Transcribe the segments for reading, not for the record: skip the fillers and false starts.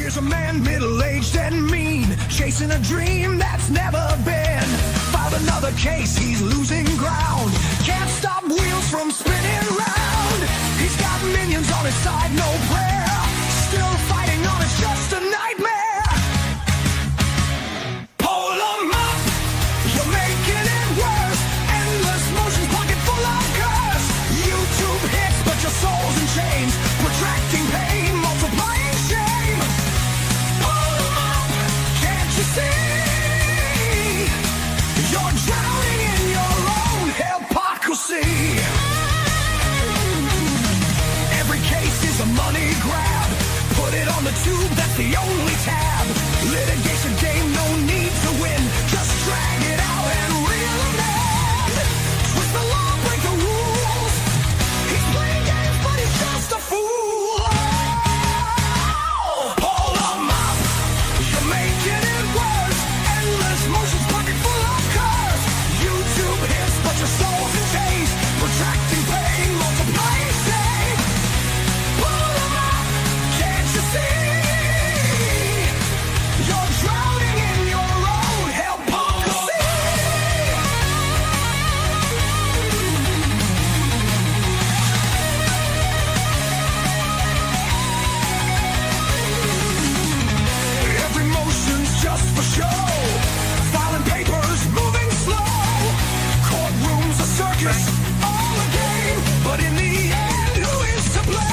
Here's a man middle-aged and mean, chasing a dream that's never been. Filed another case, he's losing ground. Can't stop wheels from spinning round. He's got minions on his side, no prayer. Still fighting on, it's just a nightmare. Pull 'em up, you're making it worse. Endless motions, pocket full of curse. YouTube hits, but your soul's in chains. Protracting pain, multiplying shame. Pull 'em up, can't you see? You're drowning in your own hypocrisy. Every case is a money grab. Put it on the tube, that's the only tab. Litigation game, no need to win. Just drag it out and reel 'em in. Twist the law, break the rules. He's playing games, but he's just a fool. Pull 'em up, you're making it worse. Endless motions, pocket full of curse. YouTube hits, but your soul's in chains. Protracting pain, multiplying shame. Pull 'em up, can't you see? You're drowning in your own hypocrisy. Every motion's just for show. Filing papers, moving slow. Courtrooms a circus, all a game. But in the end, who is to blame?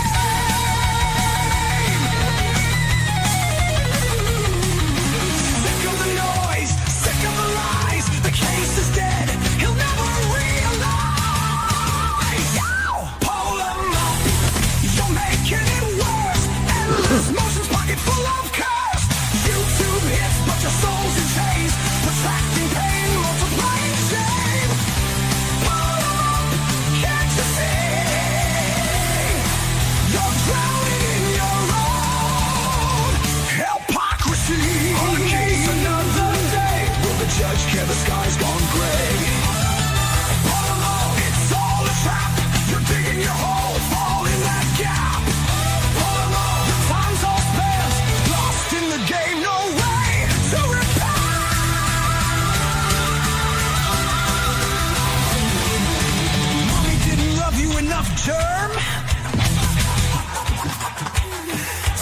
Sick of the noise, sick of the lies. The case is dead, he'll never realize. Pull 'em up, you're making it worse. Endless motions, pocket full of curse. YouTube hits, but your soul's in chains. Protracting pain, multiplying shame. Pull 'em up, can't you see? You're drowning in your own hypocrisy. On the case another day. Will the judge care the sky's gone gray? Pull 'em up, it's all a trap. You're digging your hole, fall in that gap. Pull 'em up, your time's all spent. Lost in the game, no way to repent. Mommy didn't love you enough, germ.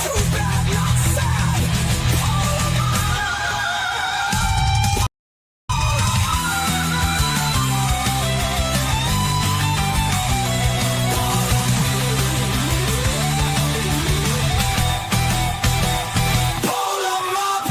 Too bad, not sad. Pull 'em up. Pull 'em up.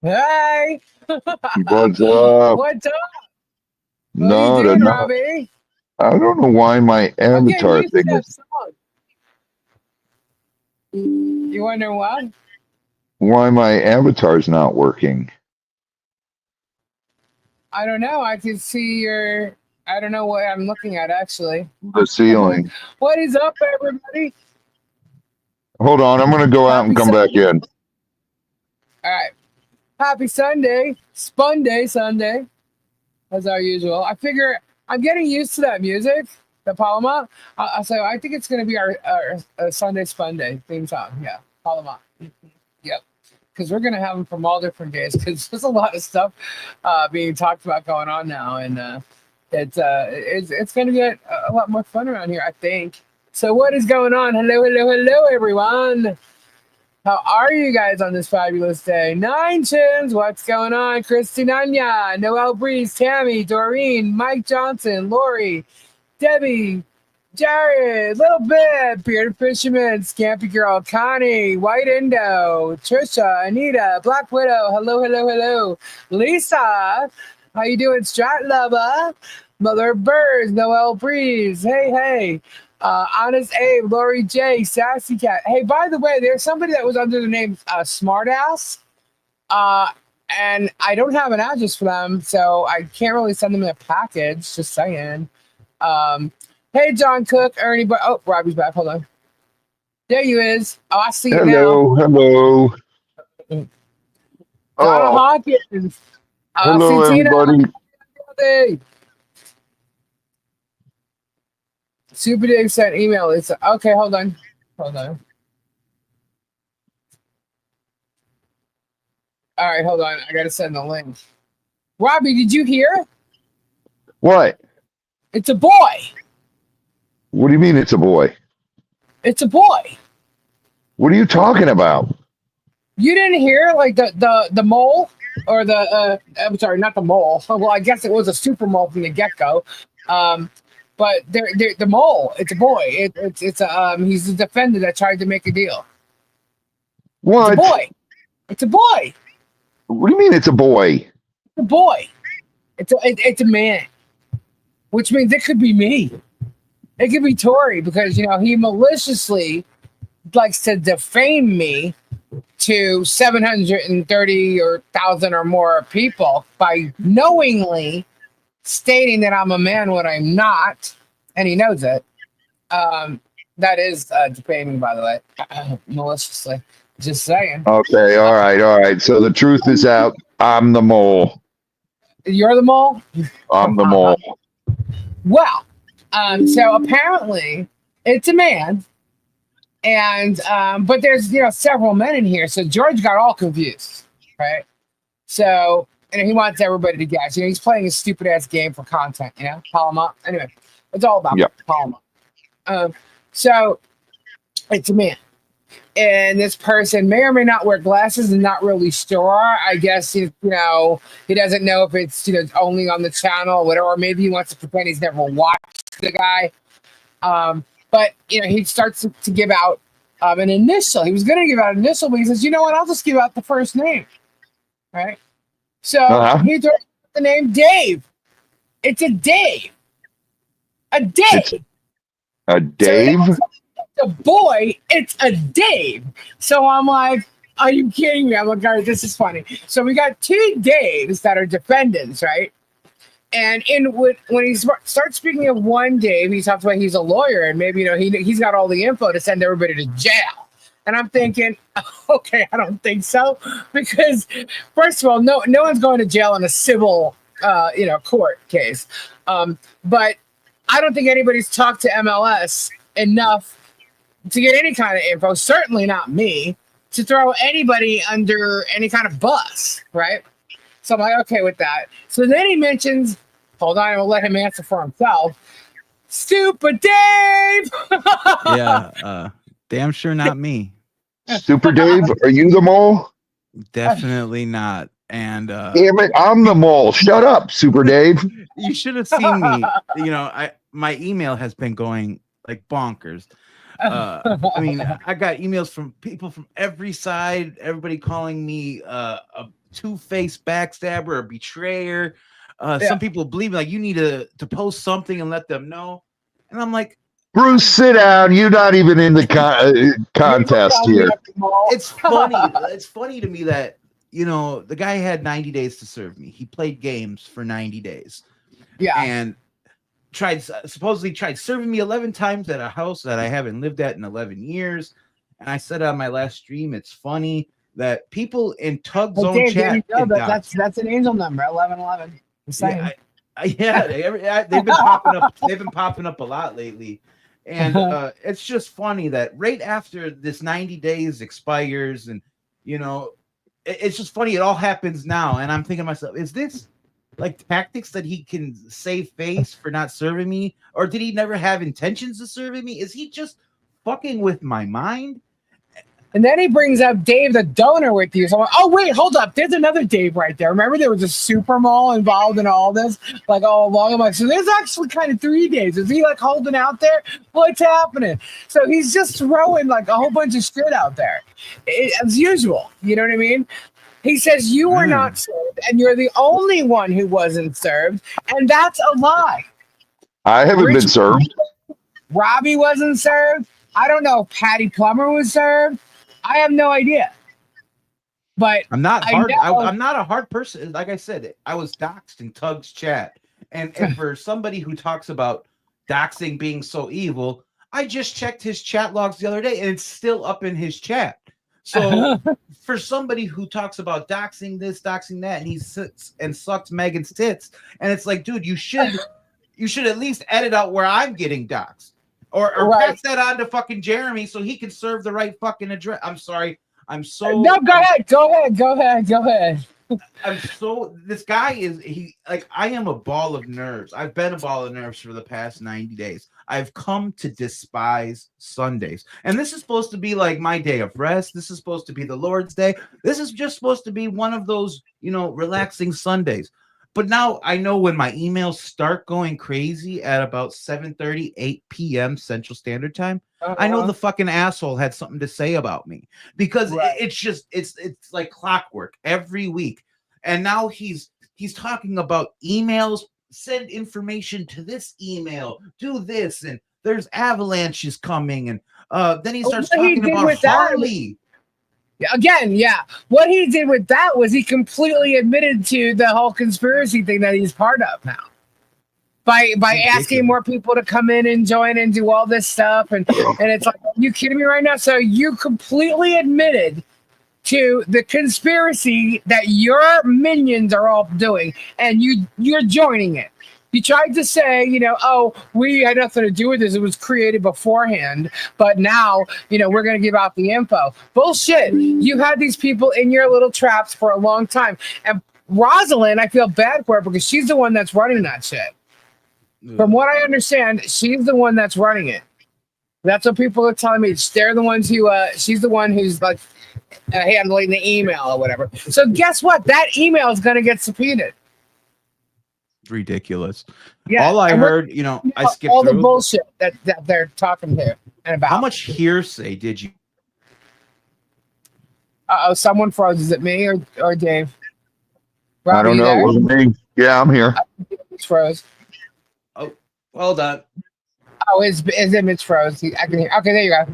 Hey, What's up? what's up? What are No, you they're doing, not. Robbie? I don't know why my I'm getting avatar used to thing that is. song. You wonder why? Why my avatar's not working? I don't know. I can see your. I don't know what I'm looking at actually. The ceiling. What is up, everybody? Hold on, I'm gonna go out and Happy come back in. All right. Happy Sunday, SPUNDAY Sunday, as our usual. I figure I'm getting used to that music, the Paloma. So I think it's going to be our Sunday SPUNDAY theme song. Yeah, Paloma. Yep. Because we're going to have them from all different days. Because there's a lot of stuff being talked about going on now, and it's going to get a lot more fun around here, I think. So what is going on? Hello, hello, hello, everyone. How are you guys on this fabulous day? Nine Chins, what's going on? Christy Nanya, Noel Breeze, Tammy, Doreen, Mike Johnson, Lori, Debbie, Jared, Little Bit, Bearded Fisherman, Scampy Girl, Connie, White Indo, Trisha, Anita, Black Widow, hello, hello, hello. Lisa, how you doing? Strat Lover, Mother of Birds, Noel Breeze, hey, hey. Honest Abe, Lori J, Sassy Cat. Hey, by the way, there's somebody that was under the name Smartass, and I don't have an address for them, so I can't really send them a package. Just saying. Hey, John Cook, Ernie, but oh, Robbie's back. Hold on. There you is. Oh, I see you now. Hello, hello. Donna Oh, Hawkins. hello, Santina. everybody. Hey. Super Dave sent email. It's okay. Hold on. Hold on. All right, hold on. I gotta send the link. Robbie, did you hear? What? It's a boy. What do you mean it's a boy? It's a boy. What are you talking about? You didn't hear like the mole or the I'm sorry, not the mole. Well, I guess it was a super mole from the get go. But they're the mole. It's a boy. It's a he's a defendant that tried to make a deal. It's a What? boy. It's a boy. What do you mean it's a boy? It's a boy. It's a man, which means it could be me. It could be Tori because he maliciously likes to defame me to 730 or 1,000 or more people by knowingly stating that I'm a man when I'm not, and he knows it. That is defaming, by the way, maliciously. Just saying. Okay, all right. So the truth is out. I'm the mole. You're the mole? I'm the mole. Well, so apparently it's a man, and but there's several men in here, so George got all confused, right? So he wants everybody to guess. He's playing a stupid ass game for content, call him up. Anyway, it's all about call him up. So it's a man. And this person may or may not wear glasses and not really sure. I guess he doesn't know if it's only on the channel or whatever. Or maybe he wants to pretend he's never watched the guy. But he starts to give out an initial. He was going to give out an initial, but he says, "You know what? I'll just give out the first name." Right. So he throws the name Dave. It's a Dave. A Dave. A Dave? So a boy, it's a Dave. So I'm like, are you kidding me? I'm like, guys, this is funny. So we got two Daves that are defendants, right? And when he starts speaking of one Dave, he talks about he's a lawyer and maybe he's got all the info to send everybody to jail. And I'm thinking, okay, I don't think so, because first of all, no one's going to jail in a civil court case. But I don't think anybody's talked to MLS enough to get any kind of info, certainly not me, to throw anybody under any kind of bus, right? So I'm like, okay with that. So then he mentions, hold on, I'll let him answer for himself. Stupid Dave! Yeah, damn sure not me. Super Dave, are you the mole? Definitely not. And Damn it, I'm the mole. Shut up, Super Dave. you should have seen me. My email has been going like bonkers. I mean, I got emails from people from every side, everybody calling me a two-faced backstabber, a betrayer. Some people believe like you need to post something and let them know. And I'm like, Bruce, sit down. You're not even in the contest here. it's funny. It's funny to me that the guy had 90 days to serve me. He played games for 90 days. Yeah. And supposedly tried serving me 11 times at a house that I haven't lived at in 11 years. And I said on my last stream, it's funny that people in Tug's own Dave, chat. That's an angel number, 1111. They've been popping up. They've been popping up a lot lately. And it's just funny that right after this 90 days expires, and it's just funny. It all happens now. And I'm thinking to myself, is this like tactics that he can save face for not serving me? Or did he never have intentions of serving me? Is he just fucking with my mind? And then he brings up Dave the donor with you. So I'm like, oh, wait, hold up. There's another Dave right there. Remember there was a super mall involved in all this? Like all along. I'm like, so there's actually kind of 3 days. Is he like holding out there? What's happening? So he's just throwing like a whole bunch of shit out there. As usual. You know what I mean? He says you were not served, and you're the only one who wasn't served, and that's a lie. I haven't been served. Robbie wasn't served. I don't know if Patty Plummer was served. I have no idea. But I'm not hard. I'm not a hard person. Like I said, I was doxxed in Tug's chat, and for somebody who talks about doxing being so evil, I just checked his chat logs the other day, and it's still up in his chat. So for somebody who talks about doxing this, doxing that, and he sits and sucks Megan's tits, and it's like, dude, you should at least edit out where I'm getting doxed. Or Right. pass that on to fucking Jeremy so he can serve the right fucking address. I'm sorry. I'm so No, go ahead. I'm so this guy is I am a ball of nerves. I've been a ball of nerves for the past 90 days. I've come to despise Sundays. And this is supposed to be like my day of rest. This is supposed to be the Lord's Day. This is just supposed to be one of those, relaxing Sundays. But now I know when my emails start going crazy at about 7:30, 8 p.m. Central Standard Time, I know the fucking asshole had something to say about me because it's like clockwork every week. And now he's talking about emails, send information to this email, do this, and there's avalanches coming. And then he starts talking about Harley. Again, yeah. What he did with that was he completely admitted to the whole conspiracy thing that he's part of now. By asking more people to come in and join and do all this stuff. And it's like, are you kidding me right now? So you completely admitted to the conspiracy that your minions are all doing, and you're joining it. You tried to say, we had nothing to do with this. It was created beforehand, but now, we're going to give out the info. Bullshit. You had these people in your little traps for a long time. And Rosalind, I feel bad for her because she's the one that's running that shit. From what I understand, she's the one that's running it. That's what people are telling me. They're the ones who, she's the one who's like handling the email or whatever. So guess what? That email is going to get subpoenaed. Ridiculous. Yeah, all I heard, I skipped all through the bullshit that they're talking here and about. How much hearsay did you? Someone froze. Is it me or Dave? Rob, I don't know. It wasn't me. Yeah, I'm here. It's froze. Oh, well done. Oh, his image froze. I can hear. Okay, there you go.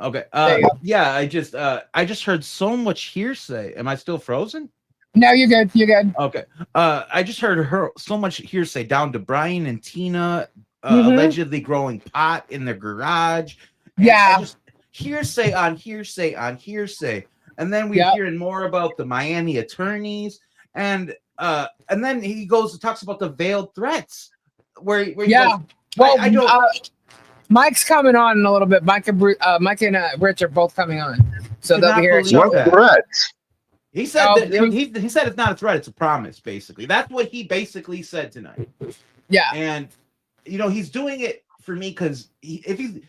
Okay. There you go. Yeah, I just heard so much hearsay. Am I still frozen? No, you're good. You're good. Okay. I just heard so much hearsay down to Brian and Tina allegedly growing pot in their garage. Yeah. Just hearsay on hearsay on hearsay. And then we're hearing more about the Miami attorneys. And then he goes and talks about the veiled threats. Where he goes, well, I don't. Mike's coming on in a little bit. Mike and Rich are both coming on. So they'll be here. What threats? He said he said it's not a threat, it's a promise, basically. That's what he basically said tonight. Yeah. And he's doing it for me because you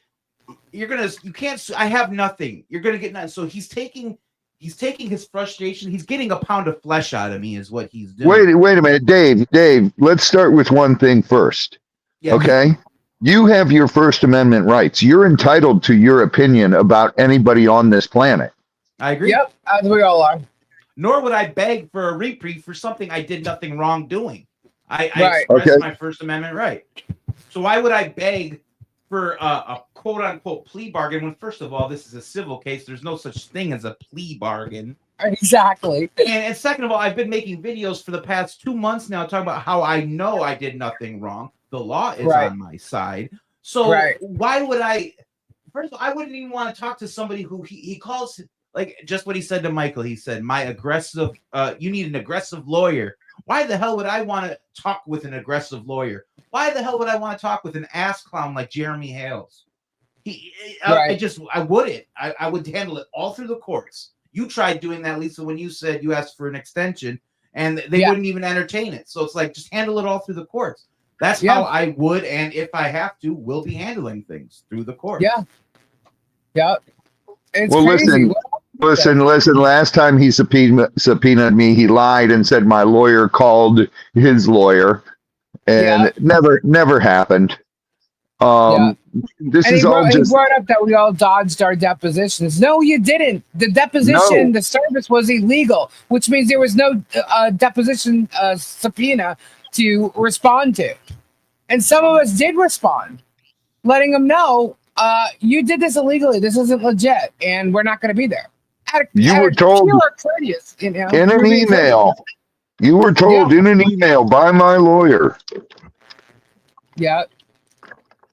can't, I have nothing. You're gonna get nothing. So he's taking his frustration, he's getting a pound of flesh out of me, is what he's doing. Wait a minute, Dave, let's start with one thing first. Yeah. Okay. You have your First Amendment rights. You're entitled to your opinion about anybody on this planet. I agree. Yep, as we all are. Nor would I beg for a reprieve for something I did nothing wrong doing. I expressed my First Amendment right. So why would I beg for a quote-unquote plea bargain when, first of all, this is a civil case? There's no such thing as a plea bargain. Exactly. And second of all, I've been making videos for the past 2 months now talking about how I know I did nothing wrong. The law is on my side. So why would I... First of all, I wouldn't even want to talk to somebody who he calls... Like just what he said to Michael, he said, you need an aggressive lawyer. Why the hell would I want to talk with an aggressive lawyer? Why the hell would I want to talk with an ass clown like Jeremy Hales? I wouldn't. I would handle it all through the courts. You tried doing that, Lisa, when you said you asked for an extension and they wouldn't even entertain it. So it's like, just handle it all through the courts. That's how I would, and if I have to, will be handling things through the courts. Yeah. Yeah. It's well, crazy. Listen. Last time he subpoenaed me, he lied and said my lawyer called his lawyer, and it never happened. This is all just. He brought up that we all dodged our depositions. No, you didn't. The deposition, the service was illegal, which means there was no deposition subpoena to respond to, and some of us did respond, letting them know. You did this illegally. This isn't legit, and we're not going to be there. You were told in an email. You were told in an email by my lawyer. Yeah.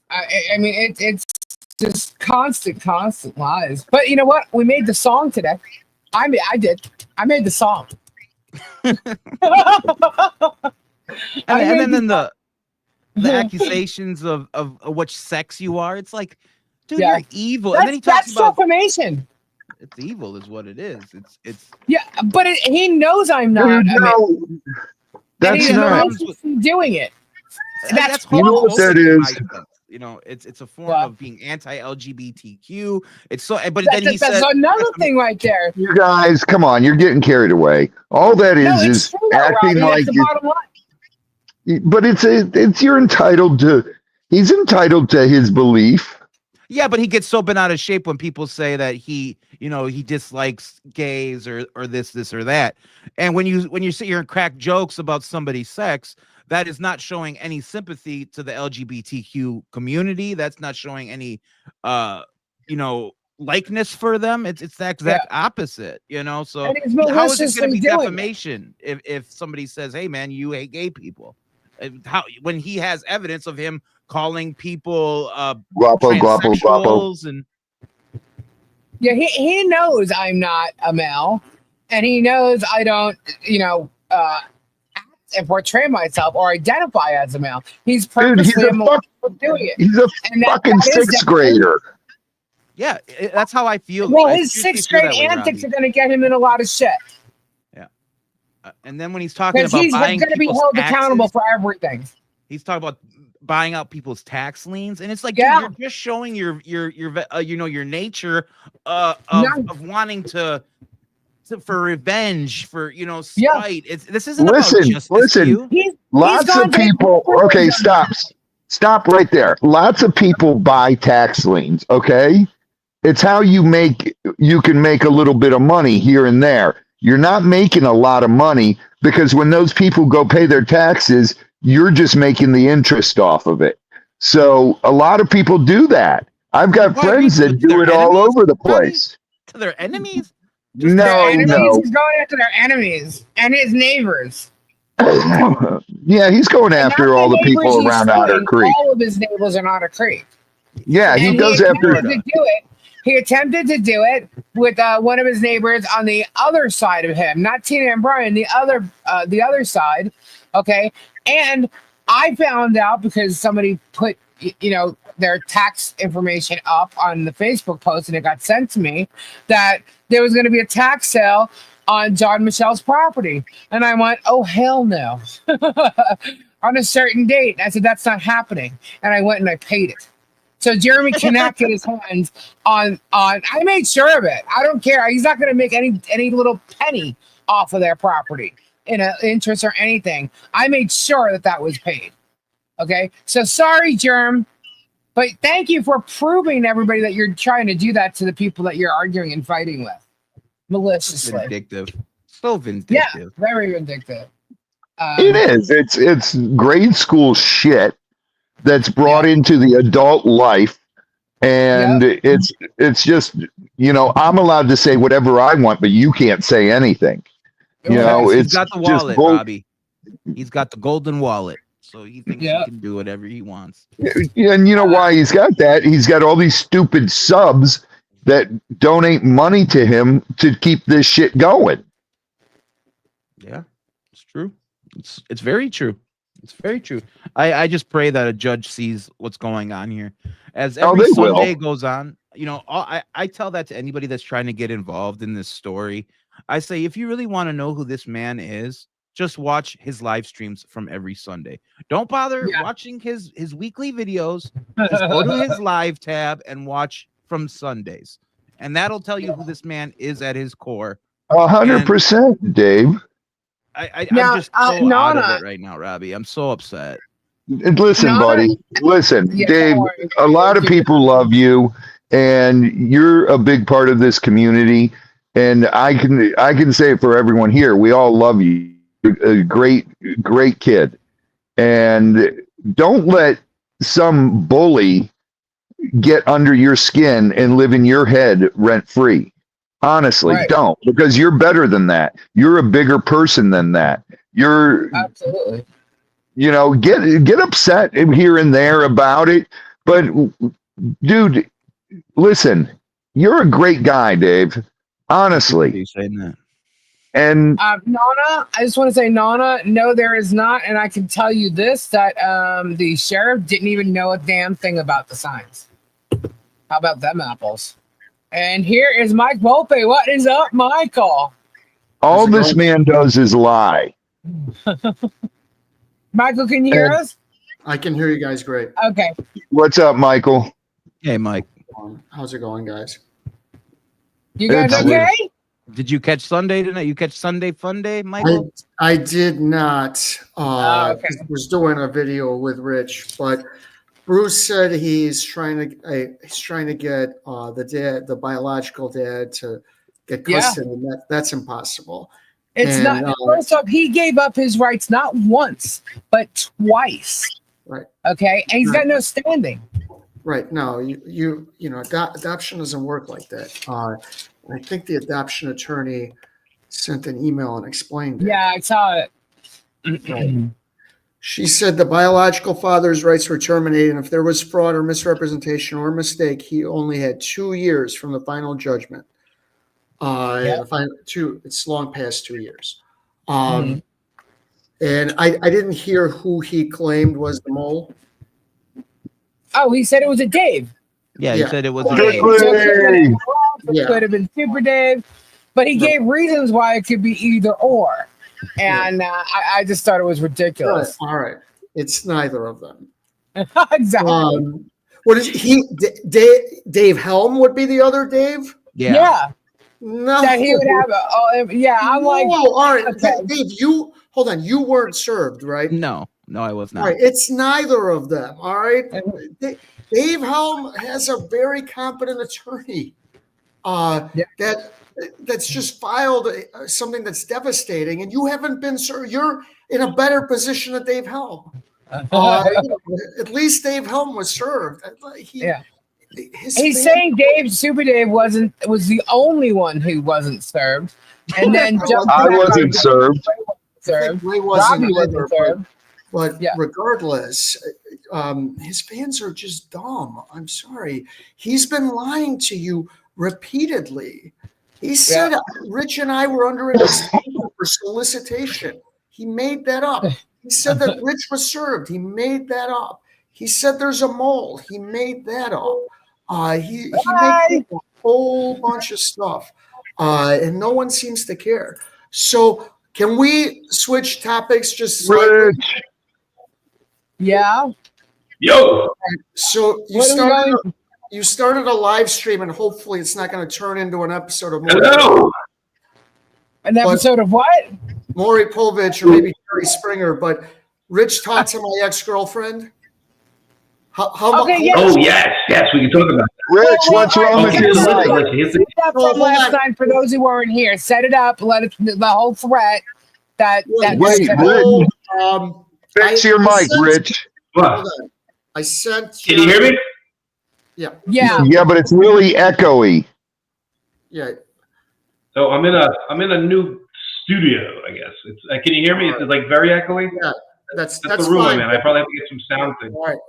I mean, it's Just constant lies. But you know what? We made the song today. I did. I made the song. And then the accusations of which sex you are. It's like, dude, Yeah. you're evil. And then he talks That's about defamation. it's evil, is what it is. It's Yeah, but he knows I'm not. Dude, no, that's and not. he's doing it. That's You know what that is? You know, it's a form Yeah. of being anti-LGBTQ. It's so, but That's, then he that's said another thing right there. You guys, come on, you're getting carried away. All that No, is it's true, though, acting Robbie. like That's the bottom line. but it's you're entitled to. He's entitled to his belief. yeah, but he gets so bent out of shape when people say that he dislikes gays or this or that. And when you sit here and crack jokes about somebody's sex, that is not showing any sympathy to the LGBTQ community. That's not showing any likeness for them. It's the exact opposite, So And he's how is it going to maliciously be doing defamation if somebody says, "Hey man, you hate gay people"? When he has evidence of him calling people Guapo, guapo, guapo. transsexuals and Yeah, he knows I'm not a male, and he knows I don't, act and portray myself or identify as a male. He's Dude, he's purposely a doing it. He's a And fucking that is sixth grader. yeah, that's how I feel. Well, I his seriously sixth feel grade that way, antics Robbie. are going to get him in a lot of shit. And then when he's talking Because about he's buying going to be people's held taxes, accountable for everything. he's talking about buying out people's tax liens, and it's like, Yeah. dude, you're just showing your nature No. of wanting to for revenge, for spite. This isn't Listen, about justice. listen. To you. He's Lots gone of to the people. corporate Okay, level. stop right there. Lots of people buy tax liens. Okay, it's how you can make a little bit of money here and there. You're not making a lot of money because when those people go pay their taxes, you're just making the interest off of it. So a lot of people do that. I've got Why, friends to that do their it all enemies, over the Robbie? place. To their enemies? Their No, enemies, no. he's going after their enemies and his neighbors. Yeah, he's going And after not all the neighbors people he's around Otter suing, Creek. all of his neighbors in Otter Creek. Yeah, he And goes after. attempted to do it. He attempted to do it with one of his neighbors on the other side of him, not Tina and Brian, the other side. Okay, and I found out because somebody put their tax information up on the Facebook post, and it got sent to me that there was going to be a tax sale on John Michelle's property, and I went, "Oh hell no!" on a certain date. I said, "That's not happening," and I went and I paid it. So Jeremy cannot get his hands on. I made sure of it. I don't care. He's not going to make any little penny off of their property in interest or anything. I made sure that was paid. Okay. So sorry, Jerm, but thank you for proving to everybody that you're trying to do that to the people that you're arguing and fighting with maliciously. Vindictive. So vindictive. Yeah, very vindictive. It is. It's grade school shit that's brought into the adult life, and it's just I'm allowed to say whatever I want, but you can't say anything. He's It's got the just wallet, Robbie. He's got the golden wallet, so he thinks he can do whatever he wants. And you know why he's got that? He's got all these stupid subs that donate money to him to keep this shit going. Yeah, it's true. It's very true. It's very true. I just pray that a judge sees what's going on here. As every Sunday goes on, I tell that to anybody that's trying to get involved in this story. I say, if you really want to know who this man is, just watch his live streams from every Sunday. Don't bother watching his weekly videos. Just go to his live tab and watch from Sundays. And that'll tell you who this man is at his core. 100%, Dave. I'm just so out of it right now, Robbie. I'm so upset. Listen, buddy. Listen, Dave. A lot of people love you, and you're a big part of this community. And I can say it for everyone here. We all love you. You're a great kid. And don't let some bully get under your skin and live in your head rent free. Honestly, don't, because you're better than that. You're a bigger person than that. You're absolutely, get upset here and there about it, but dude, listen, you're a great guy, Dave. Honestly. You saying that? And Nana, I just want to say, Nana, no, there is not. And I can tell you this, that the sheriff didn't even know a damn thing about the signs. How about them apples? And here is Mike Volpe. What is up, Michael? all this man does is lie. Michael, can you hear us? I can hear you guys great. Okay. What's up, Michael? Hey, Mike. How's it going, guys? You guys It's- okay? Did you catch Sunday tonight? You catch Sunday Fun Day, Michael? I did not. Okay. I was doing a video with Rich, but Bruce said he's trying to get the biological dad to get custody, and that's impossible. It's And, not. First off, he gave up his rights not once, but twice. Right. Okay, and he's got no standing. Right. No, you know, adoption doesn't work like that. I think the adoption attorney sent an email and explained it. Yeah, I saw it. Right. She said the biological father's rights were terminated, and if there was fraud or misrepresentation or mistake, he only had 2 years from the final judgment. It's long past 2 years. And I didn't hear who he claimed was the mole. Oh, he said it was a Dave. Yeah, he said it was Okay. Dave. So it could have been Ross, it Yeah. could have been Super Dave, but he gave reasons why it could be either or. And I just thought it was ridiculous. All right. It's neither of them. Exactly. What is he? Dave Helm would be the other Dave? Yeah. No. That he would have. I'm like, no, all right. okay. Dave, hold on. You weren't served, right? No, I was not. All right. It's neither of them. All right. Dave Helm has a very competent attorney that's just filed something that's devastating, and you haven't been served. You're in a better position than Dave Helm. At least Dave Helm was served. He's saying Super Dave was the only one who wasn't served, and then I wasn't served. Ray Robbie wasn't wasn't served. But regardless, his fans are just dumb. I'm sorry. He's been lying to you repeatedly. He said Rich and I were under an extension for solicitation. He made that up. He said that Rich was served. He made that up. He said there's a mole. He made that up. He made a whole bunch of stuff, and no one seems to care. So can we switch topics just slightly? Rich. Yeah. Yo. So you started a live stream, and hopefully it's not going to turn into an episode of Hello. An episode of what? Maury Povich or maybe Jerry Springer. But Rich talked to my ex-girlfriend. Oh yes, we can talk about that. Rich, what's wrong with your mic? Set it up from last time for those who weren't here. Set it up. Let it the whole threat. Wait, fix your mic, Rich. What? I sent. Can you hear me? Yeah. Yeah, but it's really echoey. Yeah. So I'm in a new studio. I guess it's. Can you hear me? It's like very echoey. Yeah. That's the room fine. I'm in. I probably have to get some sound things. All right,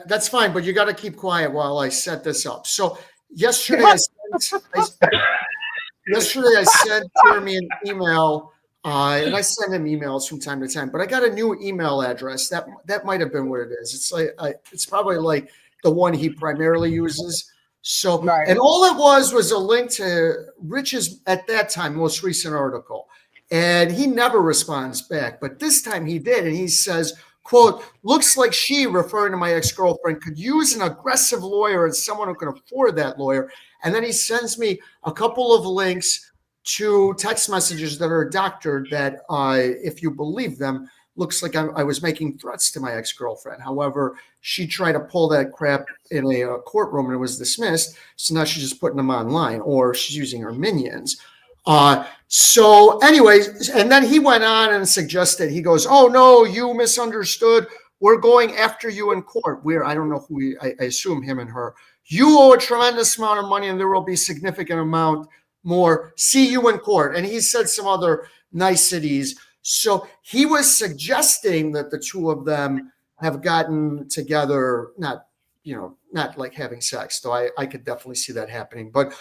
that's fine, but you got to keep quiet while I set this up. So yesterday I sent Jeremy an email, and I send him emails from time to time. But I got a new email address. That might have been what it is. It's like it's probably like the one he primarily uses. So and all it was a link to Rich's at that time most recent article. And he never responds back. But this time he did. And he says, quote, looks like she, referring to my ex-girlfriend, could use an aggressive lawyer and someone who can afford that lawyer. And then he sends me a couple of links to text messages that are doctored that, if you believe them, looks like I was making threats to my ex-girlfriend. However, she tried to pull that crap in a courtroom and it was dismissed. So now she's just putting them online, or she's using her minions. So anyways, and then he went on and suggested, he goes, oh no, you misunderstood. We're going after you in court. I don't know who I assume him and her. You owe a tremendous amount of money and there will be significant amount more. See you in court. And he said some other niceties. So he was suggesting that the two of them have gotten together, not not like having sex, though I could definitely see that happening. But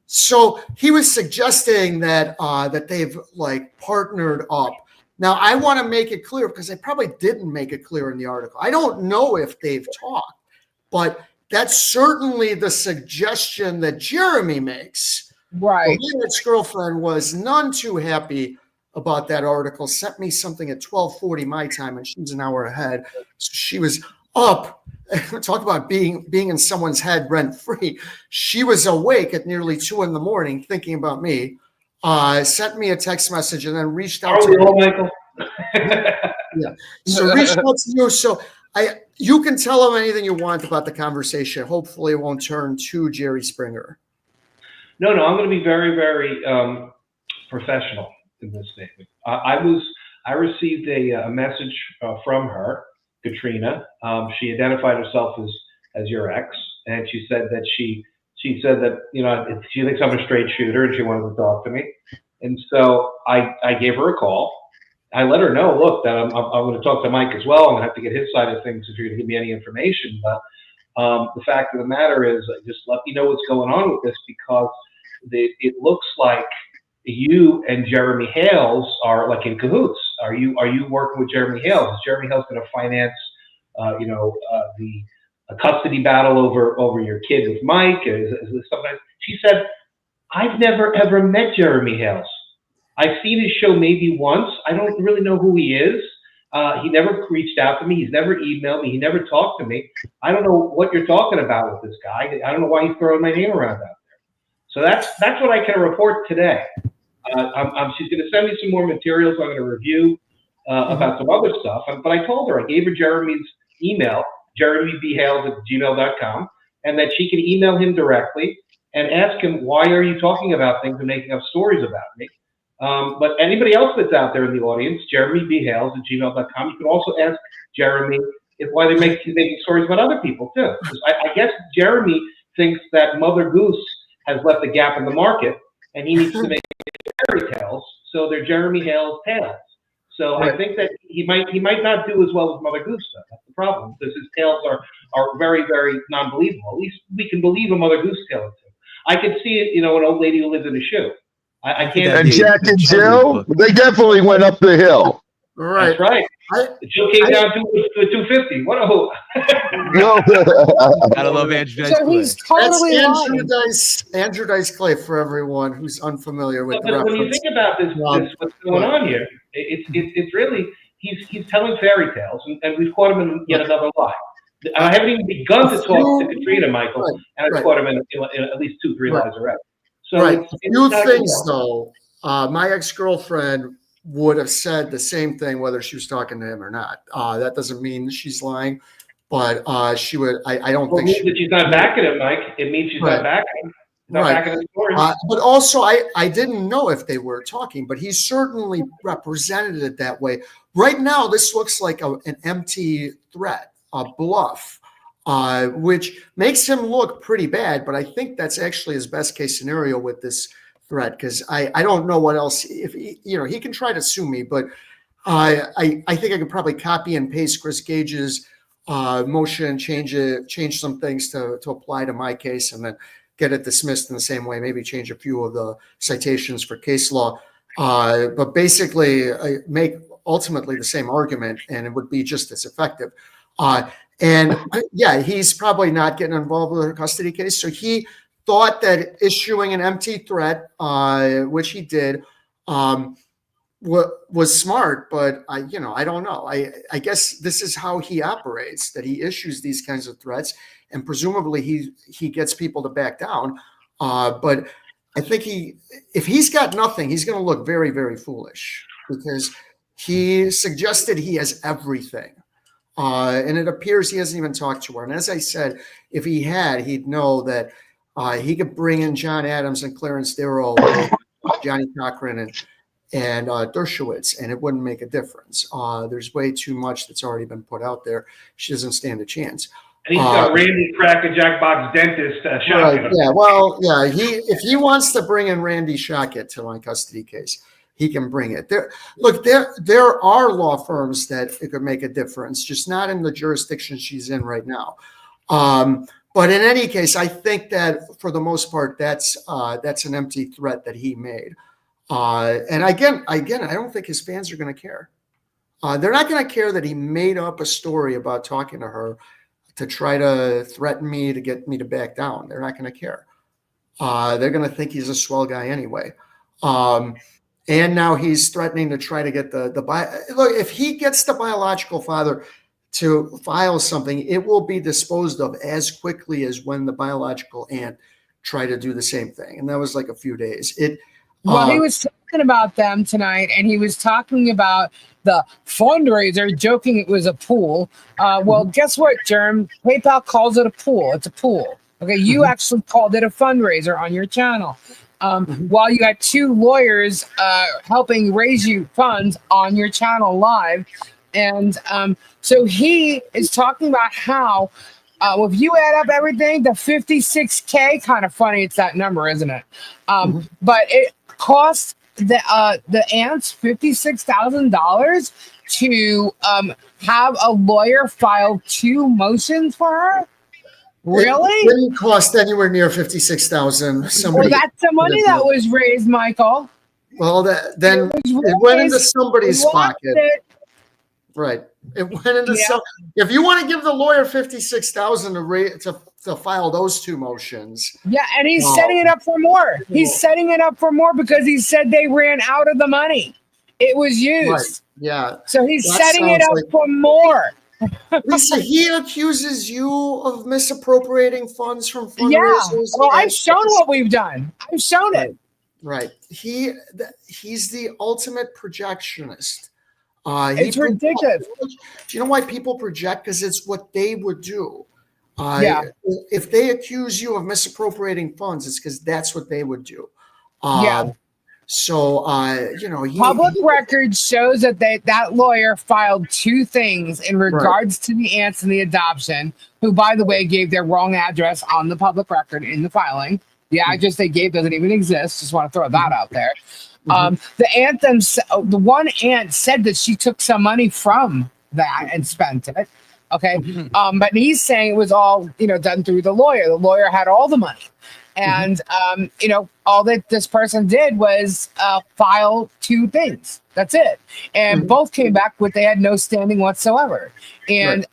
so he was suggesting that that they've like partnered up. Now I want to make it clear, because I probably didn't make it clear in the article. I don't know if they've talked, but that's certainly the suggestion that Jeremy makes. Right. My ex-girlfriend was none too happy about that article, sent me something at 12:40 my time, and she's an hour ahead. So she was up. Talk about being in someone's head rent-free. She was awake at nearly 2 a.m. thinking about me, sent me a text message, and then reached out Are we all, Michael? yeah. So reached out to you. So you can tell them anything you want about the conversation. Hopefully it won't turn to Jerry Springer. No, I'm going to be very, very professional in this statement. I received a message from her, Katrina. She identified herself as your ex, and she said that she said that she thinks I'm a straight shooter, and she wanted to talk to me. And so I gave her a call. I let her know, look, that I'm going to talk to Mike as well. I'm going to have to get his side of things if you're going to give me any information. But the fact of the matter is, just let me know what's going on with this, because it looks like you and Jeremy Hales are like in cahoots. Are you working with Jeremy Hales? Is Jeremy Hales going to finance, a custody battle over your kid with Mike? Is this something? She said, I've never ever met Jeremy Hales. I've seen his show maybe once. I don't really know who he is. He never reached out to me. He's never emailed me. He never talked to me. I don't know what you're talking about with this guy. I don't know why he's throwing my name around out there. So that's what I can report today. She's going to send me some more materials I'm going to review about some other stuff. But I told her, I gave her Jeremy's email, jeremybhales@gmail.com, and that she can email him directly and ask him, why are you talking about things and making up stories about me? But anybody else that's out there in the audience, jeremybhales@gmail.com, you can also ask Jeremy why they're making stories about other people too. I guess Jeremy thinks that Mother Goose has left a gap in the market, and he needs to make fairy tales, so they're Jeremy Hales tales. So I think that he might not do as well as Mother Goose does. That's the problem, because his tales are very, very non-believable. At least we can believe a Mother Goose tale or two. I could see it, an old lady who lives in a shoe. I can't. And Jack and Jill, they definitely went up the hill. Right. That's right. Jill came down to 250. What a hoop. Gotta love Andrew Dice So Clay. he's totally That's lying. Andrew Dice Clay, for everyone who's unfamiliar with the But when you reference. think about this what's going on here, it's really he's telling fairy tales, and we've caught him in yet another lie. I haven't even begun to talk to Katrina, Michael, and I caught him in at least 2-3 lies already. So Right. it's Few not things good. though. My ex-girlfriend would have said the same thing whether she was talking to him or not. That doesn't mean she's lying, but she would. I don't Well, think it means that she's not backing it, Mike. It means she's not backing it. Not backing the story. But also, I didn't know if they were talking, but he certainly represented it that way. Right now, this looks like an empty threat, a bluff, which makes him look pretty bad. But I think that's actually his best case scenario with this threat, because I don't know what else. If he can try to sue me, but I think I could probably copy and paste Chris Gage's motion, change some things to apply to my case, and then get it dismissed in the same way. Maybe change a few of the citations for case law, but basically make ultimately the same argument, and it would be just as effective. And yeah, he's probably not getting involved with a custody case, so he thought that issuing an empty threat, which he did, was smart, but I don't know. I guess this is how he operates, that he issues these kinds of threats, and presumably he gets people to back down. But I think if he's got nothing, he's going to look very, very foolish, because he suggested he has everything. And it appears he hasn't even talked to her. And as I said, if he had, he'd know that he could bring in John Adams and Clarence Darrow, Johnny Cochran, and Dershowitz, and it wouldn't make a difference. There's way too much that's already been put out there. She doesn't stand a chance. And he's got Randy Crack, a Jackbox dentist. Right, yeah, well, yeah. If he wants to bring in Randy Shockett to my custody case, he can bring it. There are law firms that it could make a difference, just not in the jurisdiction she's in right now. But in any case, I think that for the most part, that's an empty threat that he made. And again, I don't think his fans are going to care. They're not going to care that he made up a story about talking to her to try to threaten me to get me to back down. They're not going to care. They're going to think he's a swell guy anyway. And now he's threatening to try to get look, if he gets the biological father to file something, it will be disposed of as quickly as when the biological aunt tried to do the same thing. And that was like a few days. Well, he was talking about them tonight, and he was talking about the fundraiser, joking it was a pool. Well, guess what, Germ? PayPal calls it a pool. It's a pool. Okay, you actually called it a fundraiser on your channel. While you had two lawyers helping raise you funds on your channel live. And so he is talking about how if you add up everything, the 56K, kind of funny, it's that number, isn't it? But it cost the aunts $56,000 to have a lawyer file 2 motions for her. Really? It didn't cost anywhere near $56,000. Well, that's the money that was raised, Michael. Well, it went into somebody's pocket. Right. It went into if you want to give the lawyer $56,000 to file those 2 motions. Yeah, and he's setting it up for more. He's setting it up for more because he said they ran out of the money. It was used. Right. Yeah. So he's setting it up for more. Lisa, he accuses you of misappropriating funds from fundraisers. Yeah. Well, I've shown what we've done. I've shown it. Right. He's the ultimate projectionist. It's ridiculous. Do you know why people project? Because it's what they would do. If they accuse you of misappropriating funds, it's because that's what they would do. So, public record shows that that lawyer filed 2 things in regards to the aunts and the adoption, who, by the way, gave their wrong address on the public record in the filing. The address they gave doesn't even exist. Just want to throw that out there. The one aunt said that she took some money from that and spent it. Okay. But he's saying it was all, done through the lawyer. The lawyer had all the money. And, all that this person did was file 2 things. That's it. And both came back with they had no standing whatsoever. And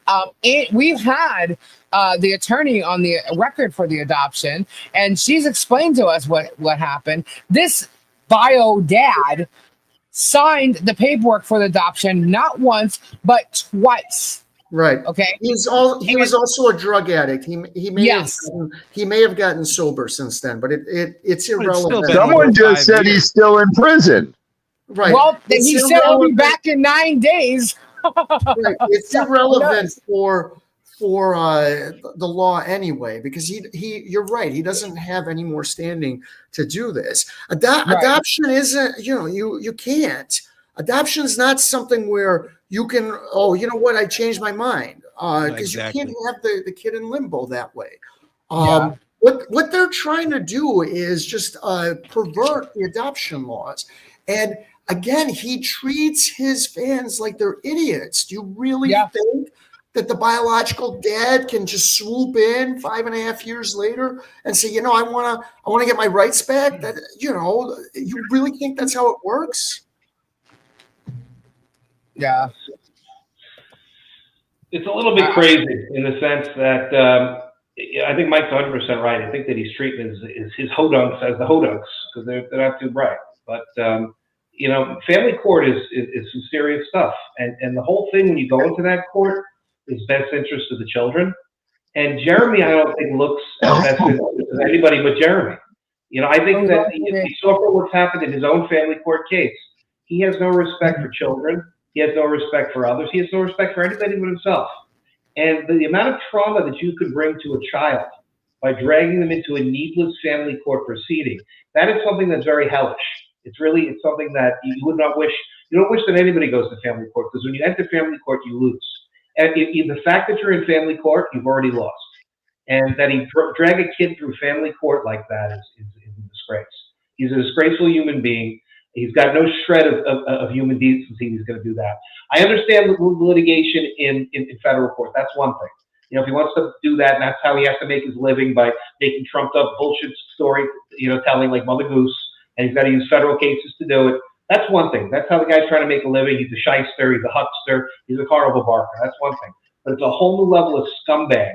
we've had the attorney on the record for the adoption, and she's explained to us what happened. This bio dad signed the paperwork for the adoption not once, but twice. Right. Okay. He was also a drug addict. He may have gotten sober since then, but it's irrelevant. Someone just said he's still in prison. Right. Well, he said he'll be back in 9 days. Right. It's irrelevant for the law anyway, because you're right. He doesn't have any more standing to do this. Adoption isn't, you can't. Adoption is not something where you can, I changed my mind. Because you can't have the kid in limbo that way. What they're trying to do is just pervert the adoption laws. And again, he treats his fans like they're idiots. Do you really think that the biological dad can just swoop in 5.5 years later and say, I want to get my rights back? That you really think that's how it works? Yeah. It's a little bit crazy in the sense that I think Mike's 100% right. I think that he's treating his hodunks as the hodunks because they're not too bright. But family court is some serious stuff, and the whole thing when you go into that court is best interest of the children. And Jeremy, I don't think looks at best interest of anybody but Jeremy. I think that he saw for what's happened in his own family court case. He has no respect for children. He has no respect for others. He has no respect for anybody but himself. And the amount of trauma that you could bring to a child by dragging them into a needless family court proceeding, that is something that's very hellish. It's something that you would not wish. You don't wish that anybody goes to family court, because when you enter family court, you lose. And the fact that you're in family court, you've already lost. And that he drag a kid through family court like that is a disgrace. He's a disgraceful human being. He's got no shred of human decency. He's going to do that. I understand the litigation in federal court. That's one thing. You know, if he wants to do that, and that's how he has to make his living, by making trumped up bullshit story, you know, telling like Mother Goose, and he's got to use federal cases to do it. That's one thing. That's how the guy's trying to make a living. He's a shyster. He's a huckster. He's a horrible barker. That's one thing. But it's a whole new level of scumbag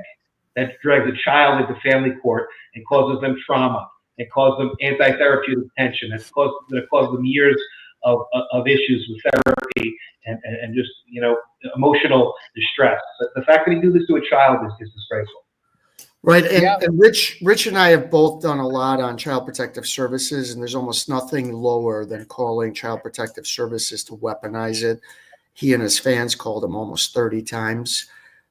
that drags a child into family court and causes them trauma and causes them anti-therapeutic tension. That causes them years of issues with therapy and just, you know, emotional distress. The fact that he do this to a child is disgraceful. Right, and Rich and I have both done a lot on Child Protective Services, and there's almost nothing lower than calling Child Protective Services to weaponize it. He and his fans called him almost 30 times.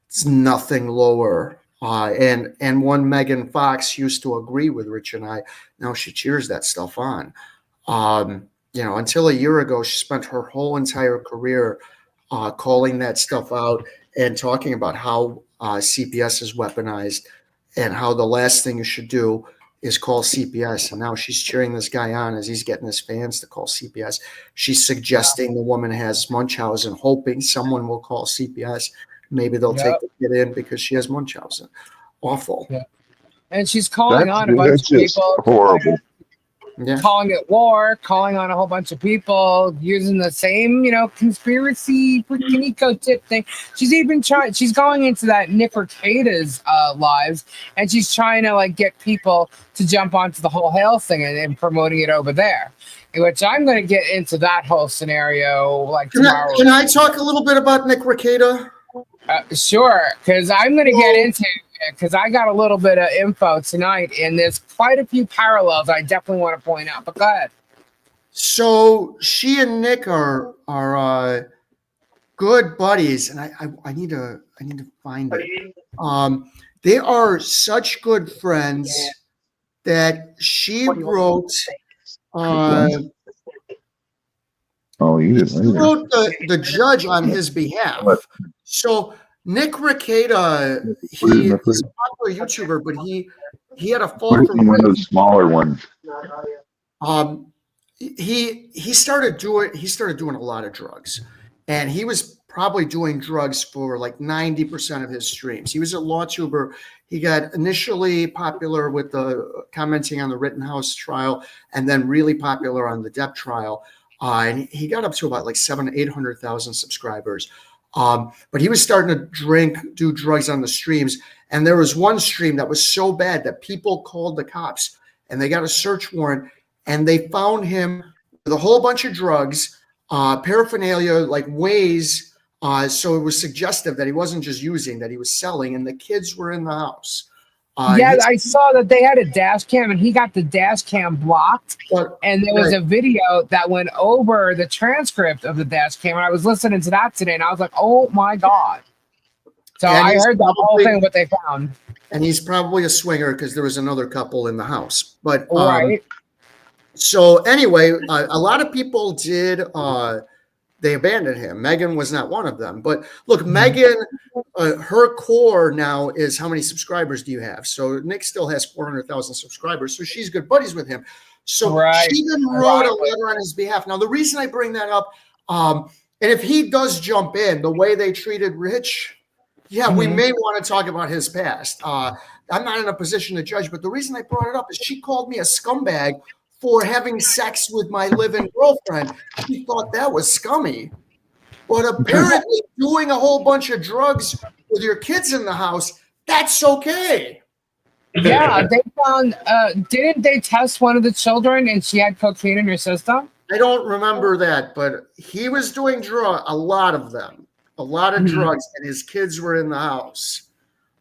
It's nothing lower. And one Megan Fox used to agree with Rich and I. Now she cheers that stuff on. You know, until a year ago, she spent her whole entire career calling that stuff out and talking about how CPS is weaponized, and how the last thing you should do is call CPS. And now she's cheering this guy on as he's getting his fans to call CPS. She's suggesting the woman has Munchausen, hoping someone will call CPS. Maybe they'll take the kid in because she has Munchausen. Awful. Yeah. And she's calling on a bunch of people. Horrible. Yeah. Calling it war, calling on a whole bunch of people, using the same, you know, conspiracy freaking eco tip thing. She's even trying, she's going into that Nick Rekieta's lives, and she's trying to like get people to jump onto the whole Hales thing and promoting it over there. Which I'm going to get into that whole scenario like tomorrow. Can I talk a little bit about Nick Rekieta? Sure, because I'm going to get into because I got a little bit of info tonight, and there's quite a few parallels I definitely want to point out. But go ahead. So she and Nick are good buddies, and I need to find it. They are such good friends that she wrote. You didn't. Wrote the judge on his behalf. So Nick Rekieta, he is a popular YouTuber, but he had a fall from one of those smaller ones. He started doing a lot of drugs, and he was probably doing drugs for like 90% of his streams. He was a law tuber. He got initially popular with the commenting on the Rittenhouse trial, and then really popular on the Depp trial. And he got up to about like 700,000-800,000 subscribers. But he was starting to do drugs on the streams. And there was one stream that was so bad that people called the cops, and they got a search warrant, and they found him with a whole bunch of drugs, paraphernalia, like ways. So it was suggestive that he wasn't just using, that he was selling, and the kids were in the house. I saw that they had a dash cam, and he got the dash cam blocked. And there was a video that went over the transcript of the dash cam, and I was listening to that today, and I was like, "Oh my god!" So I heard the whole thing, what they found. And he's probably a swinger because there was another couple in the house. But right. So anyway, a lot of people did. They abandoned him. Megan was not one of them. But look, Megan, her core now is how many subscribers do you have? So Nick still has 400,000 subscribers. So she's good buddies with him. So she even wrote a letter on his behalf. Now, the reason I bring that up, and if he does jump in, the way they treated Rich, we may want to talk about his past. I'm not in a position to judge, but the reason I brought it up is she called me a scumbag for having sex with my live-in girlfriend. She thought that was scummy. But apparently doing a whole bunch of drugs with your kids in the house, that's okay. Yeah, they found, didn't they test one of the children and she had cocaine in her system? I don't remember that, but he was doing a lot of them, a lot of drugs, and his kids were in the house.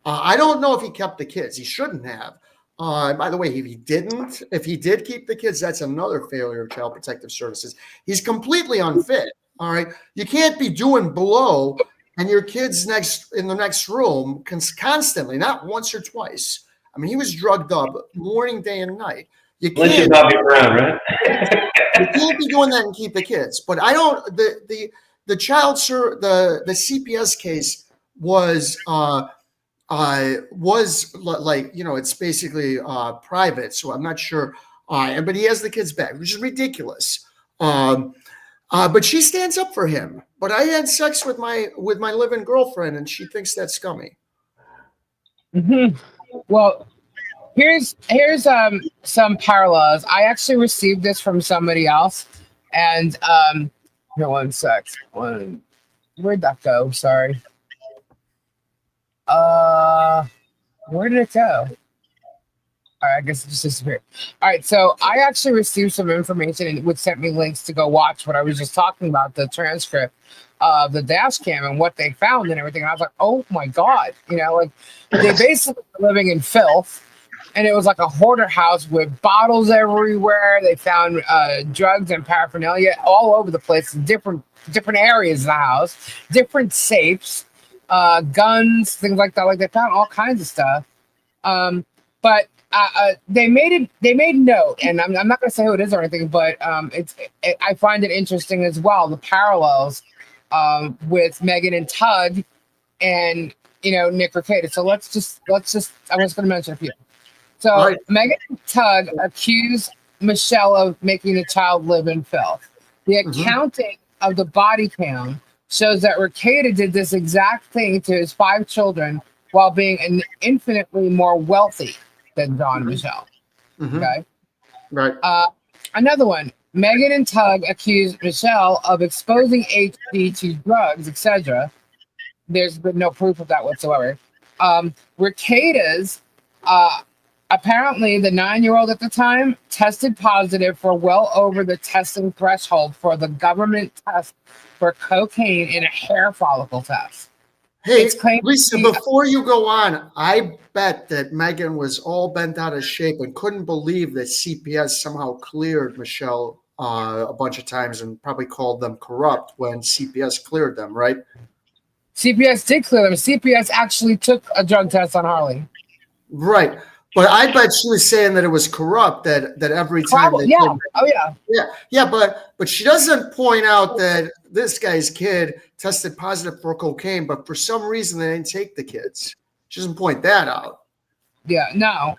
I don't know if he kept the kids. He shouldn't have. By the way, if he did keep the kids, that's another failure of Child Protective Services. He's completely unfit. All right. You can't be doing blow and your kids in the next room constantly, not once or twice. I mean, he was drugged up morning, day, and night. You can't, Bobby Brown, right? you can't be doing that and keep the kids. But I don't. The CPS case was like, you know, it's basically private, so I'm not sure. But he has the kids back, which is ridiculous. But she stands up for him. But I had sex with my live-in girlfriend, and she thinks that's scummy. Well, here's some parallels. I actually received this from somebody else, and here, one sec. Where'd that go? Sorry. Where did it go? All right, I guess it just disappeared. All right, so I actually received some information and it would send me links to go watch what I was just talking about, the transcript of the dash cam and what they found and everything. And I was like, oh my God, like they basically were living in filth. And it was like a hoarder house with bottles everywhere. They found drugs and paraphernalia all over the place in different areas of the house, different safes, guns, things like that. Like they found all kinds of stuff. But they made note, and I'm not going to say who it is or anything, but I find it interesting as well, the parallels with Megan and Tug and Nick Rekieta. So let's just I'm just going to mention a few. So Right. Megan and Tug accused Michelle of making the child live in filth. The accounting of the body cam shows that Rekieta did this exact thing to his 5 children while being infinitely more wealthy than John and Michelle. Okay. Right. Another one. Megan and Tug accused Michelle of exposing HD to drugs, etc. There's been no proof of that whatsoever. Rekieta's apparently the 9-year-old at the time tested positive for well over the testing threshold for the government test for cocaine in a hair follicle test. Hey, It's claimed Lisa, to be- before you go on, I bet that Megan was all bent out of shape and couldn't believe that CPS somehow cleared Michelle a bunch of times and probably called them corrupt when CPS cleared them, right? CPS did clear them. CPS actually took a drug test on Harley. Right. But I bet she was saying that it was corrupt, that every time Probably, they yeah. did- Oh yeah. Yeah, but she doesn't point out that this guy's kid tested positive for cocaine, but for some reason they didn't take the kids. She doesn't point that out. Yeah. No.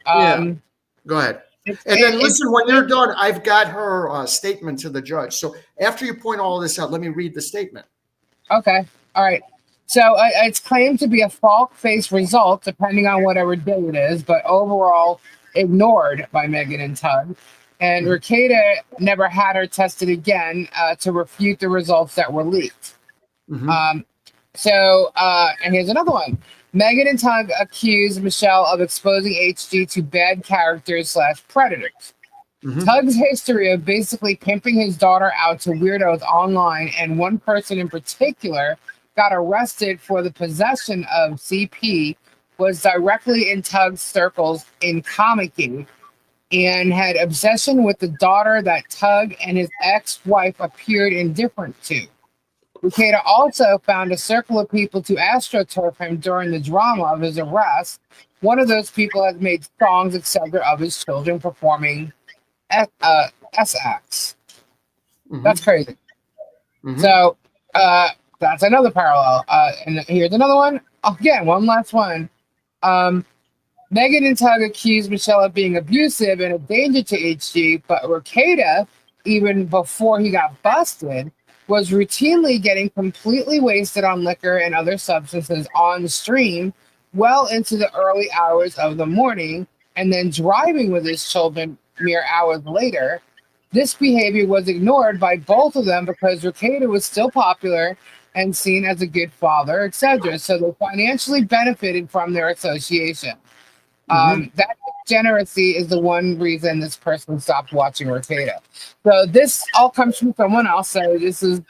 Go ahead. And then listen, when you're done, I've got her statement to the judge. So after you point all this out, let me read the statement. Okay. All right. So it's claimed to be a fault-based result, depending on whatever day it is, but overall ignored by Megan and Tug. And Rekieta never had her tested again to refute the results that were leaked. And here's another one. Megan and Tug accused Michelle of exposing HG to bad characters / predators. Tug's history of basically pimping his daughter out to weirdos online, and one person in particular got arrested for the possession of CP, was directly in Tug's circles in comicking and had obsession with the daughter that Tug and his ex-wife appeared indifferent to. Rekieta also found a circle of people to astroturf him during the drama of his arrest. One of those people has made songs, etc., of his children performing S-acts. That's crazy. So that's another parallel. And here's another one. Again, one last one. Megan and Tug accused Michelle of being abusive and a danger to HG, but Rekieta, even before he got busted, was routinely getting completely wasted on liquor and other substances on stream well into the early hours of the morning, and then driving with his children mere hours later. This behavior was ignored by both of them because Rekieta was still popular and seen as a good father, etc. So they financially benefited from their association. That degeneracy is the one reason this person stopped watching Rekieta. So this all comes from someone else. So this is,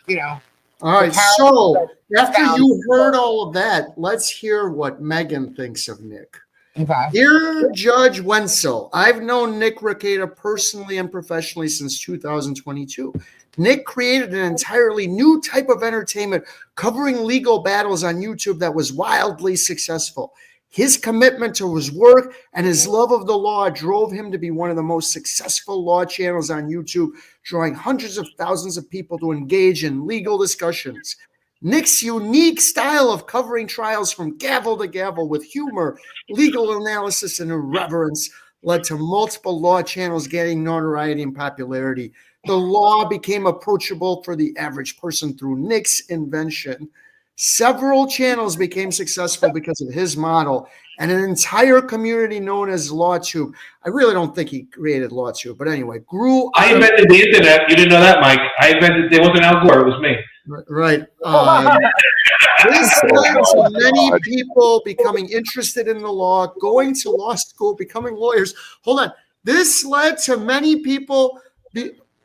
All right. So after you heard all of that, let's hear what Megan thinks of Nick. Okay. Dear Judge Wenzel, I've known Nick Rekieta personally and professionally since 2022. Nick created an entirely new type of entertainment covering legal battles on YouTube that was wildly successful. His commitment to his work and his love of the law drove him to be one of the most successful law channels on YouTube, drawing hundreds of thousands of people to engage in legal discussions. Nick's unique style of covering trials from gavel to gavel with humor, legal analysis, and irreverence led to multiple law channels getting notoriety and popularity. The law became approachable for the average person through Nick's invention. Several channels became successful because of his model, and an entire community known as LawTube. I really don't think he created LawTube, but anyway, grew. I invented the internet. You didn't know that, Mike. There wasn't Al Gore. It was me. Right. This led to many people becoming interested in the law, going to law school, becoming lawyers. Hold on. This led to many people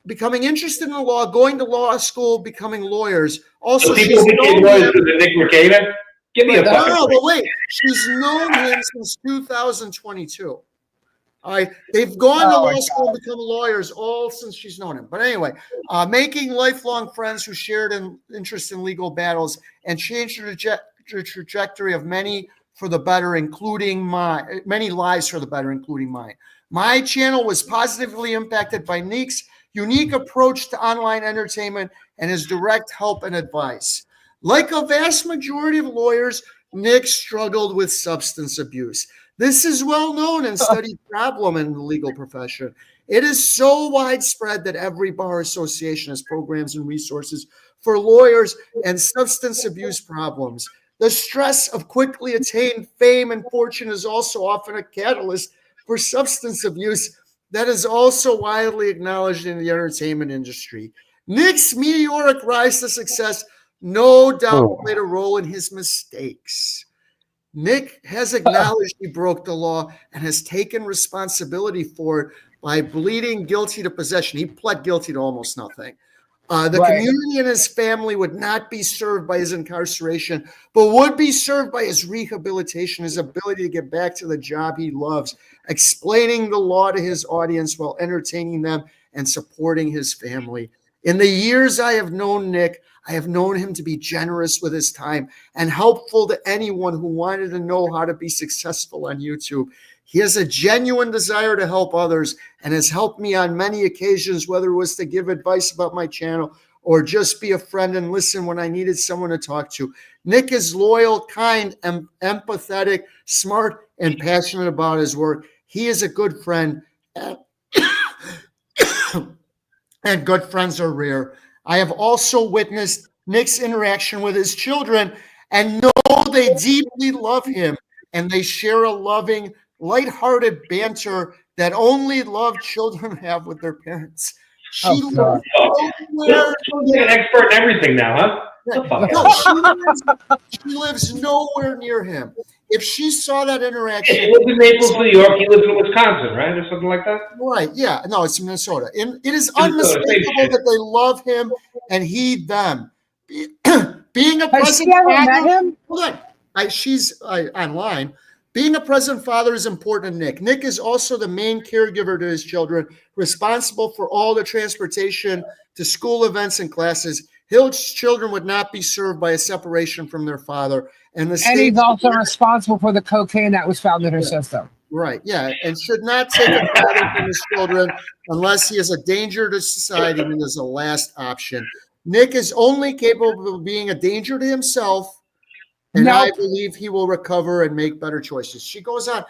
becoming interested in the law, going to law school, becoming lawyers. Also, so people became lawyers because of Nick Mercator? Give me a fucking no, but wait. She's known him since 2022. All right, they've gone to law school and become lawyers all since she's known him. But anyway, making lifelong friends who shared an interest in legal battles and changed the trajectory of many for the better, including many lives for the better, including mine. My channel was positively impacted by Nick's unique approach to online entertainment and his direct help and advice. Like a vast majority of lawyers, Nick struggled with substance abuse. This is well known and studied problem in the legal profession. It is so widespread that every bar association has programs and resources for lawyers and substance abuse problems. The stress of quickly attained fame and fortune is also often a catalyst for substance abuse that is also widely acknowledged in the entertainment industry. Nick's meteoric rise to success no doubt played a role in his mistakes. Nick has acknowledged he broke the law and has taken responsibility for it by pleading guilty to possession. He pled guilty to almost nothing. The community and his family would not be served by his incarceration, but would be served by his rehabilitation, his ability to get back to the job he loves, explaining the law to his audience while entertaining them and supporting his family. In the years I have known Nick, I have known him to be generous with his time and helpful to anyone who wanted to know how to be successful on YouTube. He has a genuine desire to help others and has helped me on many occasions, whether it was to give advice about my channel or just be a friend and listen when I needed someone to talk to. Nick is loyal, kind, and empathetic, smart, and passionate about his work. He is a good friend, and good friends are rare. I have also witnessed Nick's interaction with his children and know they deeply love him, and they share a loving, lighthearted banter that only loved children have with their parents. She lives nowhere. She's an expert in everything now, huh? She lives nowhere near him. If she saw that interaction, she lives in Naples, New York. He lives in Wisconsin, right, or something like that. Right? Yeah. No, it's Minnesota. And it is unmistakable that they love him and he them. Being a present father. Hold on. She's online. Being a present father is important to Nick. Nick is also the main caregiver to his children, responsible for all the transportation to school events and classes. His children would not be served by a separation from their father. And he's also responsible for the cocaine that was found in her system. Right, yeah, and should not take a father from his children unless he is a danger to society and is a last option. Nick is only capable of being a danger to himself, and I believe he will recover and make better choices. She goes on.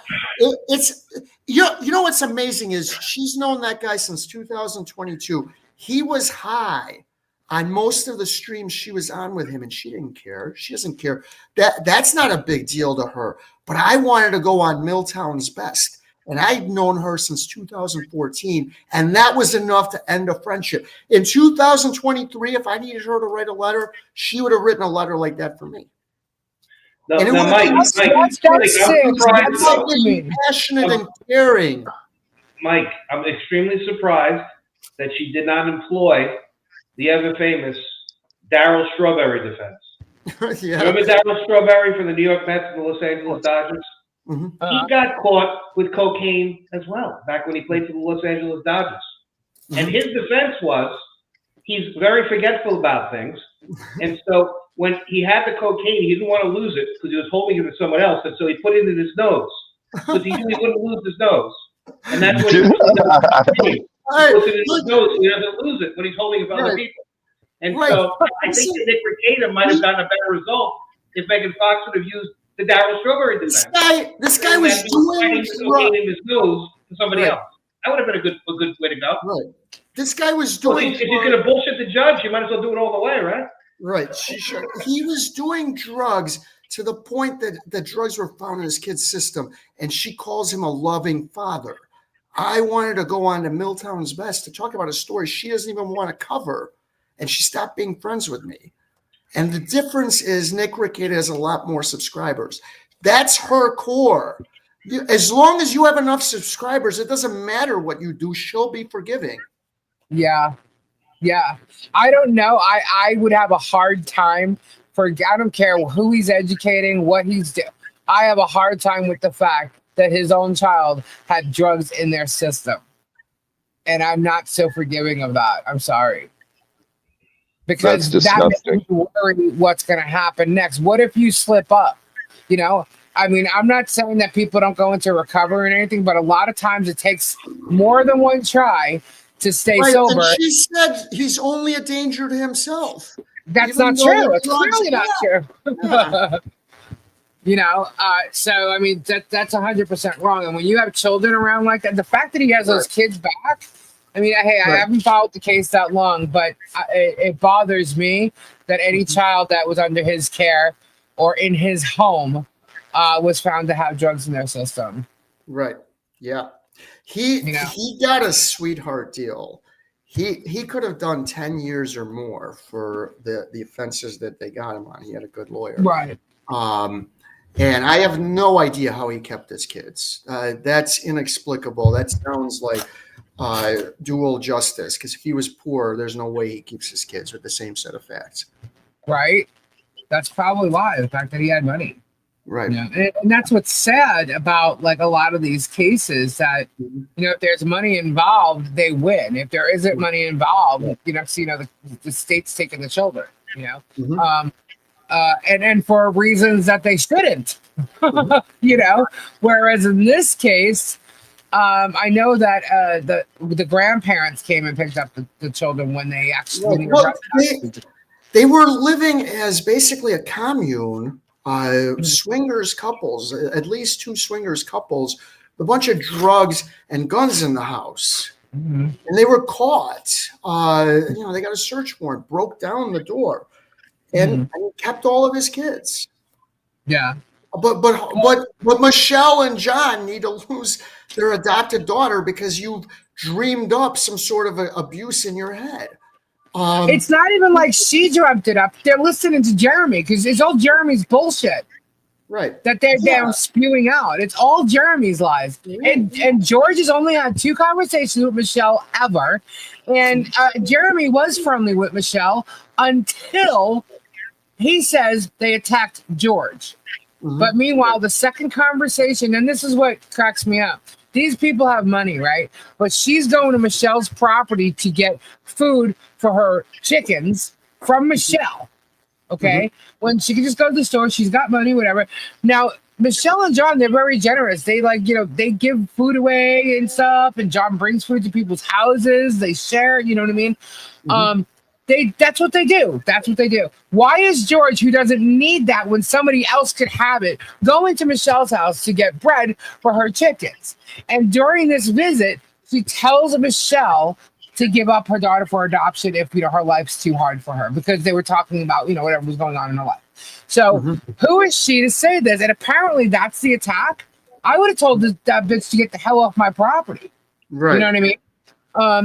It's you know what's amazing is she's known that guy since 2022. He was high on most of the streams she was on with him, and she didn't care. She doesn't care. That's not a big deal to her. But I wanted to go on Milltown's Best, and I'd known her since 2014, and that was enough to end a friendship. In 2023, if I needed her to write a letter, she would have written a letter like that for me. Mike, I'm passionate and caring. Mike, I'm extremely surprised that she did not employ the ever famous Darryl Strawberry defense. Yeah. Remember Darryl Strawberry from the New York Mets and the Los Angeles Dodgers? Mm-hmm. He got caught with cocaine as well back when he played for the Los Angeles Dodgers. And his defense was he's very forgetful about things. And so when he had the cocaine, he didn't want to lose it because he was holding it to someone else. And so he put it in his nose because he knew he wouldn't lose his nose. And that's what he puts it in his nose so he doesn't lose it when he's holding it for other people. And so I think that Nick Mercator might have gotten a better result if Megan Fox would have used the Darryl Strawberry defense. This guy was doing cocaine in his nose to somebody else. That would have been a good way to go. Right. This guy was doing. If you're going to bullshit the judge, you might as well do it all the way, right? Right. He was doing drugs to the point that the drugs were found in his kid's system, and she calls him a loving father. I wanted to go on to Milltown's Best to talk about a story she doesn't even want to cover, and she stopped being friends with me. And the difference is Nick Rickett has a lot more subscribers. That's her core. As long as you have enough subscribers, it doesn't matter what you do. She'll be forgiving. Yeah. Yeah. I don't know. I would have a hard time I don't care who he's educating, what he's doing. I have a hard time with the fact that his own child had drugs in their system. And I'm not so forgiving of that. I'm sorry. Because That's that makes disgusting. me worry what's going to happen next. What if you slip up? You know, I mean, I'm not saying that people don't go into recovery or anything, but a lot of times it takes more than one try to stay sober. And she said he's only a danger to himself. That's Even not though true. the It's drugs- clearly not true. Yeah. You know, so I mean that's 100% wrong. And when you have children around like that, the fact that he has those kids back, I mean, hey, I haven't followed the case that long, but it bothers me that any child that was under his care or in his home was found to have drugs in their system. Right. Yeah. He got a sweetheart deal. He could have done 10 years or more for the offenses that they got him on. He had a good lawyer. Right. And I have no idea how he kept his kids. That's inexplicable. That sounds like dual justice, because if he was poor, there's no way he keeps his kids with the same set of facts. Right. That's probably why, the fact that he had money. Right. Yeah. And that's what's sad about like a lot of these cases, that, you know, if there's money involved, they win. If there isn't money involved, you know, so, you know, the state's taking the children, you know, and for reasons that they shouldn't, you know, whereas in this case, I know that the grandparents came and picked up the children when they actually they were living as basically a commune, swingers couples, at least two swingers couples, with a bunch of drugs and guns in the house. And they were caught. You know, they got a search warrant, broke down the door, and kept all of his kids. Yeah. But Michelle and John need to lose their adopted daughter because you've dreamed up some sort of abuse in your head. It's not even like she dreamt it up. They're listening to Jeremy because it's all Jeremy's bullshit. Right. That they're spewing out. It's all Jeremy's lies. And George has only had 2 conversations with Michelle ever. And Jeremy was friendly with Michelle until he says they attacked George. But meanwhile, the second conversation, and this is what cracks me up. These people have money, right? But she's going to Michelle's property to get food for her chickens from Michelle. Okay. When she can just go to the store, she's got money, whatever. Now, Michelle and John, they're very generous. They they give food away and stuff. And John brings food to people's houses. They share, you know what I mean? That's what they do. That's what they do. Why is George, who doesn't need that when somebody else could have it, going to Michelle's house to get bread for her chickens? And during this visit, she tells Michelle to give up her daughter for adoption if, you know, her life's too hard for her, because they were talking about, you know, whatever was going on in her life. So who is she to say this? And apparently that's the attack. I would have told that bitch to get the hell off my property. Right. You know what I mean?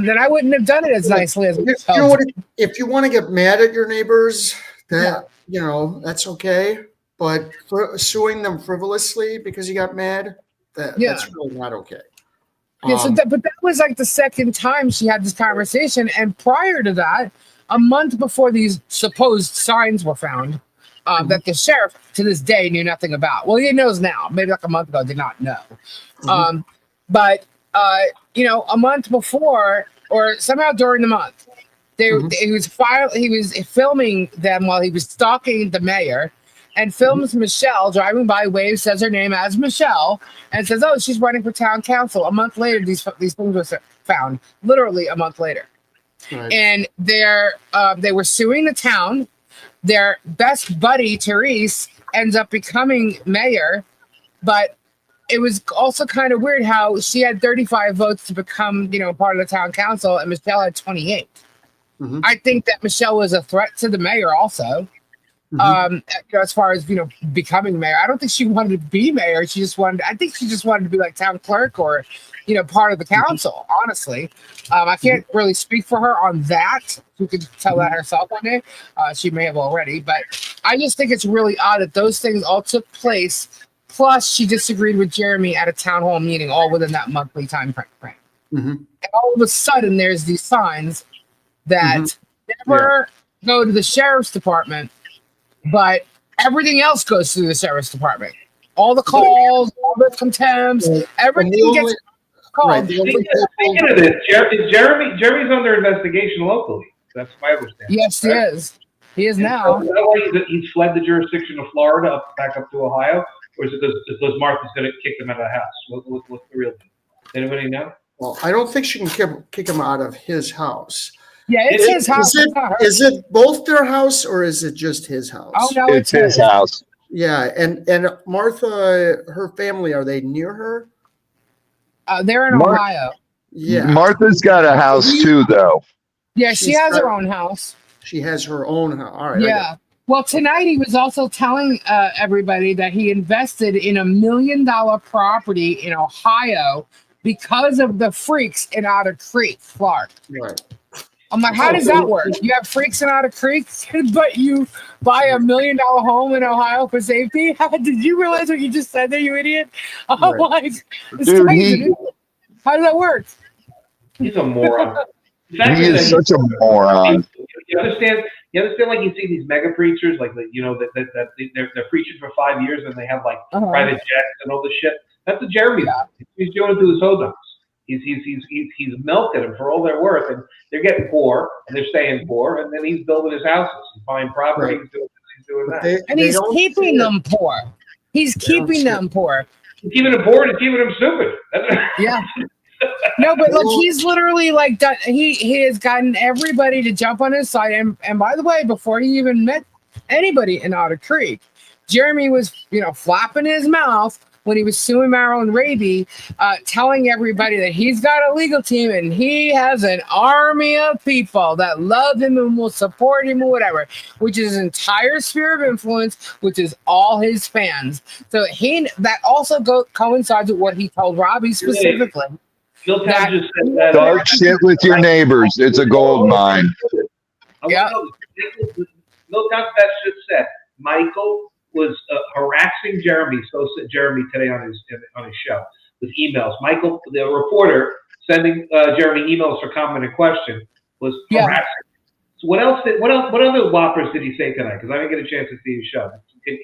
Then I wouldn't have done it as nicely as you know what? If you want to get mad at your neighbors, that you know, that's okay. But suing them frivolously because you got mad, that's really not okay. Yeah, but that was like the second time she had this conversation, and prior to that, a month before these supposed signs were found, that the sheriff to this day knew nothing about. Well, he knows now. Maybe like a month ago, did not know. But you know, a month before, or somehow during the month, he was filming them while he was stalking the mayor, and films Michelle driving by, waves, says her name as Michelle, and says, "Oh, she's running for town council." A month later, these things were found. Literally a month later, and they were suing the town. Their best buddy Therese ends up becoming mayor, but it was also kind of weird how she had 35 votes to become, you know, part of the town council, and Michelle had 28. I think that Michelle was a threat to the mayor also. As far as becoming mayor, I don't think she wanted to be mayor. I think she just wanted to be like town clerk or part of the council. Honestly, I can't really speak for her on that. Who could tell that herself one day? She may have already, but I just think it's really odd that those things all took place. Plus, she disagreed with Jeremy at a town hall meeting, all within that monthly time frame. And all of a sudden, there's these signs that never go to the sheriff's department. But everything else goes through the sheriff's department. All the calls, all the contempts, everything gets called. Right, Speaking of this, Jeremy's under investigation locally. That's my understanding. Yes, he is. He is now. Is that why he's fled the jurisdiction of Florida back up to Ohio? Or is it because Martha's going to kick him out of the house? What's the real deal? Anybody know? Well, I don't think she can kick him out of his house. Yeah, it's his house. Is it both their house or is it just his house? Oh no, It's his house. Yeah, and Martha, her family, are they near her? They're in Ohio. Yeah, Martha's got a house too, though. Yeah, she has her own house. She has her own house. All right. Yeah. Well, tonight he was also telling everybody that he invested in $1 million property in Ohio because of the freaks in Otter Creek, Florida. Right. I'm like, how does that work? You have freaks in Otter Creek, but you buy $1 million home in Ohio for safety? Did you realize what you just said there, you idiot? I'm like, it's Dude, crazy. How does that work? He's a moron. He is such a moron. You understand? Like you see these mega preachers, like that they're preaching for 5 years and they have like private jets and all this shit. That's what Jeremy's he's doing it to his hoduns. He's milking them for all they're worth, and they're getting poor and they're staying poor, and then he's building his houses and buying property. He's doing that, and he's keeping them poor. He's keeping them poor. He's keeping them poor and keeping them stupid. Yeah. No, but look, he's literally like done. He has gotten everybody to jump on his side. And by the way, before he even met anybody in Otter Creek, Jeremy was flapping his mouth when he was suing Marilyn Raby, telling everybody that he's got a legal team and he has an army of people that love him and will support him or whatever, which is his entire sphere of influence, which is all his fans. So that also coincides with what he told Robbie specifically. Milltown just said that. Start shit with your neighbors. It's a gold mine. Yeah. Milltown just said Michael was harassing Jeremy. So said Jeremy today on his show with emails. Michael, the reporter, sending Jeremy emails for comment and question, was harassing. So what other whoppers did he say tonight? Because I didn't get a chance to see his show.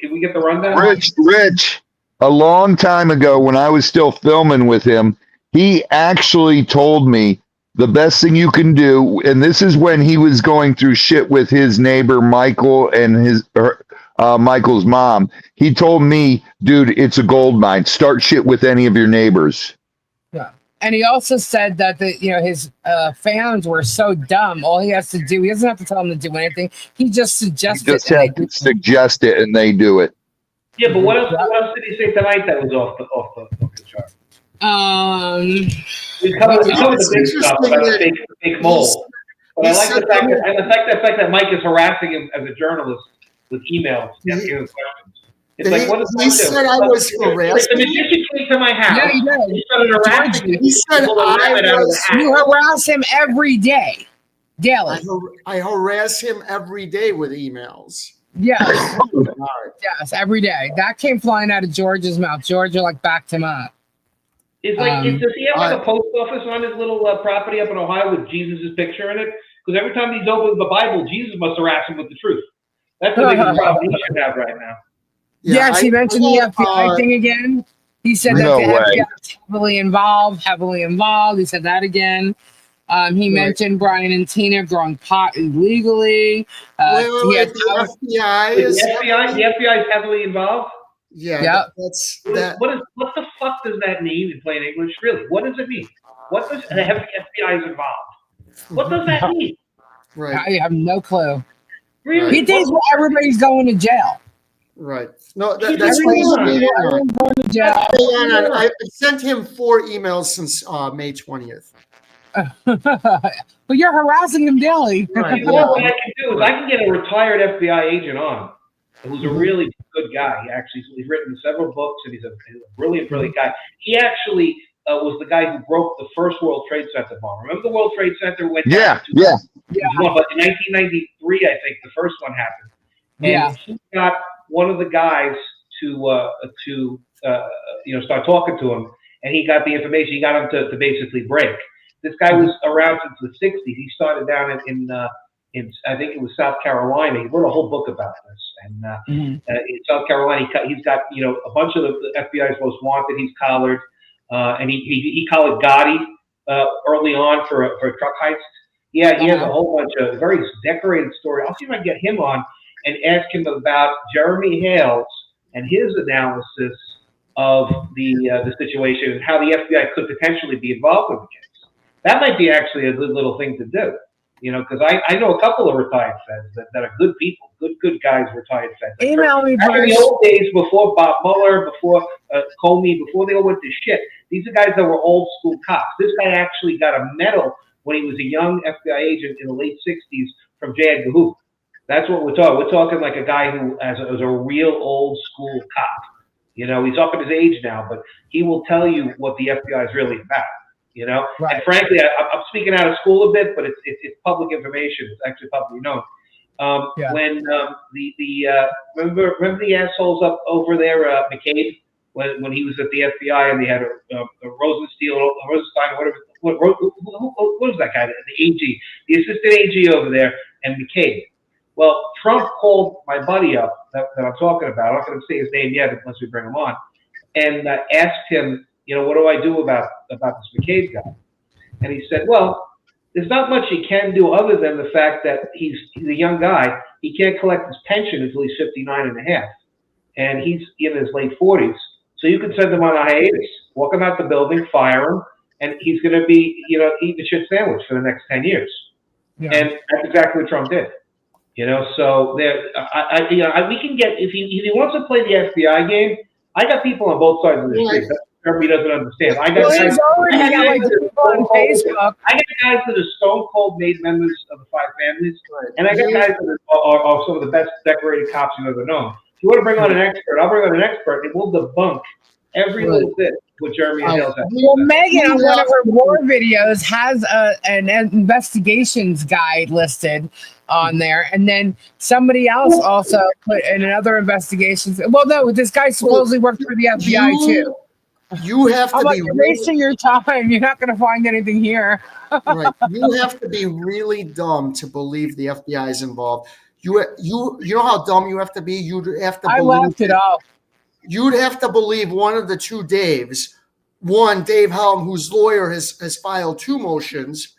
Can we get the rundown? Rich, a long time ago when I was still filming with him, he actually told me the best thing you can do, and this is when he was going through shit with his neighbor Michael and Michael's mom. He told me, dude, it's a gold mine. Start shit with any of your neighbors. Yeah. And he also said that his fans were so dumb. All he has to do, he doesn't have to tell them to do anything. He just suggests it. Just have to suggest it, and they do it. Yeah, but what else did he say tonight that was off the chart? We covered the big stuff about the fake mole. But I like the fact that Mike is harassing him as a journalist with emails, asking him questions. It's like, what does Mike do? He said I was harassed. The magician came to my house. Yeah, he did. He started harassing me. He said you harass him every day, daily. I harass him every day with emails. Yes. Yes, every day. That came flying out of George's mouth. Georgia backed him up. It's like, does he have like a post office on his little property up in Ohio with Jesus' picture in it? Because every time he's opened the Bible, Jesus must harass him with the truth. That's the biggest problem he should have right now. Yeah, yes, he mentioned the FBI thing again. He said that the FBI is heavily involved. He said that again. He mentioned Brian and Tina growing pot illegally. The FBI is heavily involved. Yeah, that's that. What the fuck does that mean in plain English? Really, what does it mean? What does the FBI is involved? What does that mean? Right. I have no clue. Really? He thinks everybody's going to jail. Right. No, that's everyone's going to jail. I sent him 4 emails since May 20th. But you're harassing him daily. Right. You know what I can do is I can get a retired FBI agent on, who's a really good guy. He's written several books, and he's a brilliant guy. He actually was the guy who broke the first World Trade Center bomb. Remember the World Trade Center went down? Yeah. But in 1993, I think the first one happened. And he got one of the guys to start talking to him, and he got the information. He got him to basically break. This guy was around since the 60s. He started down in I think it was South Carolina. He wrote a whole book about this. And in South Carolina, he's got a bunch of the FBI's most wanted. He's collared, and he collared Gotti early on for a truck heist. Yeah, he has a whole bunch of very decorated story. I'll see if I can get him on and ask him about Jeremy Hales and his analysis of the situation and how the FBI could potentially be involved in the case. That might be actually a good little thing to do, because I know a couple of retired feds that are good people, good guys, retired feds. Email me, back in the old days, before Bob Mueller, before Comey, before they all went to shit. These are guys that were old school cops. This guy actually got a medal when he was a young FBI agent in the late 60s from J. Edgar Hoover. That's what we're talking. We're talking like a guy who was a real old school cop. He's up at his age now, but he will tell you what the FBI is really about. Right. And frankly, I'm speaking out of school a bit, but it's public information. It's actually publicly known. When remember the assholes up over there, McCabe, when he was at the FBI, and they had a Rosenstein, whatever. What was that guy? The AG, the assistant AG over there, and McCabe. Well, Trump called my buddy up that I'm talking about. I'm not going to say his name yet unless we bring him on, and asked him, what do I do about this McCabe guy? And he said, well, there's not much he can do other than the fact that he's a young guy. He can't collect his pension until he's 59 and a half, and he's in his late 40s. So you can send him on a hiatus, walk him out the building, fire him, and he's going to be, eating a shit sandwich for the next 10 years. Yeah. And that's exactly what Trump did. So there, we can get, if he wants to play the FBI game, I got people on both sides of the street. That's what everybody doesn't understand. I got guys on Facebook. I got guys that are stone cold made members of the Five Families, and I got guys that are some of the best decorated cops you've ever known. If you want to bring on an expert, I'll bring on an expert, and we'll debunk every little bit what Jeremy Hales has. Well, Megan, on one of her war videos, has an investigations guide listed on there, and then somebody else also put in another investigations. Well, no, this guy supposedly worked for the FBI too. You have to be wasting your time. You're not going to find anything here. Right. You have to be really dumb to believe the FBI is involved. You know how dumb you have to be. You'd have to. I laughed it off. You'd have to believe one of the two Daves. One, Dave Helm, whose lawyer has filed 2 motions.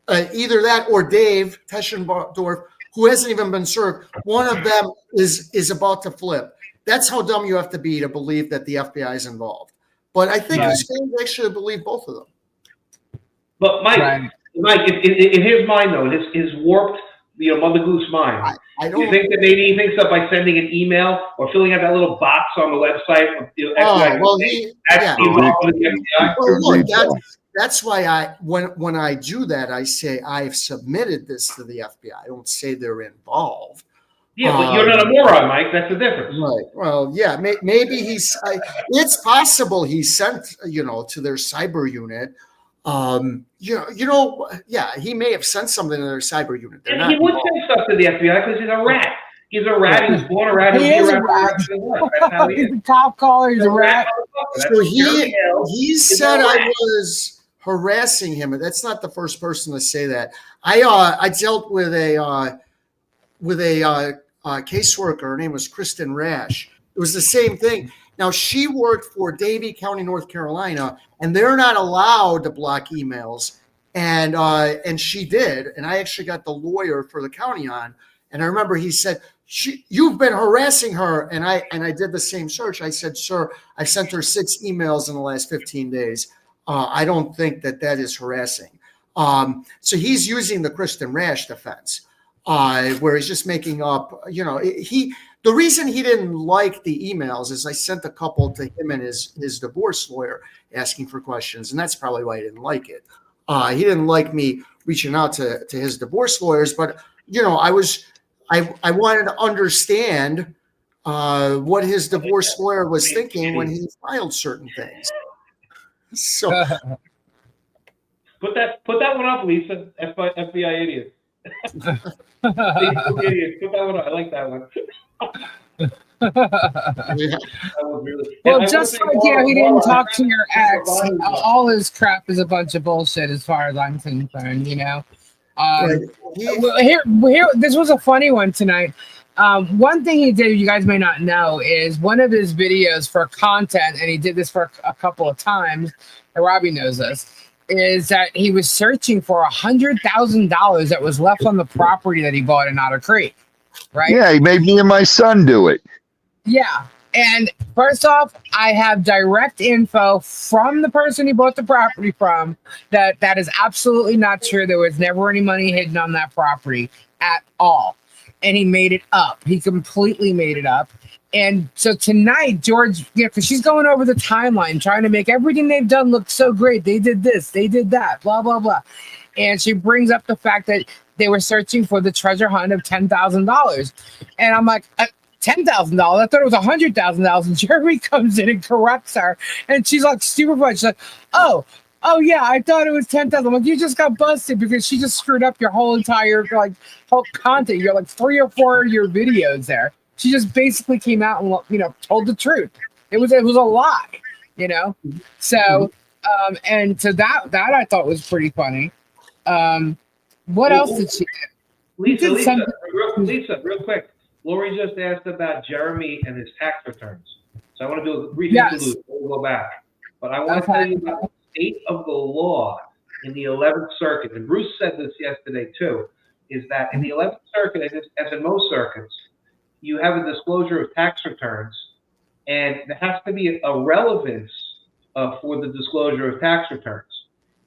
Either that or Dave Teschendorf, who hasn't even been served. One of them is about to flip. That's how dumb you have to be to believe that the FBI is involved. But I think his fans actually believe both of them. But Mike, in his mind though, his warped, Mother Goose mind. I don't. You think that maybe he thinks that by sending an email or filling out that little box on the website, that's why when I do that, I say I've submitted this to the FBI. I don't say they're involved. Yeah, but you're not a moron, Mike. That's the difference. Right. Well, yeah, maybe it's possible he sent, to their cyber unit. Yeah, he may have sent something to their cyber unit. And he would send stuff to the FBI because he's a rat. He's a rat. He was born a rat. He is a rat. He's a top caller. He's a rat. So he said I was harassing him. That's not the first person to say that. I dealt with a caseworker. Her name was Kristen Rash. It was the same thing. Now, she worked for Davie County, North Carolina, and they're not allowed to block emails. And she did. And I actually got the lawyer for the county on. And I remember he said, you've been harassing her. And I did the same search. I said, sir, I sent her 6 emails in the last 15 days. I don't think that is harassing. So he's using the Kristen Rash defense. Where he's just making up, the reason he didn't like the emails is I sent a couple to him and his divorce lawyer asking for questions, and that's probably why he didn't like it. He didn't like me reaching out to his divorce lawyers, but I wanted to understand what his divorce lawyer was thinking when he filed certain things. So put that one up, Lisa. FBI idiot. Facebook idiot. Put that one up. I like that one. yeah. Well, just like he didn't talk to your ex. All his crap is a bunch of bullshit, as far as I'm concerned. Right. Well, here, this was a funny one tonight. One thing he did, you guys may not know, is one of his videos for content, and he did this for a couple of times, and Robbie knows this, is that he was searching for $100,000 that was left on the property that he bought in Otter Creek, right? Yeah, he made me and my son do it. Yeah. And first off, I have direct info from the person he bought the property from that is absolutely not true. There was never any money hidden on that property at all. And he made it up. He completely made it up. And so tonight, George, because she's going over the timeline, trying to make everything they've done look so great. They did this, they did that, blah, blah, blah. And she brings up the fact that they were searching for the treasure hunt of $10,000. And I'm like, $10,000? I thought it was $100,000. And Jeremy comes in and corrects her. And she's like stupefied. She's like, oh yeah, I thought it was 10,000. Like, you just got busted because she just screwed up your whole entire whole content. You're like 3 or 4 of your videos there. She just basically came out and told the truth. It was a lie, So and so that I thought was pretty funny. What else did she do? Lisa, real quick. Lori just asked about Jeremy and his tax returns. So I want to do a brief interlude. We'll go back. But I want to tell you about the state of the law in the 11th Circuit. And Bruce said this yesterday too, is that in the 11th Circuit, as in most circuits, you have a disclosure of tax returns, and there has to be a relevance for the disclosure of tax returns.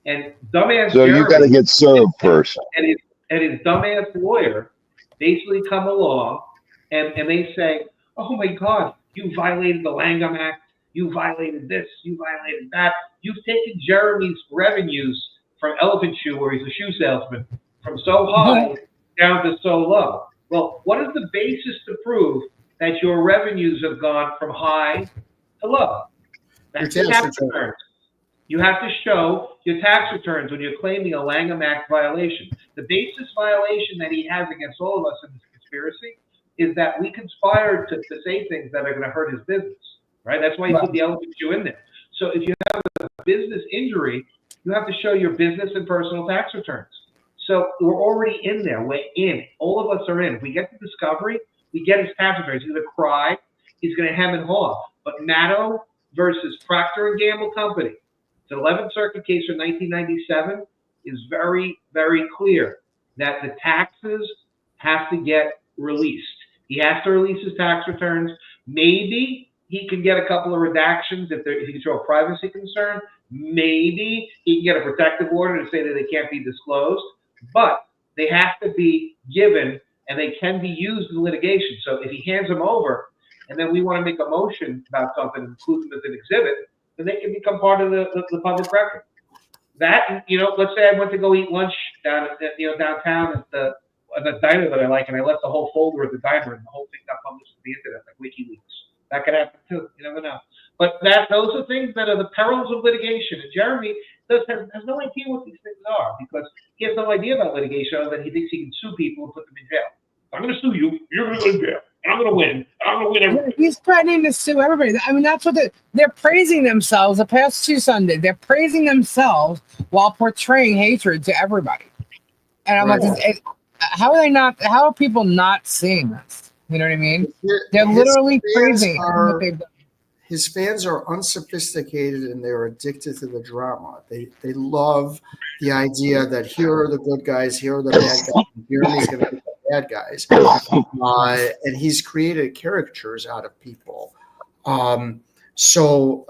And dumbass So Jeremy, you got to get served first. And his dumbass lawyer basically come along and they say, oh my God, you violated the Langham Act, you violated this, you violated that. You've taken Jeremy's revenues from Elephant Shoe, where he's a shoe salesman, from so high down to so low. Well, what is the basis to prove that your revenues have gone from high to low? That's your tax returns. You have to show your tax returns when you're claiming a Langham Act violation. The basis violation that he has against all of us in this conspiracy is that we conspired to say things that are going to hurt his business, right? That's why he put the Elephant Shoe in there. So if you have a business injury, you have to show your business and personal tax returns. So we're already in there. We're in. All of us are in. If we get to discovery, we get his tax returns. He's going to cry. He's going to hem and haw. But Maddow versus Procter & Gamble Company, the 11th Circuit case from 1997, is very, very clear that the taxes have to get released. He has to release his tax returns. Maybe he can get a couple of redactions if he can show a privacy concern. Maybe he can get a protective order to say that they can't be disclosed. But they have to be given, and they can be used in litigation. So if he hands them over, and then we want to make a motion about something, include them as an exhibit, then they can become part of the public record. That, let's say I went to go eat lunch downtown at the diner that I like, and I left the whole folder at the diner, and the whole thing got published to the internet, like WikiLeaks. That could happen too. You never know. But those are things that are the perils of litigation. And Jeremy has no idea what these things are, because he has no idea about litigation other than he thinks he can sue people and put them in jail. I'm going to sue you. You're going to go to jail. And I'm going to win. I'm going to win everything. He's threatening to sue everybody. I mean, that's what they're praising themselves. The past 2 Sundays, they're praising themselves while portraying hatred to everybody. And I'm like, how are people not seeing this? You know what I mean? They're literally praising what they've done. His fans are unsophisticated and they're addicted to the drama. They love the idea that here are the good guys, here are the bad guys, and Jeremy's going to be the bad guys. And he's created caricatures out of people. So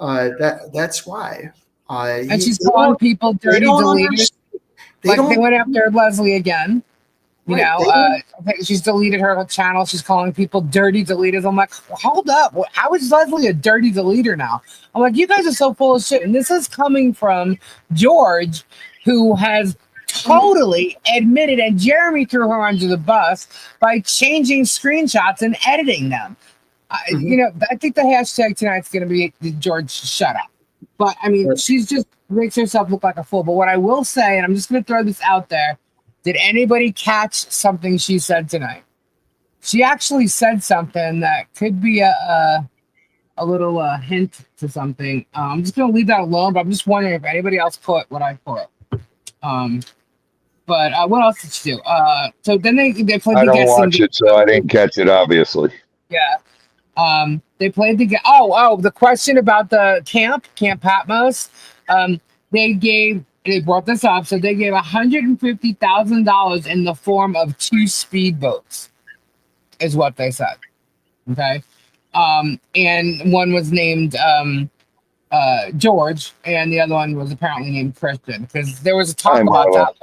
that's why. And she's calling people dirty deleters. Like they went after Leslie again. She's deleted her channel. She's calling people dirty deleters. I'm like, hold up. How is Leslie a dirty deleter now? I'm like, you guys are so full of shit. And this is coming from George, who has totally admitted, and Jeremy threw her under the bus by changing screenshots and editing them. You know, I think the hashtag tonight's going to be George, shut up. But I mean, she's just makes herself look like a fool. But what I will say, and I'm just going to throw this out there, did anybody catch something she said tonight? She actually said something that could be a little hint to something. I'm just going to leave that alone, but I'm just wondering if anybody else caught what I caught. But what else did she do? So then they played I the don't guessing watch it, so I didn't catch it, obviously. Yeah. They played the the question about the Camp Patmos. They brought this up, so they gave $150,000 in the form of 2 speedboats, is what they said. Okay. And one was named George, and the other one was apparently named Preston, because there was a talk about that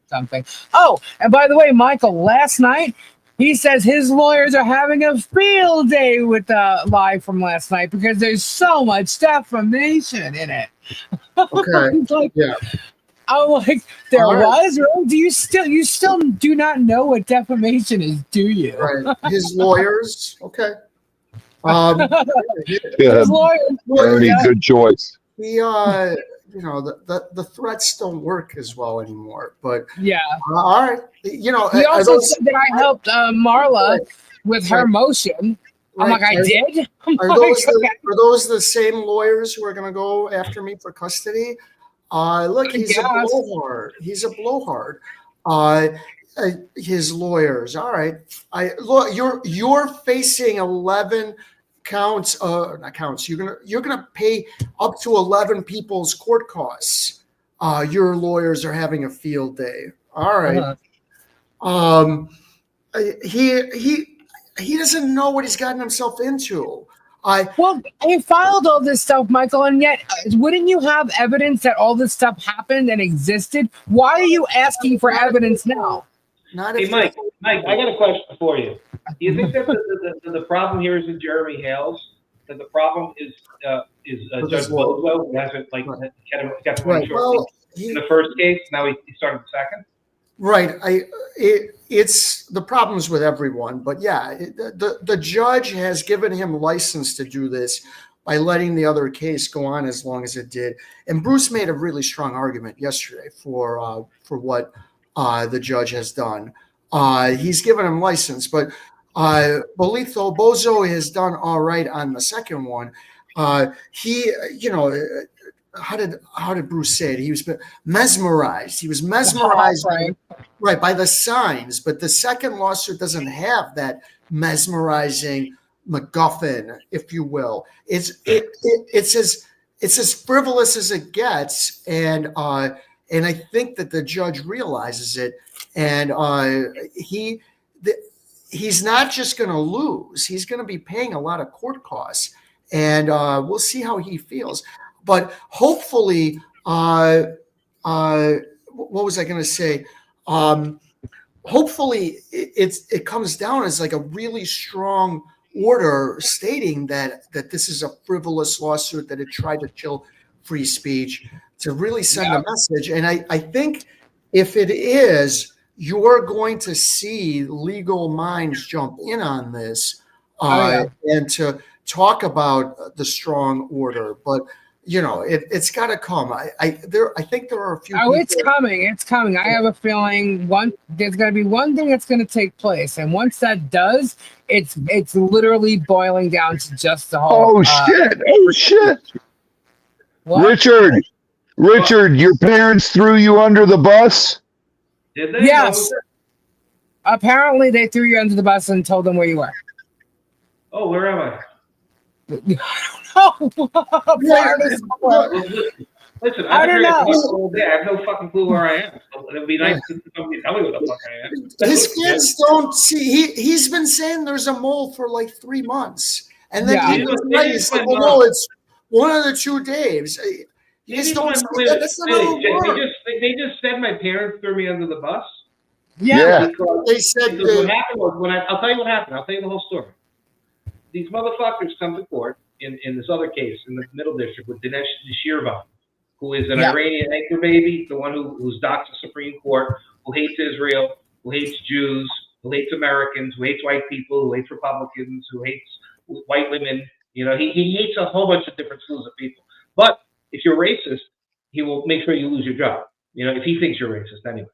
something. Oh, and by the way, Michael, last night he says his lawyers are having a field day with the live from last night because there's so much defamation in it. Okay. Like, yeah. I'm like, there All right. was? Really? Do you still do not know what defamation is, do you? Right. His lawyers. Okay. His lawyers. Ernie, good choice. He you know, the threats don't work as well anymore. But Yeah. all right. You know, He also said that I helped Marla with her motion. I'm like, I did? Are those the same lawyers who are going to go after me for custody? Look, he's a blowhard. He's a blowhard. His lawyers. All right. Look, you're facing 11 counts. Not counts. You're gonna pay up to 11 people's court costs. Your lawyers are having a field day. All right. He doesn't know what he's gotten himself into. Well, he filed all this stuff, Michael, and yet wouldn't you have evidence that all this stuff happened and existed? Why are you asking for evidence now? Hey, Mike, I got a question for you. Do you think that the problem here isn't Jeremy Hales? That the problem is Judge Bozo, who hasn't got the in the first case. Now he started the second. Right. It's the problems with everyone, but yeah, the judge has given him license to do this by letting the other case go on as long as it did. And Bruce made a really strong argument yesterday for what the judge has done. He's given him license, but Bozo has done all right on the second one. He, you know, how did Bruce say it? He was mesmerized. He was mesmerized right by the signs, but the second lawsuit doesn't have that mesmerizing MacGuffin, if you will. It's as frivolous as it gets, and I think that the judge realizes it, and he's not just going to lose. He's going to be paying a lot of court costs, and we'll see how he feels. But hopefully, what was I going to say? Hopefully, it comes down as like a really strong order stating that this is a frivolous lawsuit, that it tried to chill free speech, to really send a message. And I think if it is, you're going to see legal minds jump in on this and to talk about the strong order. But you know, it's got to come. I think there are a few. Oh, it's coming. It's coming. I have a feeling there's going to be one thing that's going to take place, and once that does, it's literally boiling down to just the whole. Oh shit! What? Richard, your parents threw you under the bus? Did they? Yes. Apparently, they threw you under the bus and told them where you were. Oh, where am I? Listen, I don't know. I have no fucking clue where I am. So it would be nice to somebody tell me what the fuck I am. His kids don't see. He's been saying there's a mole for like 3 months, and then he said, "Well, no, it's one of the 2 Daves." You just don't see that. That's not how it works. They just said my parents threw me under the bus. Yeah. They said what happened was I'll tell you what happened. I'll tell you the whole story. These motherfuckers come to court in this other case in the Middle District with Dinesh Nishirvan. who is an Iranian anchor baby, the one who's docked the Supreme Court, who hates Israel, who hates Jews, who hates Americans, who hates white people, who hates Republicans, who hates white women. You know, he hates a whole bunch of different schools of people. But if you're racist, he will make sure you lose your job. You know, if he thinks you're racist anyway.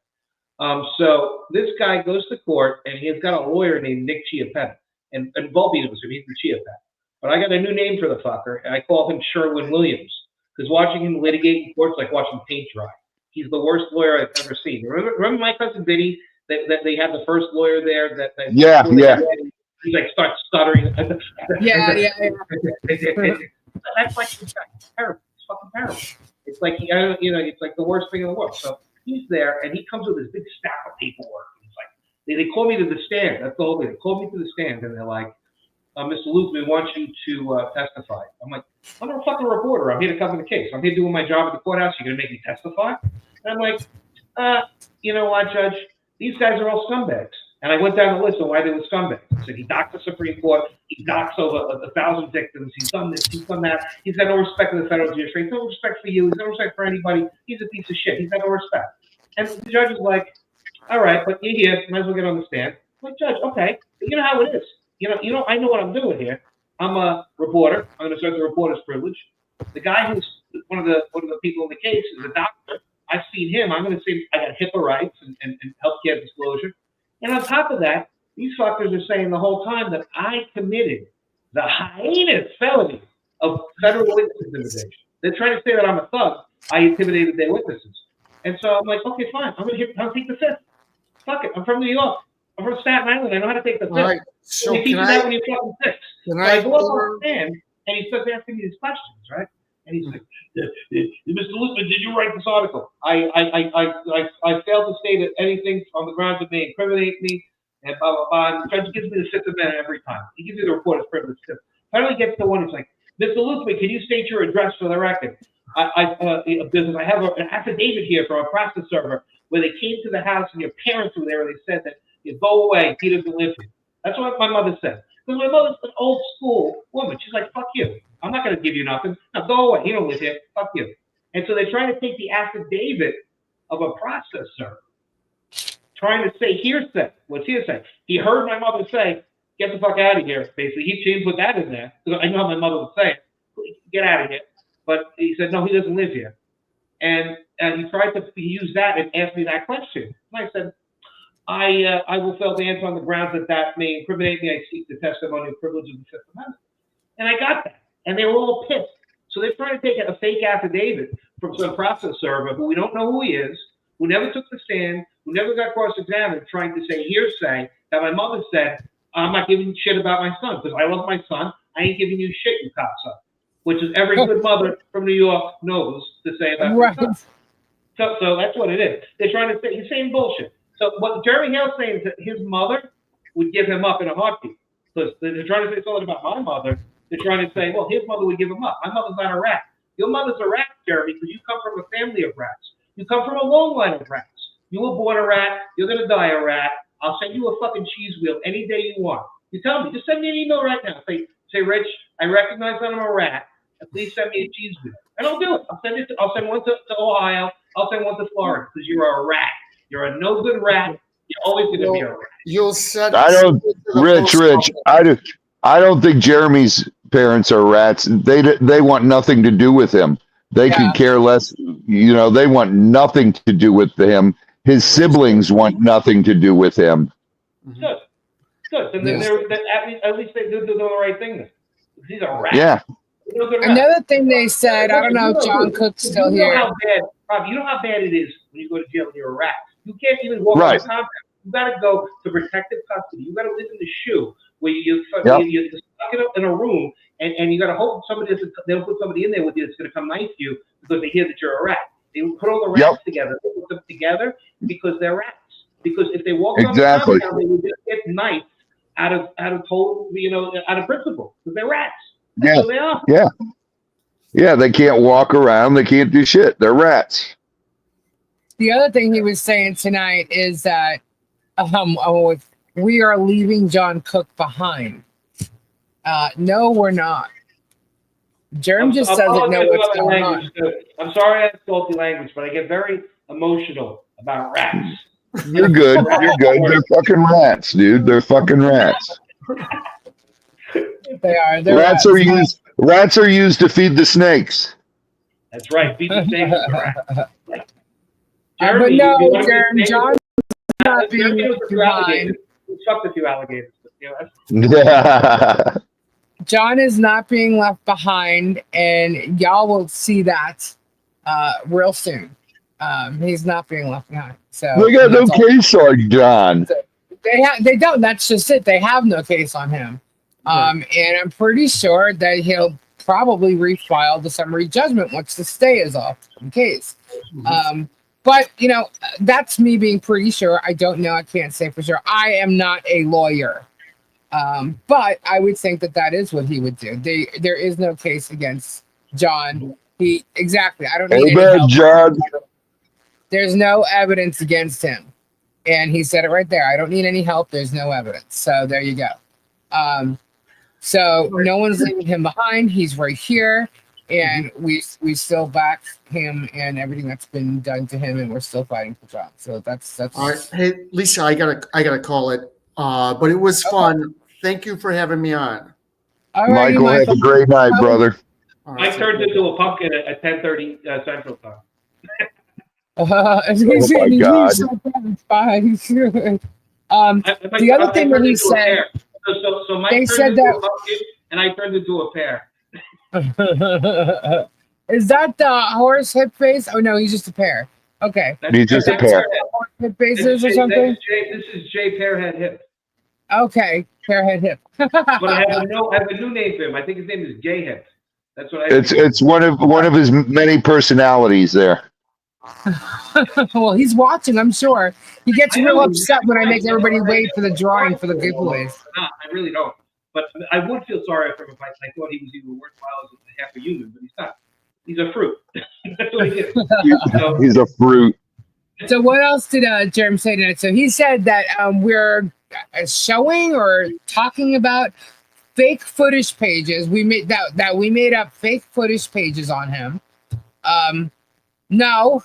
So this guy goes to court, and he's got a lawyer named Nick Chiappetta. And Volpe knows him. He's the Chiappetta. But I got a new name for the fucker, and I call him Sherwin Williams. Because watching him litigate in court's like watching paint dry. He's the worst lawyer I've ever seen. Remember my cousin Vinny, that they had the first lawyer there? Yeah. He like starts stuttering. Yeah. That's like it's terrible. It's fucking terrible. It's like it's like the worst thing in the world. So he's there, and he comes with this big stack of paperwork. It's like they call me to the stand. That's the whole thing. They call me to the stand, and they're like, Mr. Luke, we want you to testify. I'm like, I'm a fucking reporter. I'm here to cover the case. I'm here doing my job at the courthouse. You're going to make me testify? And I'm like, you know what, Judge? These guys are all scumbags. And I went down the list of why they were scumbags. I said, he docked the Supreme Court. He docks over 1,000 victims. He's done this. He's done that. He's got no respect for the federal judiciary. He's no respect for you. He's no respect for anybody. He's a piece of shit. He's got no respect. And the judge is like, all right, but you're here. Might as well get on the stand. I'm like, Judge, okay. But you know how it is. You know, I know what I'm doing here. I'm a reporter. I'm going to assert the reporter's privilege. The guy who's one of the people in the case is a doctor. I've seen him. I'm going to say I got HIPAA rights and healthcare disclosure. And on top of that, these fuckers are saying the whole time that I committed the heinous felony of federal witness intimidation. They're trying to say that I'm a thug. I intimidated their witnesses. And so I'm like, okay, fine. I'll take the fifth. Fuck it. I'm from New York. I'm from Staten Island. I know how to take the fifth. All right. So they teach you that when you're fucking six. Can I go up on the stand, and he starts asking me these questions, right? And he's like, Mr. Luthman, did you write this article? I failed to state anything on the grounds it may incriminate me, and blah, blah, blah. And the judge gives me the Fifth Amendment every time. He gives me the reporter's privilege too. Finally gets to one, he's like, Mr. Luthman, can you state your address for the record? I have an affidavit here from a process server where they came to the house and your parents were there and they said that you go away, Peter doesn't live here. That's what my mother said. Because my mother's an old school woman. She's like, fuck you. I'm not going to give you nothing. No, go away. You don't live here. Fuck you. And so they're trying to take the affidavit of a process server, trying to say hearsay. What's hearsay? He heard my mother say, get the fuck out of here, basically. He changed put that in there. Because I know how my mother would say it. Get out of here. But he said, no, he doesn't live here. And he tried to use that and ask me that question. And I said, I will fail to answer on the grounds that may incriminate me. I seek the testimony of privilege of the Fifth Amendment. And I got that. And they were all pissed. So they're trying to take a fake affidavit from some process server who we don't know who he is, who never took the stand, who never got cross-examined, trying to say hearsay that my mother said, I'm not giving you shit about my son because I love my son. I ain't giving you shit, you cocksucker. Which is every good mother from New York knows to say about their son. So that's what it is. They're trying to say, he's saying bullshit. So what Jeremy Hale's saying is that his mother would give him up in a heartbeat. Because they're trying to say something about my mother. They're trying to say, well, his mother would give him up. My mother's not a rat. Your mother's a rat, Jeremy, because you come from a family of rats. You come from a long line of rats. You were born a rat. You're going to die a rat. I'll send you a fucking cheese wheel any day you want. You tell me. Just send me an email right now. Say, Rich, I recognize that I'm a rat. Please send me a cheese wheel. And I'll do it. I'll send one to Ohio. I'll send one to Florida because you're a rat. You're a no good rat. You're always going to be a rat. You'll send. Rich. I don't think Jeremy's parents are rats. They want nothing to do with him. They could care less. You know, they want nothing to do with him. His siblings want nothing to do with him. Good. And then at least they do the right thing then. He's a rat. Yeah. Another thing they said, I don't know if John Cook's still here. You know how bad it is when you go to jail and you're a rat. You can't even walk on the compound. You got to go to protective custody. You got to live in the shoe where you're stuck in a room and you got to hope they'll put somebody in there with you that's going to come knife you because they hear that you're a rat. They put all the rats together. They put them together because they're rats. Because if they walk on the compound, they would just get knifed out of principle because they're rats. Yeah. So they are. Yeah, they can't walk around. They can't do shit. They're rats. The other thing he was saying tonight is that we are leaving John Cook behind. No, we're not. Germ just doesn't know what's going on. I'm sorry I have salty language, but I get very emotional about rats. You're good. You're good. They're fucking rats, dude. They're fucking rats. They are. They're Rats are used to feed the snakes. That's right. Feed the snakes to the rats. But Jeremy, no, you wanna Germ, be- John's not being Jeremy was a few behind. alligators. We fucked a few alligators. But, you know, Yeah. John is not being left behind, and y'all will see that real soon. He's not being left behind. So They got no that's all. case on John. They don't. That's just it. They have no case on him. And I'm pretty sure that he'll probably refile the summary judgment once the stay is off the case. But you know, that's me being pretty sure. I don't know. I can't say for sure. I am not a lawyer. But I would think that is what he would do. There is no case against John. Exactly. I don't need any Amen, help. John. There's no evidence against him. And he said it right there. I don't need any help. There's no evidence. So there you go. So no one's leaving him behind. He's right here. And we still back him and everything that's been done to him, and we're still fighting for John. So that's All right. Hey, Lisa, I gotta call it. But it was fun. Thank you for having me on. all right, Michael, have a great night, brother. All right, I turned into a pumpkin at 10:30 Central Time. Oh my God. The other thing that he said, so Mike they turned said into that- a pumpkin, and I turned into a pear. is that the horse hip face? Oh no, he's just a pear. Okay, He's just a pair. horse hip faces or something. This is Jay Pearhead Hip. Okay, pearhead hip. But I have a new name for him. I think his name is Gay Hip. That's what I. It's one of his many personalities there. Well, he's watching, I'm sure. He gets real upset when I make everybody wait for the drawing for the giveaways. No, I really don't. But I would feel sorry for him if I thought he was even worthwhile as half a human, but he's not. He's a fruit. That's what he is. So, He's a fruit. So what else did Jerem say tonight? So he said that we're showing or talking about fake footage pages. We made that we made up fake footage pages on him. No,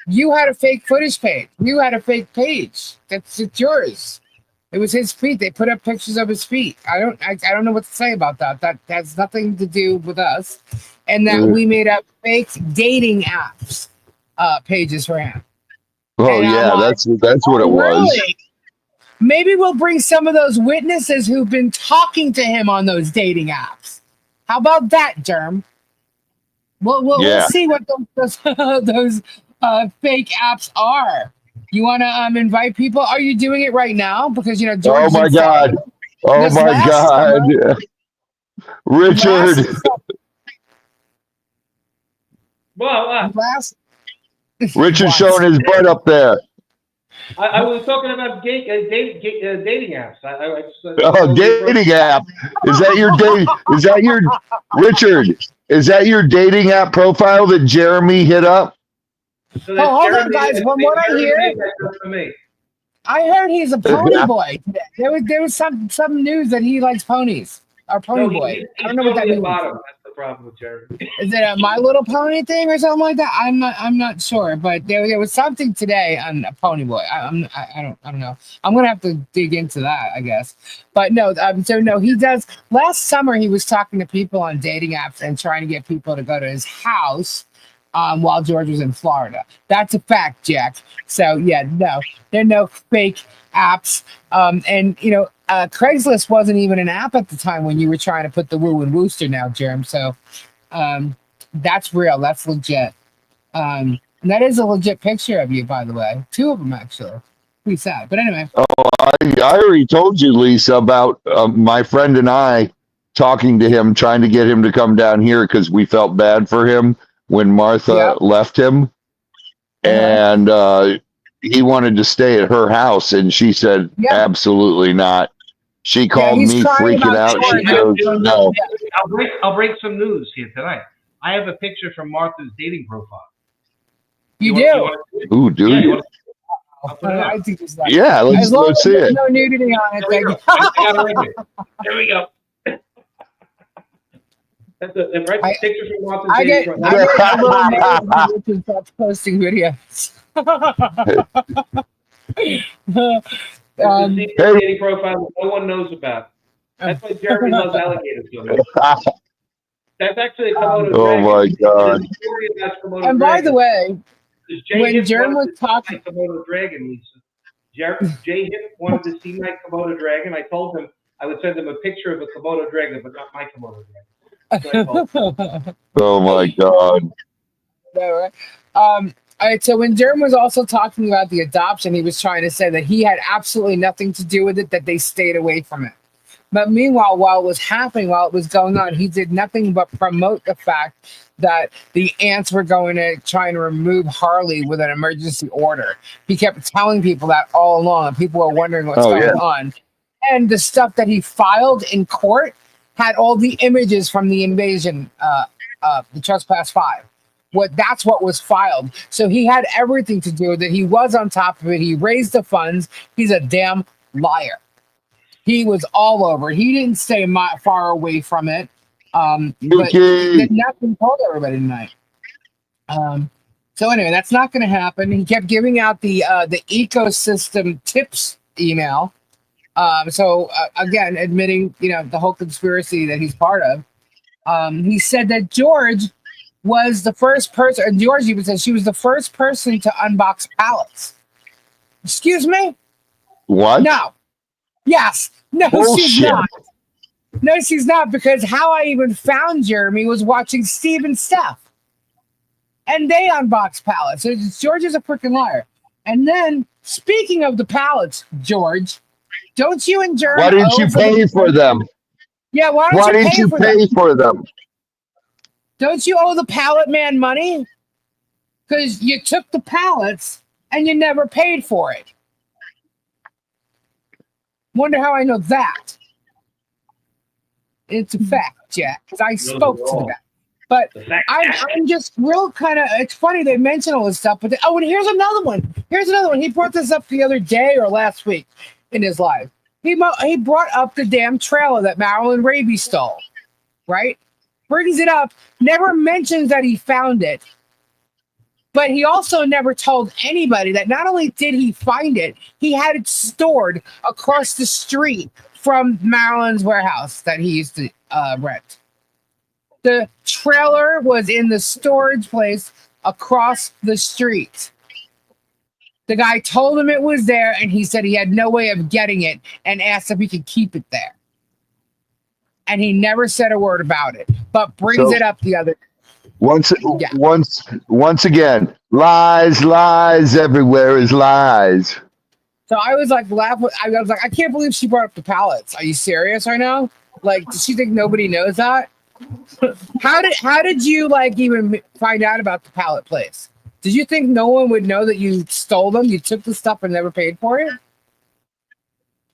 you had a fake footage page. You had a fake page. It's yours. It was his feet. They put up pictures of his feet. I don't know what to say about that. That has nothing to do with us. And that we made up fake dating apps pages for him. Oh And I'm yeah, like, that's what it was. Really? Maybe we'll bring some of those witnesses who've been talking to him on those dating apps. How about that, Germ? We'll see what those fake apps are. You want to invite people? Are you doing it right now? Because you know. George Oh my God! Oh This my last God! summer- Richard. Last. Richard's showing his butt up there. I was talking about dating apps. Oh, dating app. Is that your date? Is that your Richard? Is that your dating app profile that Jeremy hit up? So Oh, hold on, guys. From what I hear, I heard he's a pony boy today. There was some news that he likes ponies. Or pony boy. I don't know what that means. That's the problem with Jeremy. Is it a My Little Pony thing or something like that? I'm not sure, but there was something today on a pony boy. I don't know. I'm gonna have to dig into that, I guess. But no, so no, he does. Last summer he was talking to people on dating apps and trying to get people to go to his house while George was in Florida. That's a fact, Jack. So yeah, no, there are no fake apps. And you know, Craigslist wasn't even an app at the time when you were trying to put the woo in Wooster now, Jerem. So that's real. That's legit. And that is a legit picture of you, by the way. 2 of them, actually. Pretty sad. But anyway. I already told you, Lisa, about my friend and I talking to him, trying to get him to come down here because we felt bad for him when Martha left him. And he wanted to stay at her house, and she said, absolutely not. She called me freaking out. She goes, no. I'll break some news here tonight. I have a picture from Martha's dating profile. You do? Ooh, dude. Yeah, I think it's like, yeah, let's see it. No nudity on it. There we go. That's and right, pictures from Martha's I Day. get a little nervous when Richard starts posting videos. There's a dating profile that no one knows about. That's why Jeremy loves alligators so much. That's actually a Komodo dragon. Oh my God! And by the way, when Jeremy was talking, Komodo dragon, Lisa. Jay Hip wanted to see my Komodo dragon. I told him I would send him a picture of a Komodo dragon, but not my Komodo dragon. Oh my God! No, right? All right. So when Jeremy was also talking about the adoption, he was trying to say that he had absolutely nothing to do with it, that they stayed away from it. But meanwhile, while it was happening, while it was going on, he did nothing but promote the fact that the ants were going to try and remove Harley with an emergency order. He kept telling people that all along, and people were wondering what's going on. And the stuff that he filed in court had all the images from the invasion, the Trespass 5. That's what was filed. So he had everything to do with it. He was on top of it. He raised the funds. He's a damn liar. He was all over. He didn't stay far away from it. But he did nothing, told everybody tonight. So anyway, that's not going to happen. He kept giving out the ecosystem tips email. Again, admitting, the whole conspiracy that he's part of. He said that George was the first person, and George even said she was the first person to unbox pallets. Excuse me? What? No. Yes. No, Bullshit. She's not. No, she's not, because how I even found Jeremy was watching Steve and Steph. And they unboxed pallets. So George is a freaking liar. And then, speaking of the pallets, George, don't you and Jeremy... Why didn't you pay for them? Yeah, why didn't you pay for them? Don't you owe the pallet man money? Because you took the pallets and you never paid for it. Wonder how I know that. It's a fact, Jack, because I spoke to the guy. But I'm just real kind of, it's funny they mention all this stuff, but and here's another one. He brought this up the other day or last week in his live. He brought up the damn trailer that Marilyn Raby stole, right? Brings it up, never mentions that he found it. But he also never told anybody that not only did he find it, he had it stored across the street from Marilyn's warehouse that he used to rent. The trailer was in the storage place across the street. The guy told him it was there, and he said he had no way of getting it and asked if he could keep it there. And he never said a word about it, but brings it up the other day. Once again, lies everywhere is lies. So I was like, I can't believe she brought up the pallets. Are you serious right now? Like, does she think nobody knows that? How did you even find out about the pallet place? Did you think no one would know that you stole them? You took the stuff and never paid for it?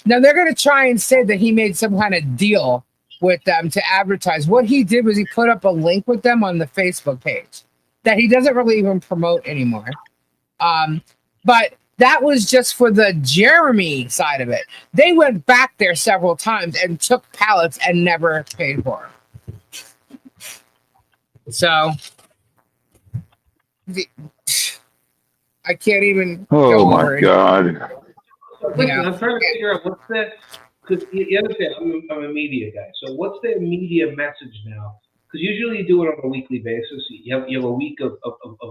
Now they're going to try and say that he made some kind of deal with them to advertise. What he did was he put up a link with them on the Facebook page that he doesn't really even promote anymore. But that was just for the Jeremy side of it. They went back there several times and took pallets and never paid for them. So I can't even. Oh my God! Listen, I'm trying to figure out what's that. Because you understand, I'm a media guy. So what's their media message now? Because usually you do it on a weekly basis. You have a week of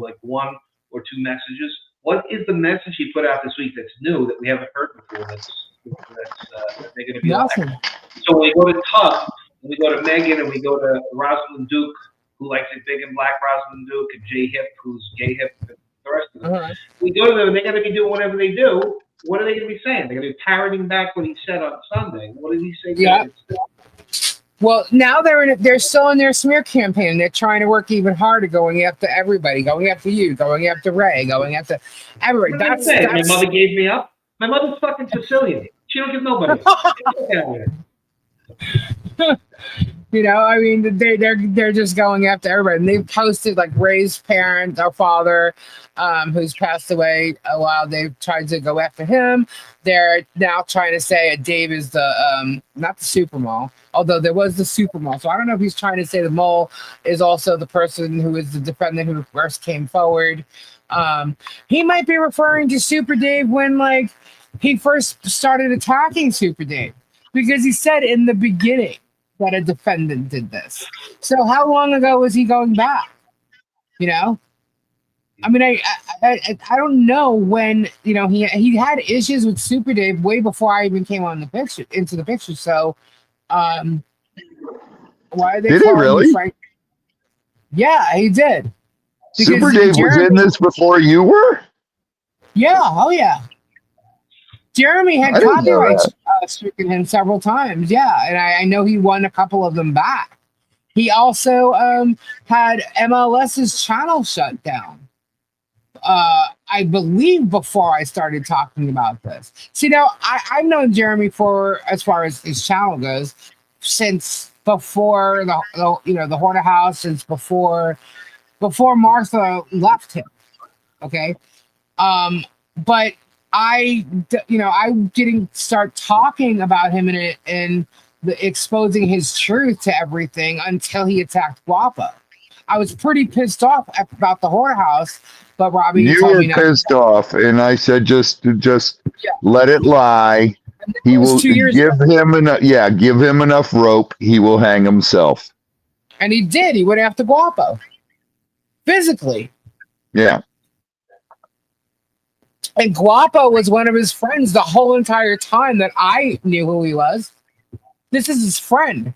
like 1 or 2 messages. What is the message he put out this week that's new that we haven't heard before? That's they're going to be like. So when we go to Tub, and we go to Megan, and we go to Rosalind Duke, who likes it big and black, Rosalind Duke, and Jay Hip, who's gay hip, and the rest of them. We go to them, and they're going to be doing whatever they do. What are they going to be saying? They're going to be parroting back what he said on Sunday. What did he say? Yeah. Well, now they're still in their smear campaign. They're trying to work even harder, going after everybody, going after you, going after Ray, going after everybody. What did they say? My mother gave me up. My mother's fucking Sicilian. She don't give nobody. You know, I mean, they're just going after everybody. And they've posted like Ray's parent, our father, who's passed away a while. They've tried to go after him. They're now trying to say Dave is the not the super mole, although there was the super mole. So I don't know if he's trying to say the mole is also the person who is the defendant who first came forward. He might be referring to Super Dave when like he first started attacking Super Dave, because he said in the beginning that a defendant did this. So how long ago was he going back? You know, I mean, I don't know when, you know, he had issues with Super Dave way before I even came on the picture into the picture. So, why are they? Did he really? Frank? Yeah, he did. Super Dave was in this before you were? Yeah. Oh yeah. Jeremy had copyright stricken him several times. Yeah, and I know he won a couple of them back. He also had MLS's channel shut down. I believe before I started talking about this. See, now I've known Jeremy for, as far as his channel goes, since before the Hoarder House, since before Martha left him. Okay, but I didn't start talking about him and exposing his truth to everything until he attacked Guapo. I was pretty pissed off about the whorehouse, but Robbie, you were pissed off, and I said just let it lie. He will give him enough rope. He will hang himself. And he did. He went after Guapo physically. Yeah. And Guapo was one of his friends the whole entire time that I knew who he was. This is his friend.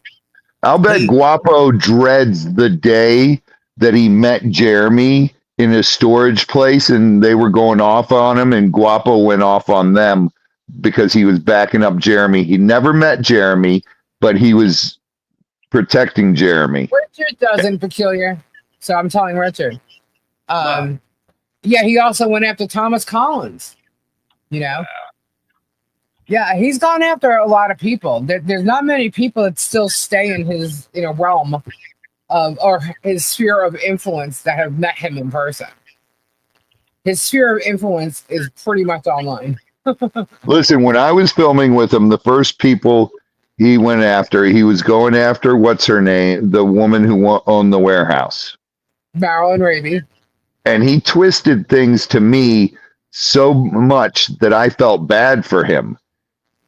I'll bet Guapo dreads the day that he met Jeremy in a storage place and they were going off on him, and Guapo went off on them because he was backing up Jeremy. He never met Jeremy, but he was protecting Jeremy. Richard doesn't, Peculiar. So I'm telling Richard. Yeah, he also went after Thomas Collins, you know? Yeah, he's gone after a lot of people. There's not many people that still stay in his realm of, or his sphere of influence, that have met him in person. His sphere of influence is pretty much online. Listen, when I was filming with him, the first people he went after, he was going after, what's her name? The woman who owned the warehouse. Marilyn Raby. And he twisted things to me so much that I felt bad for him.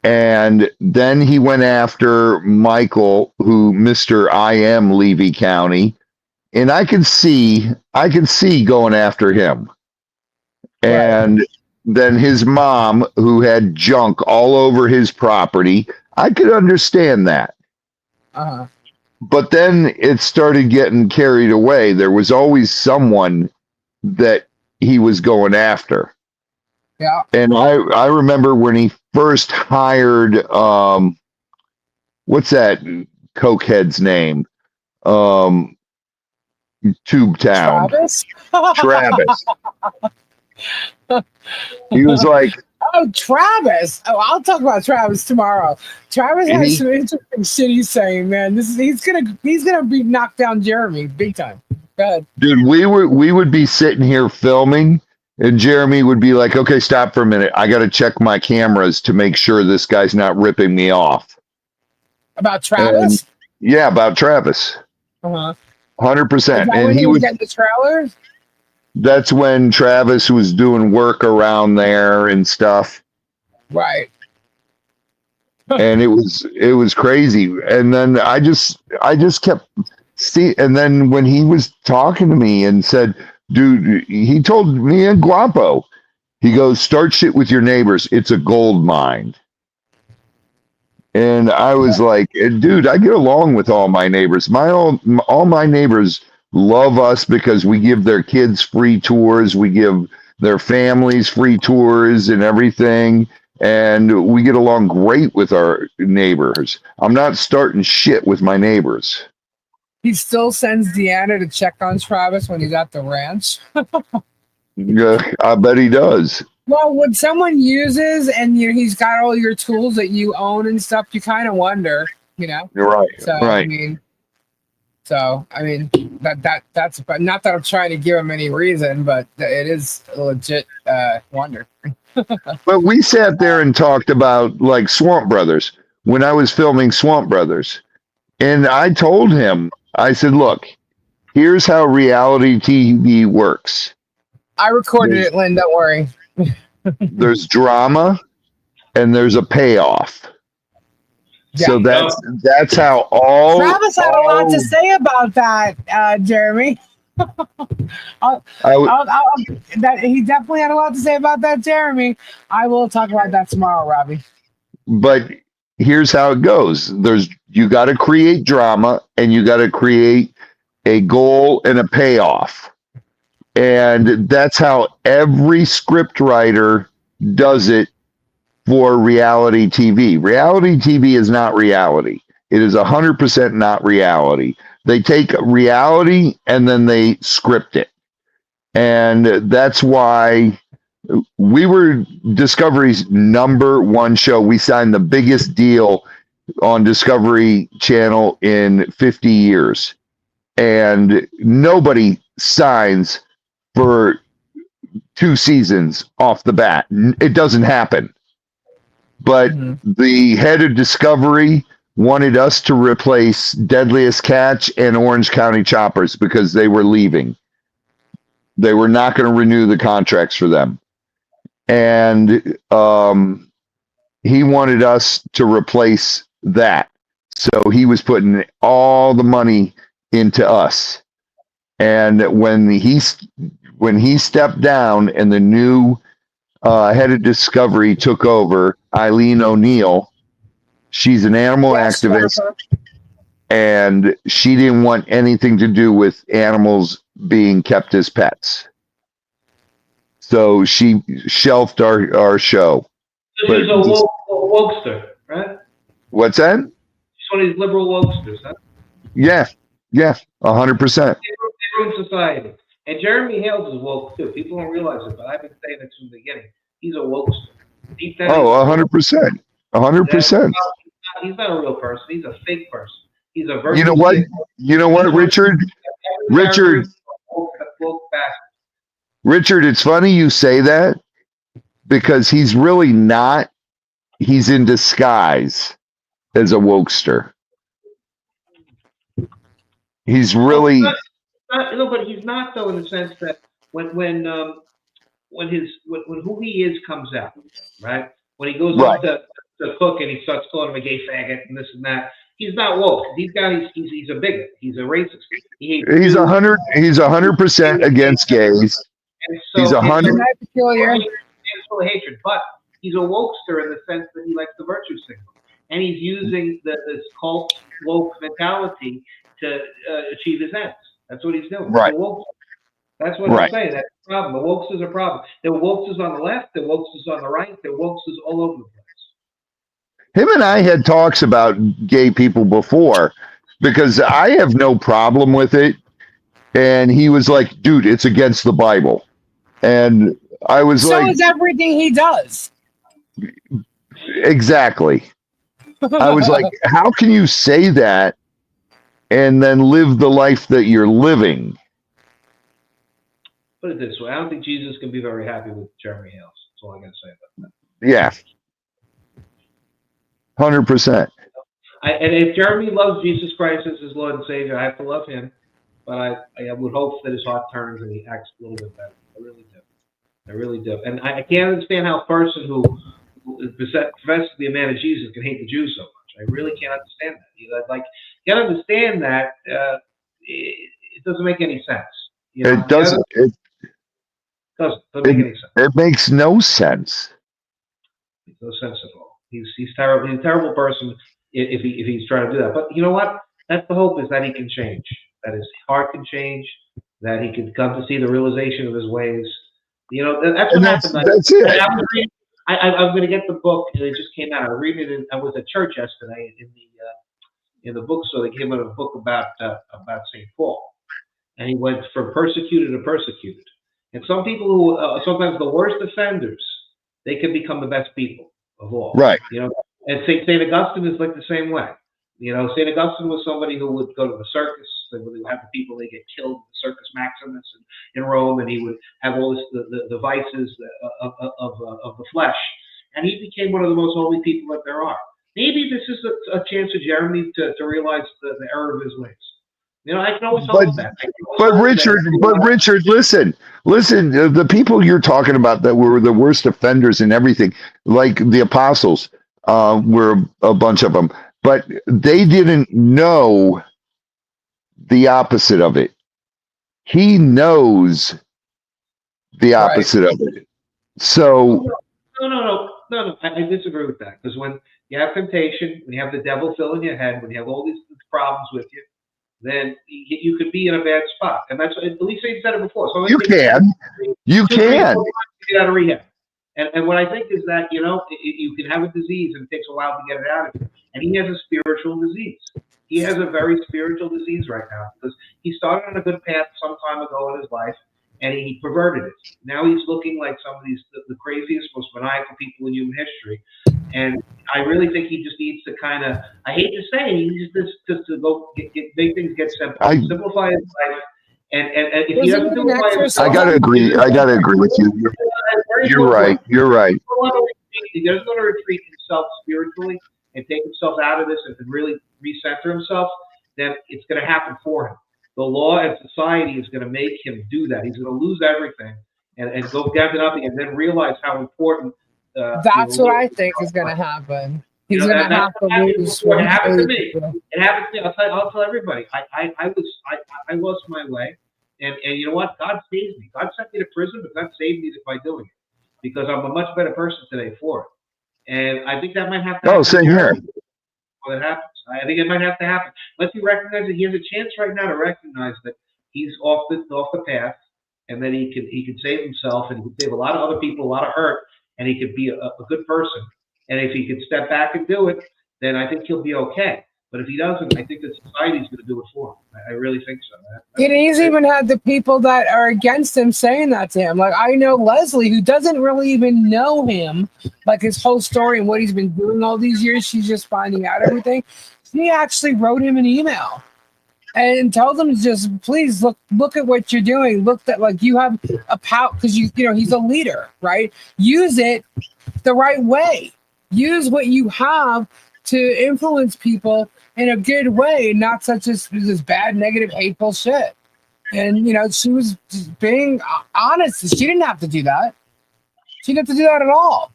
And then he went after Michael, who Mr. I am Levy County. And I could see going after him. Right. And then his mom, who had junk all over his property, I could understand that. Uh-huh. But then it started getting carried away. There was always someone that he was going after. Yeah. And I remember when he first hired what's that cokehead's name? Tube Town. Travis. He was like, oh, Travis. Oh, I'll talk about Travis tomorrow. Travis has some interesting shit he's saying, man. He's gonna be knocked down Jeremy big time. Go ahead. Dude, we would be sitting here filming, and Jeremy would be like, okay, stop for a minute. I got to check my cameras to make sure this guy's not ripping me off. About Travis? Yeah, about Travis. 100%. And he was getting the trailer? That's when Travis was doing work around there and stuff. Right. And it was crazy. And then I just kept and then when he was talking to me and said, dude, he told me and Guapo, he goes, start shit with your neighbors. It's a gold mine. And I was like, dude, I get along with all my neighbors. All my neighbors love us because we give their kids free tours. We give their families free tours and everything. And we get along great with our neighbors. I'm not starting shit with my neighbors. He still sends Deanna to check on Travis when he's at the ranch. Yeah, I bet he does. Well, when someone uses and he's got all your tools that you own and stuff, you kind of wonder, You're right. So, right. I mean, So I mean that's but not that I'm trying to give him any reason, but it is a legit wonder. But we sat there and talked about like Swamp Brothers when I was filming Swamp Brothers. And I told him, I said, look, here's how reality TV works. I recorded it, Lynn. Don't worry. There's drama and there's a payoff. Yeah. So that's how all Travis had a lot to say about that, Jeremy. He definitely had a lot to say about that, Jeremy. I will talk about that tomorrow, Robbie. But here's how it goes. You got to create drama and you got to create a goal and a payoff. And that's how every script writer does it for reality TV. Reality TV is not reality. It is 100% not reality. They take reality and then they script it. And that's why we were Discovery's #1 show. We signed the biggest deal on Discovery Channel in 50 years. And nobody signs for 2 seasons off the bat. It doesn't happen. But the head of Discovery wanted us to replace Deadliest Catch and Orange County Choppers because they were leaving. They were not going to renew the contracts for them. And he wanted us to replace that. So he was putting all the money into us. And when he stepped down and the new head of Discovery took over, Eileen O'Neill, she's an animal activist, and she didn't want anything to do with animals being kept as pets. So she shelved our show. So she's a wokester, right? What's that? She's one of these liberal wokesters, huh? Yeah, 100%. They ruin society. And Jeremy Hales is woke too. People don't realize it, but I've been saying it from the beginning. He's a wokester. 100%. 100%. He's not a real person. He's a fake person. He's a virtual. You know what, Richard? Richard, it's funny you say that because he's really not. He's in disguise as a wokester. He's really. But he's not though in the sense that when who he is comes out, right? When he goes up to cook and he starts calling him a gay faggot and this and that, he's not woke. He's a bigot. He's a racist. He's 100% against gays. And so, he's 100. It's full of hatred, but he's a wokester in the sense that he likes the virtue signal, and he's using this cult woke mentality to achieve his ends. That's what he's doing. Right. That's what I'm saying. That's the problem. The wokesters are a problem. There are wokesters on the left. There are wokesters on the right. There are wokesters all over the place. Him and I had talks about gay people before because I have no problem with it. And he was like, dude, it's against the Bible. And I was like. So is everything he does. Exactly. I was like, how can you say that and then live the life that you're living? Put it this way, I don't think Jesus can be very happy with Jeremy Hales. That's all I got to say about that. Yeah. 100%. And if Jeremy loves Jesus Christ as his Lord and Savior, I have to love him. But I would hope that his heart turns and he acts a little bit better. I really do. I really do. And I can't understand how a person who professes to be a man of Jesus can hate the Jews so much. I really can't understand that. You got to understand that it doesn't make any sense. You know? It doesn't. It doesn't make any sense. It makes no sense. Makes no sense at all. He's terrible. He's a terrible person if he's trying to do that. But you know what? That's the hope, is that he can change. That his heart can change. That he can come to see the realization of his ways. You know, that's what happened. That's it. I'm going to get the book. It just came out. I was reading it. I was at church yesterday in the bookstore. They came out a book about St. Paul, and he went from persecuted to persecuted. And some people who sometimes the worst offenders, they can become the best people of all. Right. You know, and St. Augustine is like the same way. You know, St. Augustine was somebody who would go to the circus. They would have the people, they get killed, the Circus Maximus in Rome, and he would have all this, the vices of the flesh. And he became one of the most holy people that there are. Maybe this is a chance for Jeremy to realize the error of his ways. You know, I can always hope that. But Richard, listen, the people you're talking about that were the worst offenders and everything, like the apostles, were a bunch of them, but they didn't know the opposite of it. He knows the opposite of it. So No. I disagree with that, because when you have temptation, when you have the devil filling your head, when you have all these problems with you, then you could be in a bad spot. And that's, at least he said it before. So you can. Get out of rehab. And what I think is that, you know, you can have a disease and it takes a while to get it out of you. And he has a spiritual disease. He has a very spiritual disease right now, because he started on a good path some time ago in his life, and he perverted it. Now he's looking like some of the craziest, most maniacal people in human history. And I really think he just needs to kind of, I hate to say it, he needs to go make things get simple, simplify his life. And if he doesn't do it, I gotta agree with you. You're right. He doesn't want to retreat himself spiritually and take himself out of this and really recenter himself, then it's going to happen for him. The law and society is going to make him do that. He's going to lose everything and go down to nothing, and then realize how important. That's what I think is going to happen. He's going to have to lose. It happened to me. It happened to me. I'll tell everybody. I lost my way, and you know what? God saved me. God sent me to prison, but God saved me by doing it, because I'm a much better person today for it. And I think that might have to happen. Oh, same here. When it happens, I think it might have to happen. Let's he recognize that he has a chance right now to recognize that he's off the path, and that he can save himself, and he can save a lot of other people, a lot of hurt, and he could be a good person. And if he could step back and do it, then I think he'll be okay. But if he doesn't, I think that society's going to do it for him. I really think so. And he's even had the people that are against him saying that to him. Like, I know Leslie, who doesn't really even know him, like his whole story and what he's been doing all these years. She's just finding out everything. She actually wrote him an email and told him, just please look at what you're doing. Look that, like, you have a power, because you know he's a leader, right? Use it the right way. Use what you have to influence people in a good way, not such as this bad, negative, hateful shit. And, you know, she was just being honest. She didn't have to do that. She didn't have to do that at all.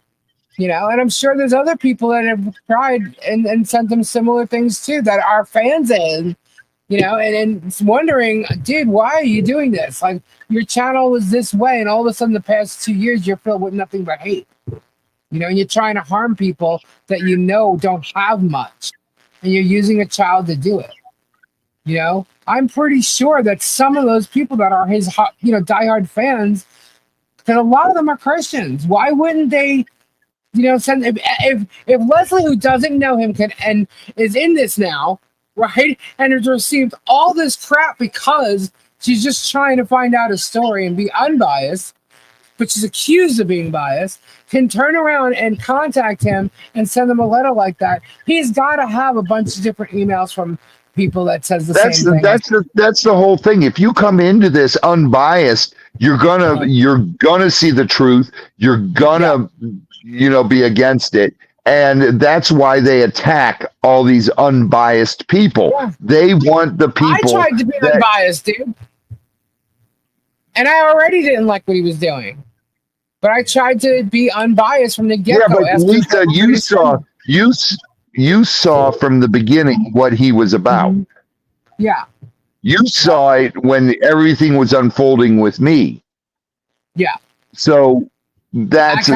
You know, and I'm sure there's other people that have tried and sent them similar things too, that are fans of him, you know, and it's wondering, dude, why are you doing this? Like, your channel was this way, and all of a sudden the past 2 years you're filled with nothing but hate. You know, and you're trying to harm people that you know don't have much, and you're using a child to do it. You know, I'm pretty sure that some of those people that are his, you know, diehard fans, that a lot of them are Christians. Why wouldn't they, you know, send if Leslie, who doesn't know him, can and is in this now, right, and has received all this crap because she's just trying to find out a story and be unbiased, but she's accused of being biased, can turn around and contact him and send him a letter like that. He's got to have a bunch of different emails from people that says the same thing. That's the whole thing. If you come into this unbiased, you're gonna see the truth. You're gonna, you know, be against it. And that's why they attack all these unbiased people. Yeah. They want the people. I tried to be unbiased, dude. And I already didn't like what he was doing. But I tried to be unbiased from the get-go. Yeah, but Lisa, you saw from the beginning what he was about. Mm-hmm. Yeah. You saw it when everything was unfolding with me. Yeah. So that's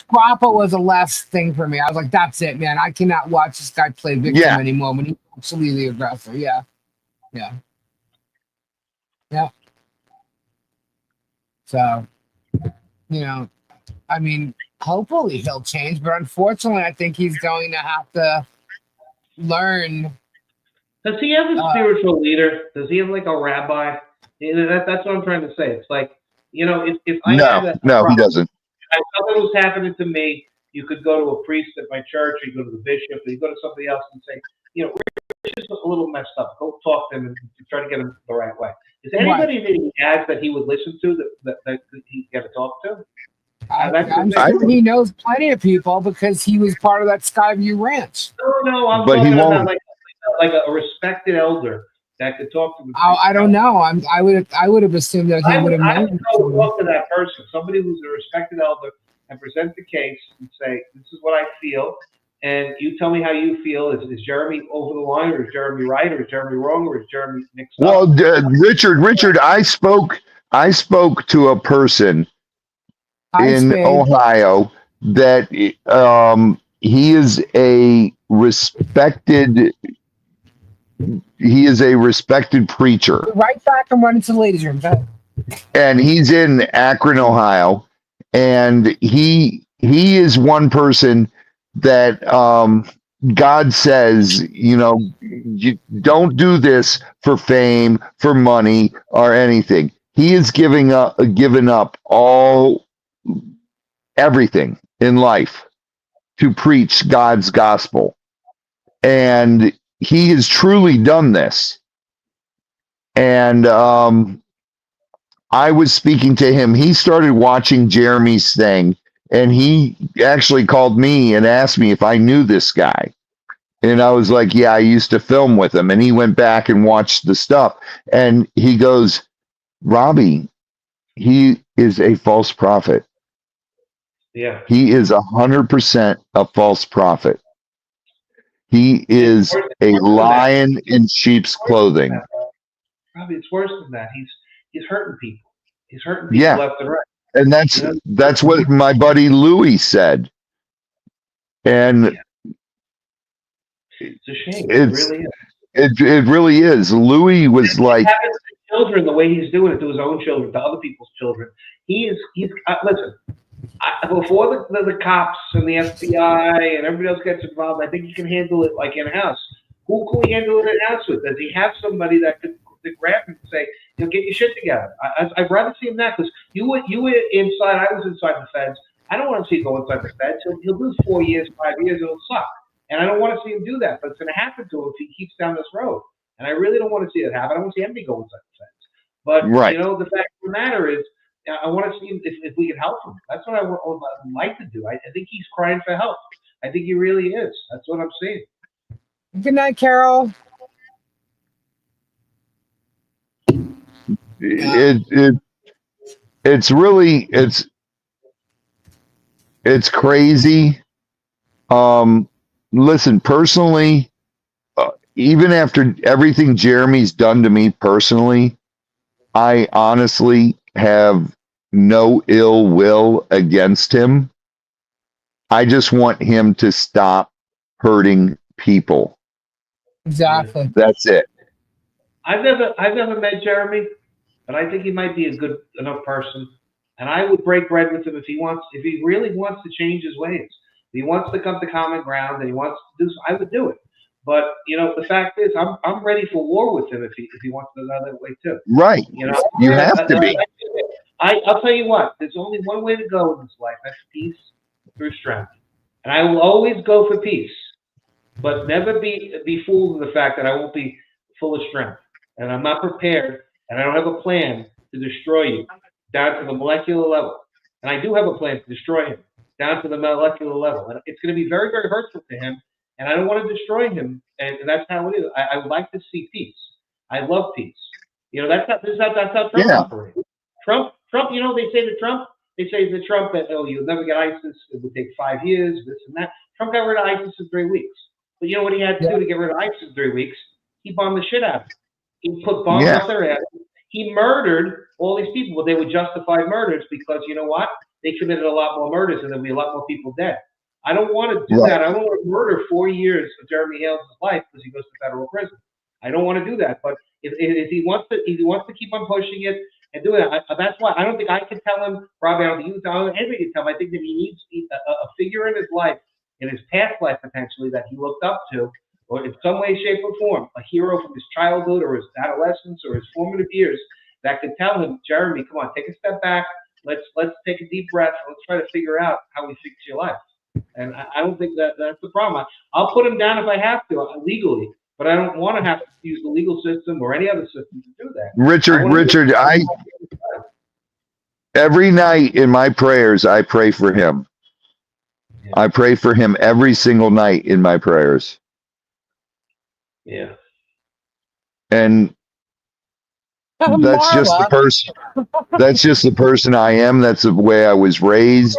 Guapo was a last thing for me. I was like, that's it, man. I cannot watch this guy play victim anymore when he's actually the aggressor. Yeah. Yeah. Yeah. So, you know, I mean, hopefully he'll change, but unfortunately, I think he's going to have to learn. Does he have a spiritual leader? Does he have like a rabbi? You know, that's what I'm trying to say. It's like, you know, if I had no, he doesn't. If something was happening to me, You could go to a priest at my church, or you go to the bishop, or you go to somebody else and say, you know, Rich is a little messed up. Go talk to him and try to get him the right way. Is there anybody that he has that he would listen to that he got to talk to? I'm sure he knows plenty of people because he was part of that Skyview Ranch. No, I'm But he talking won't. about like a respected elder that could talk to him. I don't know. I would have assumed that he would have known. I would go talk to that person, somebody who's a respected elder, and present the case and say, "This is what I feel, and you tell me how you feel. Is Jeremy over the line, or is Jeremy right, or is Jeremy wrong, or is Jeremy mixed up?" Well, Richard, I spoke to a person in Ohio that he is a respected preacher. Right back and run into the ladies' room. And he's in Akron, Ohio, and he is one person that God says, you know, you don't do this for fame, for money, or anything. He is given up everything in life to preach God's gospel, and he has truly done this. And I was speaking to him. He started watching Jeremy's thing, and he actually called me and asked me if I knew this guy. And I was like, yeah, I used to film with him. And he went back and watched the stuff. And he goes, Robbie, he is a false prophet. Yeah. He is 100% a false prophet. He is a lion in sheep's clothing. Robbie, it's worse than that. He's hurting people. He's hurting people left and right. And that's what my buddy Louis said. And it's a shame. It really is. It really is. Louis was like, children, the way he's doing it to his own children, to other people's children. He's listen. Before the cops and the FBI and everybody else gets involved, I think he can handle it like in house. Who can we handle it in house with? Does he have somebody that could grab him and say, you know, get your shit together? I'd rather see him that, because you were inside. I was inside the feds. I don't want to see him go inside the feds. He'll lose 4 years, 5 years. It'll suck. And I don't want to see him do that, but it's going to happen to him if he keeps down this road. And I really don't want to see it happen. I don't want to see anybody go inside the feds. But, you know, the fact of the matter is, I want to see if we can help him. That's what I would like to do. I think he's crying for help. I think he really is. That's what I'm saying. Good night, Carol. It's really it's crazy. Listen, personally, even after everything Jeremy's done to me personally, I honestly have no ill will against him. I just want him to stop hurting people. Exactly. That's it. I've never met Jeremy, but I think he might be a good enough person, and I would break bread with him if he really wants to change his ways. If he wants to come to common ground and he wants to do so, I would do it. But you know, the fact is, I'm ready for war with him if he wants to go that way too. Right. You know, you have to be. I'll tell you what. There's only one way to go in this life. That's peace through strength. And I will always go for peace, but never be fooled with the fact that I won't be full of strength. And I'm not prepared, and I don't have a plan to destroy you down to the molecular level. And I do have a plan to destroy him down to the molecular level. And it's going to be very, very hurtful to him. And I don't want to destroy him, and that's how it is. I would like to see peace. I love peace. You know, that's how Trump operates. Trump. You know, they say to Trump that you'll never get ISIS. It would take 5 years. This and that. Trump got rid of ISIS in 3 weeks. But you know what he had to do to get rid of ISIS in 3 weeks? He bombed the shit out of it. He put bombs up their ass. He murdered all these people, but they were justified murders because you know what? They committed a lot more murders, and there'll be a lot more people dead. I don't want to do that. I don't want to murder 4 years of Jeremy Hales' life because he goes to federal prison. I don't want to do that. But if he wants to keep on pushing it and doing it, that's why I don't think I can tell him. Probably I don't think anybody can tell him. I think that he needs a figure in his life, in his past life potentially, that he looked up to, or in some way, shape, or form, a hero from his childhood or his adolescence or his formative years that could tell him, Jeremy, come on, take a step back. Let's take a deep breath. Let's try to figure out how we fix your life. And I don't think that's the problem. I'll put him down if I have to legally, but I don't want to have to use the legal system or any other system to do that. Richard, every night in my prayers, I pray for him. Yeah. I pray for him every single night in my prayers. Yeah. And that's just the person. That's just the person I am. That's the way I was raised.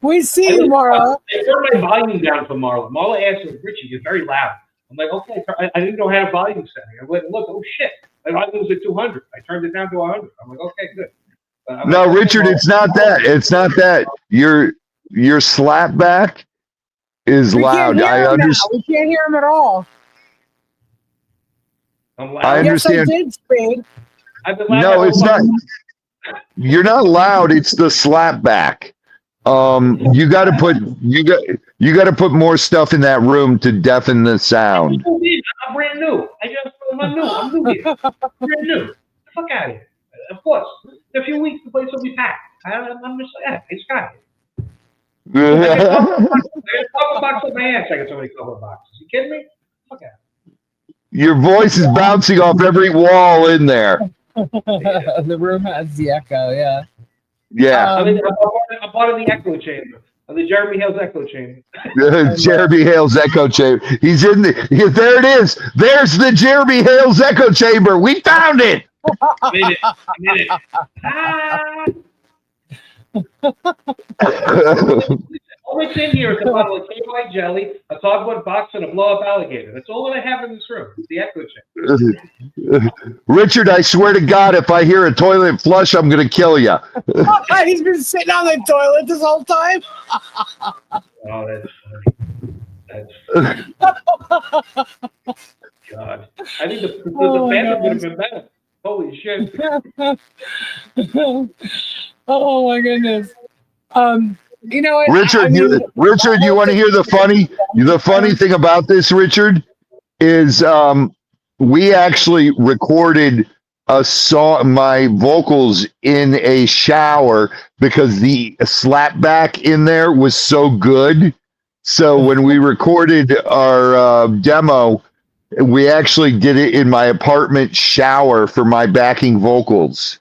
We see you, Marla. I turned my volume down for Marla. Marla asked me, Richie, you're very loud. I'm like, okay. I didn't know how to volume setting. I'm like, look, oh shit. My volume was at 200. I turned it down to 100. I'm like, okay, good. No, like, Richard, it's not that. It's not that. Your slapback is loud. I understand. We can't hear him at all. I understand. Yes, I did, no, it's not. You're not loud. It's the slapback. You got to put more stuff in that room to deafen the sound. I'm brand new. I'm new here. I'm brand new. Get the fuck out of here. Of course. In a few weeks, the place will be packed. I'm just like, it's got it. I got a couple boxes on my ass. I got so many couple boxes. You kidding me? Fuck out. Your voice is bouncing off every wall in there. Yeah. The room has the echo, yeah. Yeah. I'm part of the echo chamber. Of the Jeremy Hales echo chamber. Jeremy Hales echo chamber. He's in the. There it is. There's the Jeremy Hales echo chamber. We found it. I made it. All that's in here is a bottle of K-White jelly, a cardboard box, and a blow-up alligator. That's all that I have in this room. It's the echo chamber. Richard, I swear to God, if I hear a toilet flush, I'm going to kill you. He's been sitting on the toilet this whole time. Oh, that's funny. God. I think the Phantom would have been better. Holy shit. Oh, my goodness. You know what, Richard, Richard, you want to hear the funny thing about this, Richard, is we actually recorded a song, my vocals in a shower because the slapback in there was so good. So when we recorded our demo, we actually did it in my apartment shower for my backing vocals.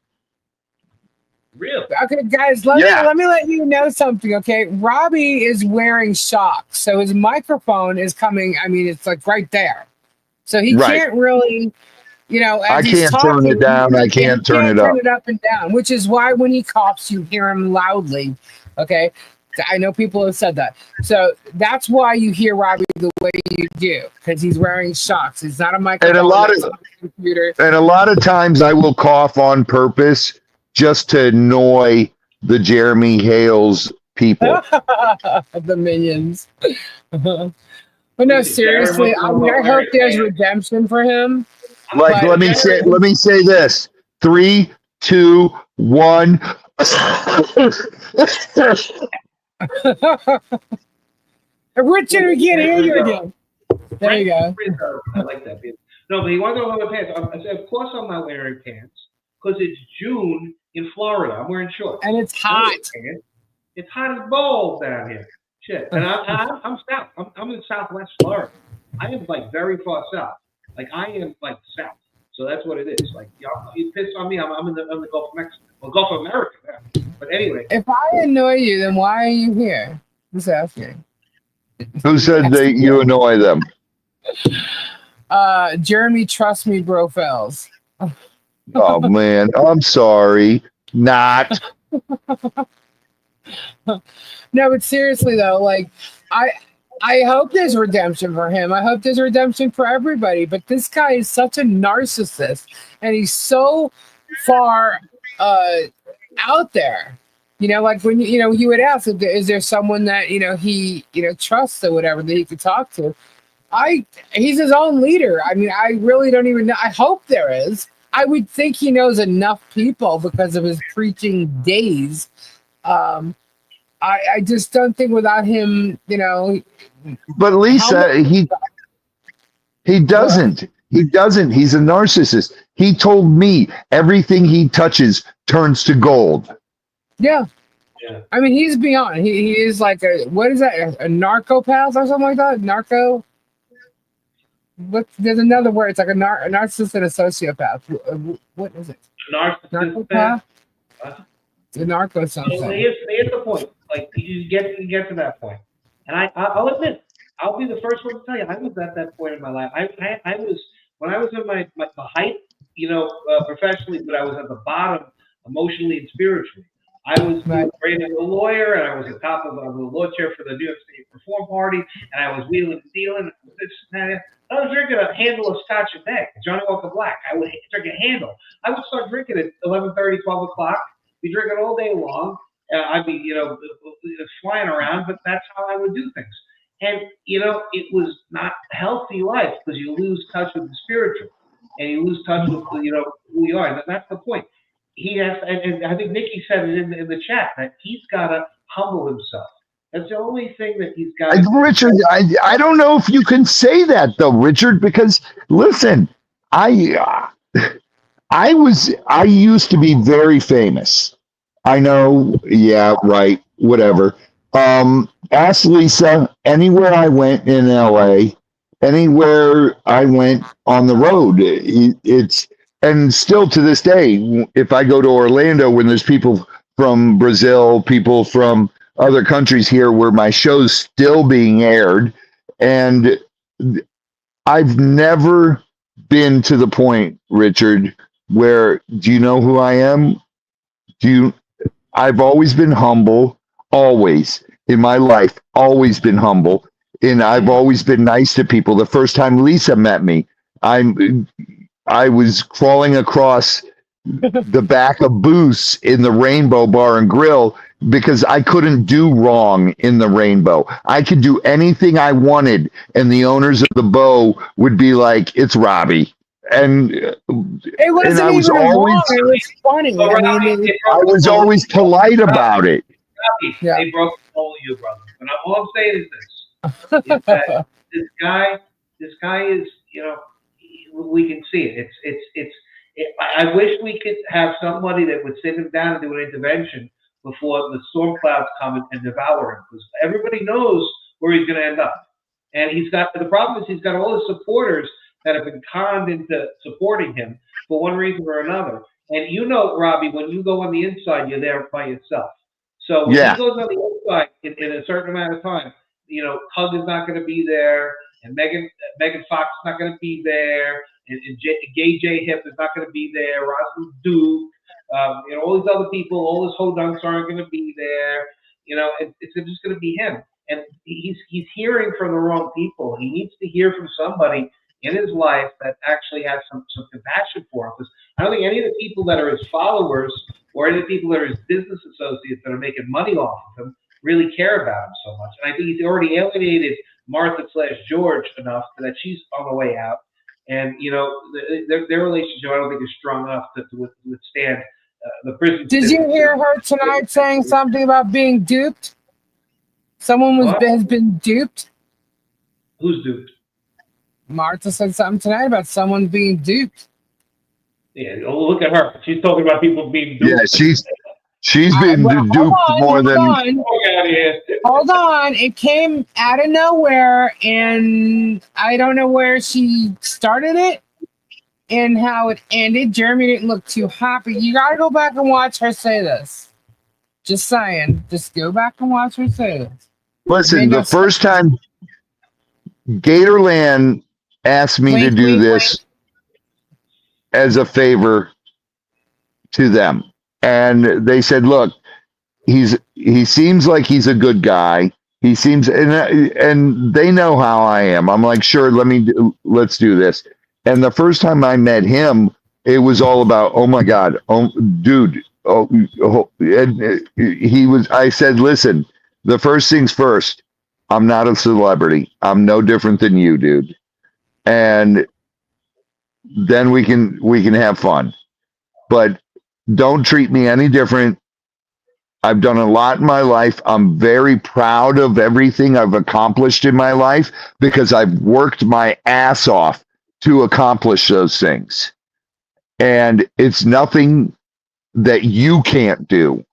Really? Okay, guys, let me let you know something, okay? Robbie is wearing shocks, so his microphone is coming, I mean, it's like right there. So he can't really, you know, as I can't turn it down, I can't turn it up. Turn it up and down, which is why when he coughs, you hear him loudly, okay? I know people have said that. So that's why you hear Robbie the way you do, because he's wearing shocks. It's not a microphone. And a lot of times I will cough on purpose just to annoy the Jeremy Hales people. The minions. But no, seriously, I hope there's redemption for him. Like, let me say this. 3, 2, 1. Richard, we can't hear you again. There you go. I like that. No, but he wanted to wear pants. I said, of course I'm not wearing pants because it's June in Florida. I'm wearing shorts. And it's hot. It's hot as balls down here. Shit. And I'm south. I'm in Southwest Florida. I am like very far south. Like I am like south. So that's what it is. Like you piss on me. I'm in the Gulf of Mexico. Well, Gulf of America. Yeah. But anyway. If I annoy you, then why are you here? Just asking. Who said that you annoy them? Jeremy, trust me, bro, fells. Oh man, I'm sorry. Not. No, but seriously though, like I hope there's redemption for him. I hope there's redemption for everybody. But this guy is such a narcissist, and he's so far out there. You know, like when you would ask, is there someone that he trusts or whatever that he could talk to? He's his own leader. I mean, I really don't even know. I hope there is. I would think he knows enough people because of his preaching days. I just don't think without him, But Lisa, he doesn't. He doesn't. He's a narcissist. He told me everything he touches turns to gold. Yeah. Yeah. I mean, he's beyond. He is like what is that? A narcopath or something like that? Narco. What? There's another word. It's like a narcissist and a sociopath. What is it? Narcissist. Narcopath. The narco So something. here's the point. Like you get to that point, and I'll admit, I'll be the first one to tell you, I was at that point in my life. I was when I was in my the height, professionally, but I was at the bottom emotionally and spiritually. I was great as a lawyer, and I was at top of the law chair for the New York State Reform Party, and I was wheeling and dealing. I was drinking a handle of Scotch and Neck, Johnny Walker Black. I would drink a handle. I would start drinking at 11:30, 12 o'clock. Be drinking all day long. I'd be, flying around, but that's how I would do things. And, it was not a healthy life because you lose touch with the spiritual and you lose touch with, who you are. And that's the point. He has, and I think Nikki said it in the chat, that he's got to humble himself. That's the only thing that he's got. Richard, I don't know if you can say that though, Richard, because listen, I used to be very famous. I know, yeah, right, whatever. Ask Lisa, anywhere I went in LA, anywhere I went on the road, it's, and still to this day, if I go to Orlando when there's people from Brazil, people from other countries here where my show's still being aired, and I've never been to the point, Richard, where, do you know who I am? I've always been humble, always in my life, always been humble. And I've always been nice to people. The first time Lisa met me, I was crawling across the back of Booth's in the Rainbow Bar and Grill because I couldn't do wrong in the Rainbow. I could do anything I wanted. And the owners of the Bow would be like, it's Robbie. And it wasn't I was even always wrong. It was funny. I was always polite about it. Yeah. They broke the whole you, brother. But all I'm saying is this: is that this guy is, we can see it. I wish we could have somebody that would sit him down and do an intervention before the storm clouds come and devour him, because everybody knows where he's going to end up. And the problem is he's got all his supporters that have been conned into supporting him for one reason or another. And Robbie, when you go on the inside, you're there by yourself. So when he goes on the inside in a certain amount of time, Tug is not going to be there, and Megan Fox is not going to be there, and Gay J Hip is not going to be there, Rosalind Duke, all these other people, all his hodunks aren't going to be there. It's just going to be him. And he's hearing from the wrong people. He needs to hear from somebody in his life that actually has some compassion for him. Because I don't think any of the people that are his followers or any of the people that are his business associates that are making money off of him really care about him so much. And I think he's already alienated Martha/George enough that she's on the way out. And, their relationship, I don't think is strong enough to withstand the prison. Did you hear her tonight saying something about being duped? Someone has been duped? Who's duped? Martha said something tonight about someone being duped. Yeah, look at her. She's talking about people being duped. Yeah, she's been duped more than. Hold on. It came out of nowhere, and I don't know where she started it and how it ended. Jeremy didn't look too happy. You got to go back and watch her say this. Just saying. Just go back and watch her say this. Listen, the first time Gatorland asked me to do this as a favor to them. And they said, look, he seems like he's a good guy. He seems, and they know how I am. I'm like, sure, let's do this. And the first time I met him, it was all about, oh my God, dude. And I said, listen, the first things first, I'm not a celebrity. I'm no different than you, dude. And then we can have fun. But don't treat me any different. I've done a lot in my life. I'm very proud of everything I've accomplished in my life because I've worked my ass off to accomplish those things. And it's nothing that you can't do.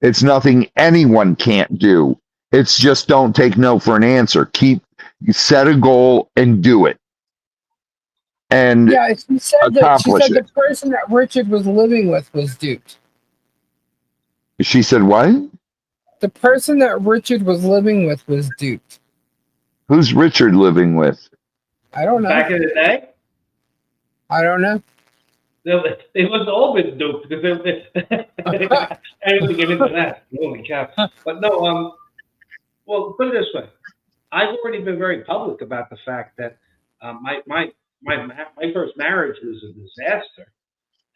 It's nothing anyone can't do. It's just don't take no for an answer. Set a goal and do it. And Yeah, she said accomplish the it. person that Richard was living with was duped. She said, what? The person that Richard was living with was duped. Who's Richard living with? I don't know. Back in the day, I don't know. they must have all been duped because I didn't get into that. Holy cow! But no, well, put it this way: I've already been very public about the fact that my first marriage was a disaster,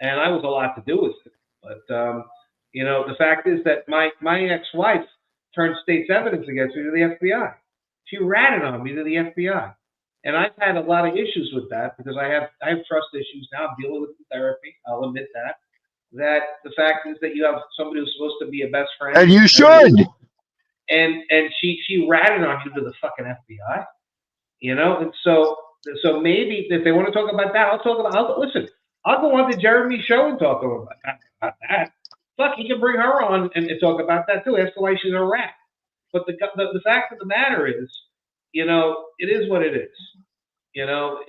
and I was a lot to do with it. But you know, the fact is that my ex-wife turned state's evidence against me to the FBI. She ratted on me to the FBI. And I've had a lot of issues with that because I have trust issues now. I'm dealing with therapy. I'll admit that. That the fact is that you have somebody who's supposed to be a best friend. And you should. And she ratted on you to the fucking FBI. You know, and so maybe if they want to talk about that, listen, I'll go on to Jeremy's show and talk about that. Fuck, he can bring her on and talk about that too. Ask her why she's a rat. But the fact of the matter is, you know, it is what it is. You know,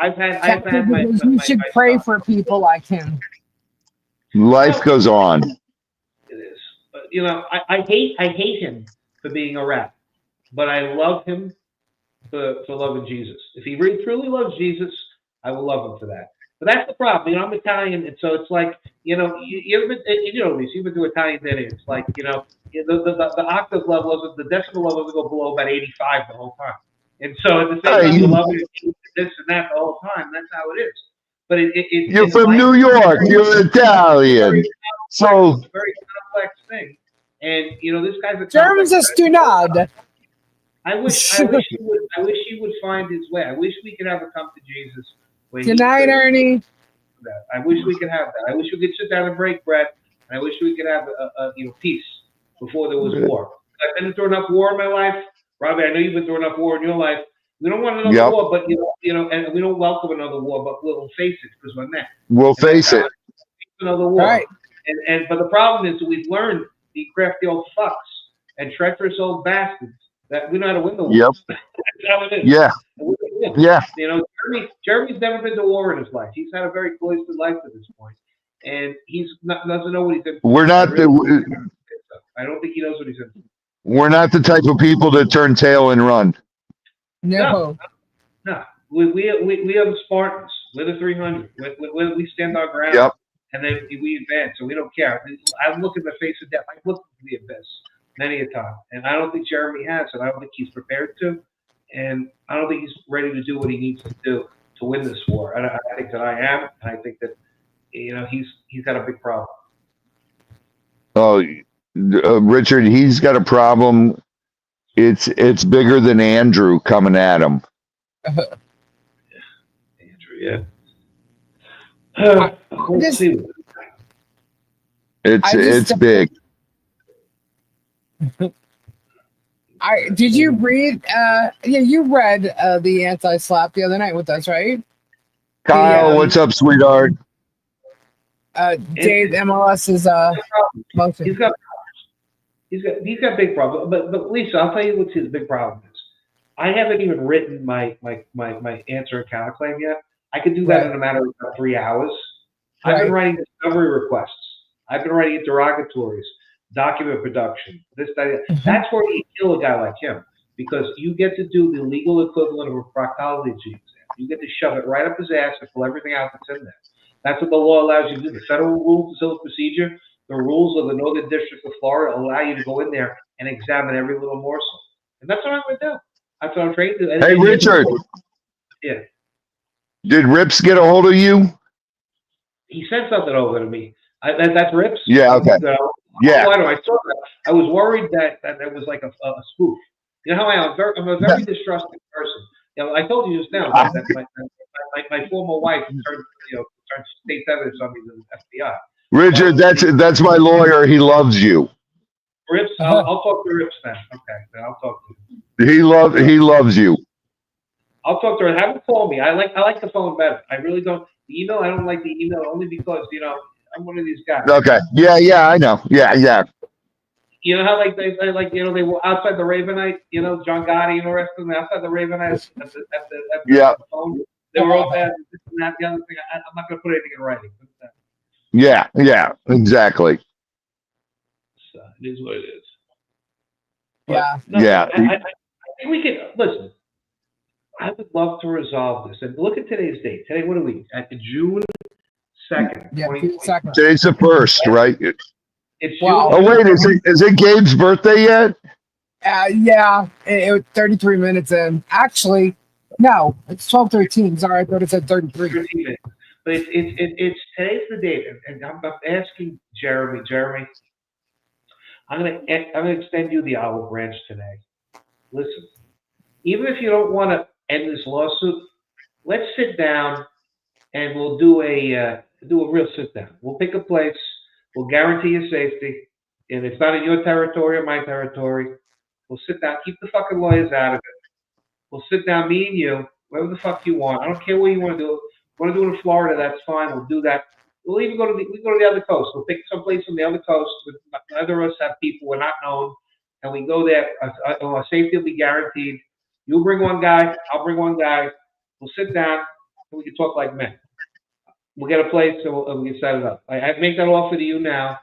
I've had my. You should pray for people like him. Life goes on. It is, but you know, I hate him for being a rat, but I love him for loving Jesus. If he really truly loves Jesus, I will love him for that. But that's the problem. You know, I'm Italian, and so it's like, you know, you've been to Italian dinner. It's like, you know, the octave level, the decimal level will go below about 85 the whole time. And so at the same time, you love it, this and that the whole time. That's how it is. But you're from New York. You're Italian. So it's a very complex thing. And you know, this guy's a Germans are stunad. I wish he would find his way. I wish we could have a come to Jesus. Good night, Ernie. I wish we could have that. I wish we could sit down and break bread. And I wish we could have a peace before there was war. I've been through enough war in my life. Robbie, I know you've been through enough war in your life. We don't want another war, but you know, and we don't welcome another war, but we'll face it because we're next. We'll face it. Another war. Right. But the problem is that we've learned, the crafty old fucks and treacherous old bastards, that we know how to win the war. Yep. That's how it is. Yeah. Yeah. You know, Jeremy's never been to war in his life. He's had a very cloistered life to this point, and doesn't know what he's in. We're not I don't think he knows what he's in. We're not the type of people that turn tail and run. No. We are the Spartans. We're the 300. We stand our ground, and then we advance. So we don't care. I look in the face of death. I look to the abyss many a time, and I don't think Jeremy has, and I don't think he's prepared to, and I don't think he's ready to do what he needs to do to win this war. I think that I am, and I think that, you know, he's got a big problem. Oh, Richard, he's got a problem. It's bigger than Andrew coming at him. Andrew, yeah. Let's see. It's big. Did you read? You read the anti-slap the other night with us, right? Kyle, what's up, sweetheart? Dave MLS's motion. He's got big problems. But Lisa, I'll tell you what his big problem is. I haven't even written my answer and counterclaim yet. I could do that in a matter of about 3 hours. I've been writing discovery requests. I've been writing interrogatories, document production. That's where you kill a guy like him, because you get to do the legal equivalent of a proctology exam. You get to shove it right up his ass and pull everything out that's in there. That's what the law allows you to do. The federal rules of civil procedure, the rules of the Northern District of Florida allow you to go in there and examine every little morsel. And that's what I'm going to do. That's what I'm trained to do. Hey, Richard. Yeah. Did Rips get a hold of you? He sent something over to me. That's Rips? Yeah, okay. Yeah. I saw that. I was worried that it was like a spoof. You know how I'm a very distrusting person. You know, I told you just now that my former wife turned state evidence on me to the FBI. Richard, that's my lawyer. He loves you. Rips, I'll talk to Rips then. Okay, then I'll talk to him. He loves you. I'll talk to her. Have him call me. I like the phone better. I really don't. The email, I don't like the email only because, you know, I'm one of these guys. Okay. Yeah, I know. Yeah. You know how like they were outside the Ravenite, John Gotti and the rest of them outside the Ravenite at the phone. They were all bad. This and that, the other thing. I'm not going to put anything in writing. Yeah, exactly. So it is what it is. Yeah. No, Yeah. I think we can listen. I would love to resolve this. And look at today's date. Today, what are we at? June 2nd. Yeah, June 2nd. Today's the 1st, right? It's Wow. June. Oh wait, is it Gabe's birthday yet? Yeah, it was 33 minutes in. Actually, no, it's 12:13. Sorry, I thought it said 33. 13 minutes. But it's today's the date, and I'm asking Jeremy. Jeremy, I'm gonna extend you the olive branch today. Listen, even if you don't want to end this lawsuit, let's sit down and we'll do a real sit down. We'll pick a place. We'll guarantee your safety, and it's not in your territory or my territory. We'll sit down. Keep the fucking lawyers out of it. We'll sit down, me and you, wherever the fuck you want. I don't care where you want to do it. Want to do it in Florida? That's fine. We'll do that. We'll even go to the other coast. We'll pick some place on the other coast. Neither of us have people. We're not known, and we go there. Our safety will be guaranteed. You bring one guy. I'll bring one guy. We'll sit down and we can talk like men. We'll get a place and we can set it up. I make that offer to you now.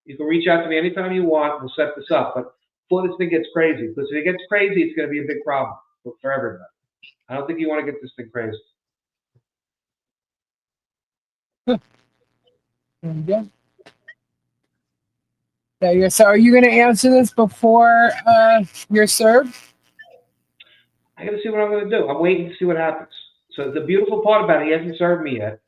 You can reach out to me anytime you want. We'll set this up. But before this thing gets crazy, because if it gets crazy, it's going to be a big problem for everybody. I don't think you want to get this thing crazy. Yeah. So are you going to answer this before you're served? I got to see what I'm going to do. I'm waiting to see what happens. So the beautiful part about it, he hasn't served me yet,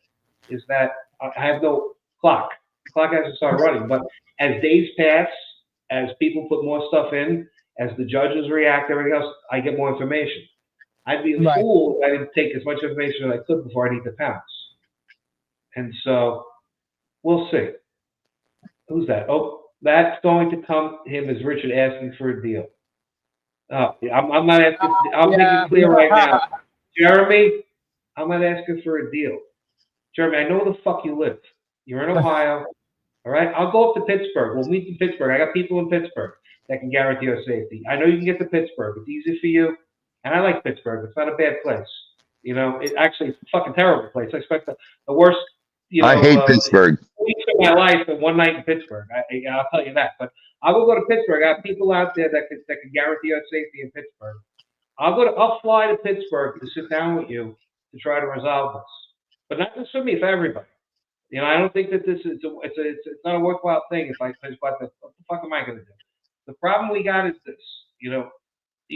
is that I have no clock. The clock hasn't started running. But as days pass, as people put more stuff in, as the judges react, everything else, I get more information. I'd be a fool if I didn't take as much information as I could before I need to pounce. And so we'll see. Who's that? Oh, that's going to come to him as Richard asking for a deal. Oh, I'm not asking. I'm making clear right now. Jeremy, I'm not asking for a deal. Jeremy, I know where the fuck you live. You're in Ohio. All right? I'll go up to Pittsburgh. We'll meet in Pittsburgh. I got people in Pittsburgh that can guarantee our safety. I know you can get to Pittsburgh. It's easy for you. And I like Pittsburgh. It's not a bad place. It's actually a fucking terrible place. I expect the worst, I hate Pittsburgh. weeks of my life and one night in Pittsburgh. I'll tell you that. But I will go to Pittsburgh. I have people out there that can guarantee our safety in Pittsburgh. I'll fly to Pittsburgh to sit down with you to try to resolve this. But not just for me, for everybody. I don't think that this is it's not a worthwhile thing what the fuck am I going to do? The problem we got is this. You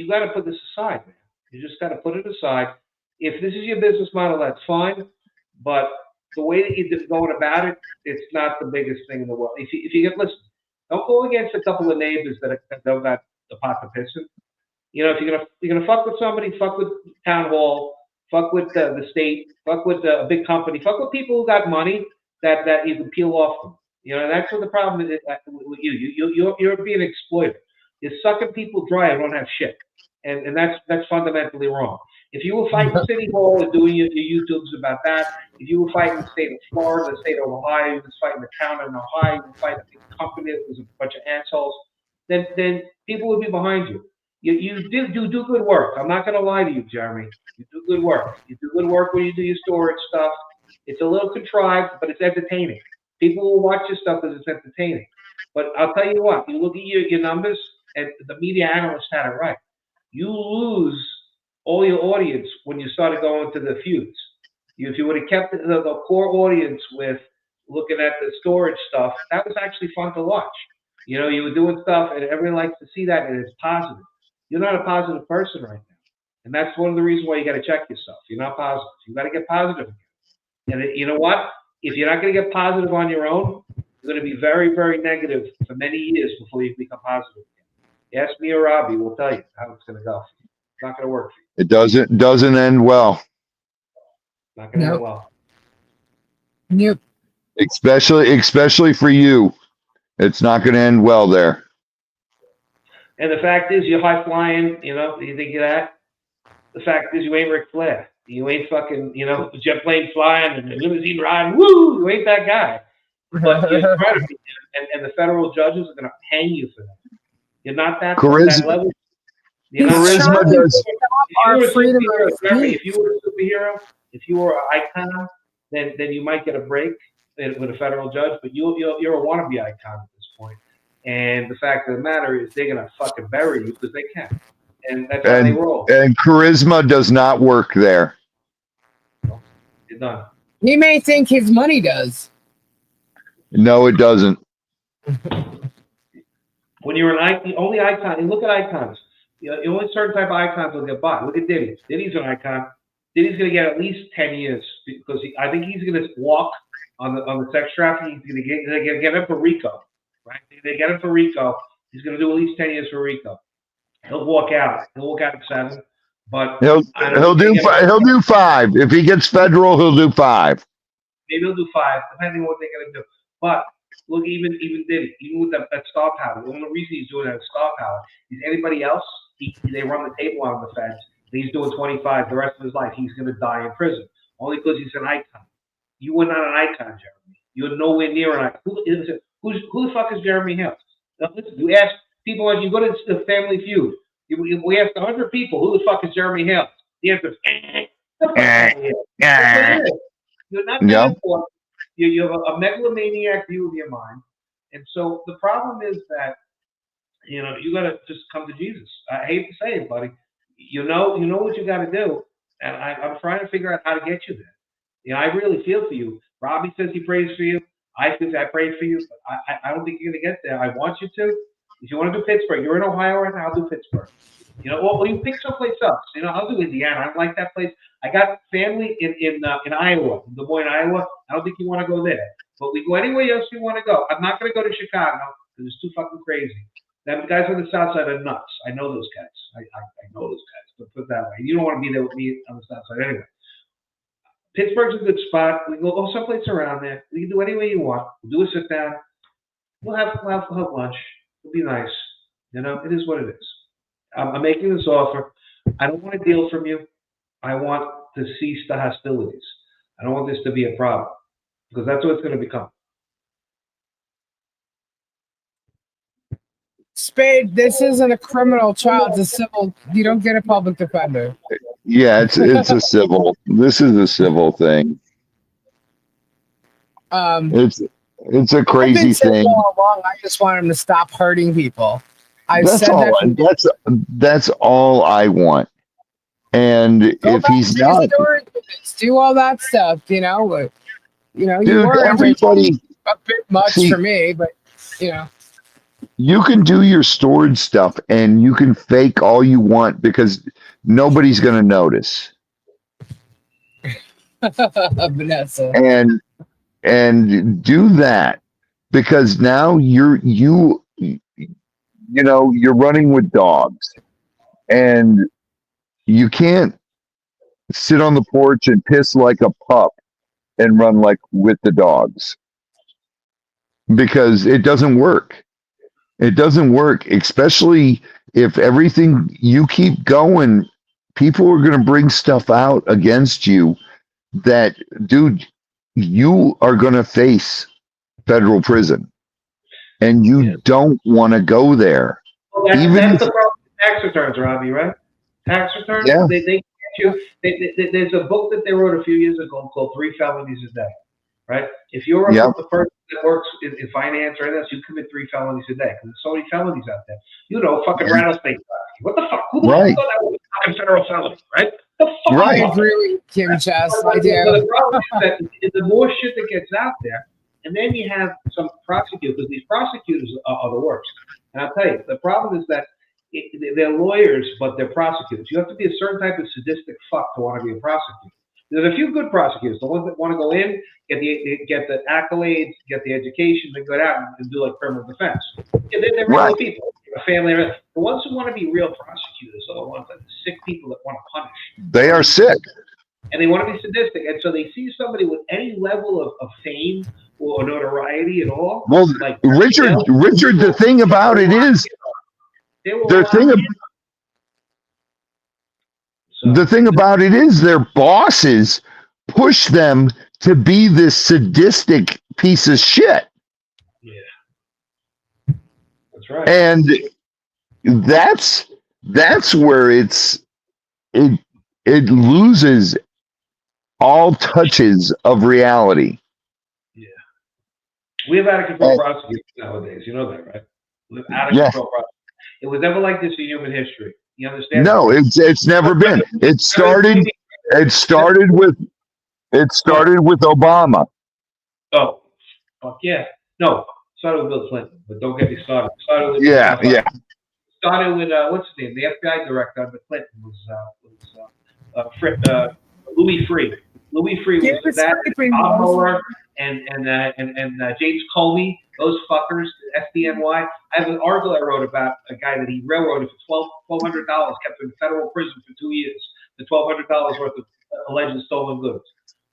got to put this aside, man. You just got to put it aside. If this is your business model, that's fine. But the way that you're going about it, it's not the biggest thing in the world. If you get listen, don't go against a couple of neighbors that don't got the pot to piss in. If you're gonna fuck with somebody, fuck with town hall, fuck with the state, fuck with a big company, fuck with people who got money that you can peel off them. That's what the problem is with you. You're being exploited. You're sucking people dry and don't have shit, and that's fundamentally wrong. If you were fighting City Hall and doing your YouTubes about that, if you were fighting the state of Florida, the state of Ohio, you were fighting the town in Ohio, you were fighting a big company that was a bunch of assholes, then people would be behind you. You do good work. I'm not going to lie to you, Jeremy. You do good work. You do good work when you do your storage stuff. It's a little contrived, but it's entertaining. People will watch your stuff because it's entertaining. But I'll tell you what, you look at your numbers, and the media analyst had it right. You lose all your audience when you started going to the feuds. If you would have kept the core audience with looking at the storage stuff, that was actually fun to watch. You were doing stuff, and everyone likes to see that, and it's positive. You're not a positive person right now. And that's one of the reasons why you got to check yourself. You're not positive. You got to get positive again. And you know what? If you're not going to get positive on your own, you're going to be very, very negative for many years before you become positive again. Ask me or Robbie, we'll tell you how it's going to go. It's not going to work for you. It doesn't end well. Not going to end well. Nope. Especially for you. It's not going to end well there. And the fact is, you're high flying, you think of that? The fact is, you ain't Ric Flair. You ain't fucking, jet plane flying and limousine riding. Woo! You ain't that guy. but you're trying to be, and the federal judges are going to hang you for that. You're not that Charisma- level. You're He's not that Charisma trying level. does. to stop our freedom of Jeremy, speech. if you were a superhero, if you were an icon, then you might get a break with a federal judge. But you're a wannabe icon at this point. And the fact of the matter is, they're gonna fucking bury you because they can, and that's how they roll. And charisma does not work there. You're done. He may think his money does. No, it doesn't. When you're an icon, only icon, and look at icons. You know, only certain type of icons will get bought. Look at Diddy. Diddy's an icon. Diddy's gonna get at least 10 years because I think he's gonna walk on the sex trafficking. He's gonna get him for RICO, right? They get him for RICO. He's gonna do at least 10 years for RICO. He'll walk out. He'll walk out at 7. But He'll do 5. If he gets federal, he'll do 5. Maybe he'll do 5, depending on what they're gonna do. But look, even Diddy, even with that star power, the only reason he's doing that star power is anybody else. They run the table on the feds. He's doing 25 the rest of his life. He's gonna die in prison only because he's an icon. You were not an icon, Jeremy. You're nowhere near an icon. Who the fuck is Jeremy Hales? Now, listen, you ask people as you go to the Family Feud. We asked 100 people, who the fuck is Jeremy Hales? The answer is, you're not that important. You have a megalomaniac view of your mind. And so the problem is that, you got to just come to Jesus. I hate to say it, buddy. You know what you got to do. And I'm trying to figure out how to get you there. I really feel for you. Robbie says he prays for you. I pray for you. But I don't think you're going to get there. I want you to. If you want to do Pittsburgh, you're in Ohio right now, I'll do Pittsburgh. Or you pick someplace else. I'll do Indiana. I like that place. I got family in Iowa, in Des Moines, Iowa. I don't think you want to go there. But we go anywhere else you want to go. I'm not going to go to Chicago because it's too fucking crazy. Them guys on the south side are nuts. I know those guys. I know those guys. But put it that way. You don't want to be there with me on the south side anyway. Pittsburgh's a good spot. We can go someplace around there. We can do any way you want. We'll do a sit down. We'll have lunch. It'll be nice. It is what it is. I'm making this offer. I don't want a deal from you. I want to cease the hostilities. I don't want this to be a problem because that's what it's going to become. Spade, this isn't a criminal trial. It's a civil. You don't get a public defender. Yeah, it's a civil. This is a civil thing. It's a crazy thing. All along, I just want him to stop hurting people. That's all I want. And if he's not, do all that stuff, you dude, were everybody a bit much for me, but you can do your storage stuff and you can fake all you want because nobody's going to notice. Vanessa. And do that because now you're running with dogs and you can't sit on the porch and piss like a pup and run like with the dogs because it doesn't work. It doesn't work, especially if everything you keep going, people are going to bring stuff out against you that, dude, you are going to face federal prison and you don't want to go there. Well, that's the problem with tax returns, Robbie, right? Tax returns, yeah. They get you. There's a book that they wrote a few years ago called 3 Felonies a Day, right? If you're a person that works in finance or anything else, you commit 3 felonies a day because there's so many felonies out there. Fucking rattlesnake. What the fuck? Who the fuck thought that was a fucking federal felony, right? The fuck? I agree with Kim Chess. I do. The problem is that the more shit that gets out there, and then you have some prosecutors, because these prosecutors are the worst. And I'll tell you, the problem is that they're lawyers, but they're prosecutors. You have to be a certain type of sadistic fuck to want to be a prosecutor. There's a few good prosecutors, the ones that want to go in, get the accolades, get the education, then go out and do like criminal defense. Yeah, they're real people, a family. The ones who want to be real prosecutors are the ones that the sick people that want to punish. They are sick. And they want to be sadistic. And so they see somebody with any level of fame or notoriety at all. Well, like, Richard, the thing about it is, the thing about it is their bosses push them to be this sadistic piece of shit. Yeah. That's right. And that's where it loses all touches of reality. Yeah. We have out of control prosecutors nowadays. You know that, right? We have out of control prosecutors. It was never like this in human history. You understand? No, it's never been. It started with Obama. Oh, fuck yeah. No, started with Bill Clinton, but don't get me started. Started with Started with what's his name? The FBI director under Clinton was Louis Freeh. Louis Freeh was that. Bob Mueller and James Comey. Those fuckers, FDNY. I have an article I wrote about a guy that he railroaded for $1,200, kept him in federal prison for 2 years. The $1,200 worth of alleged stolen goods.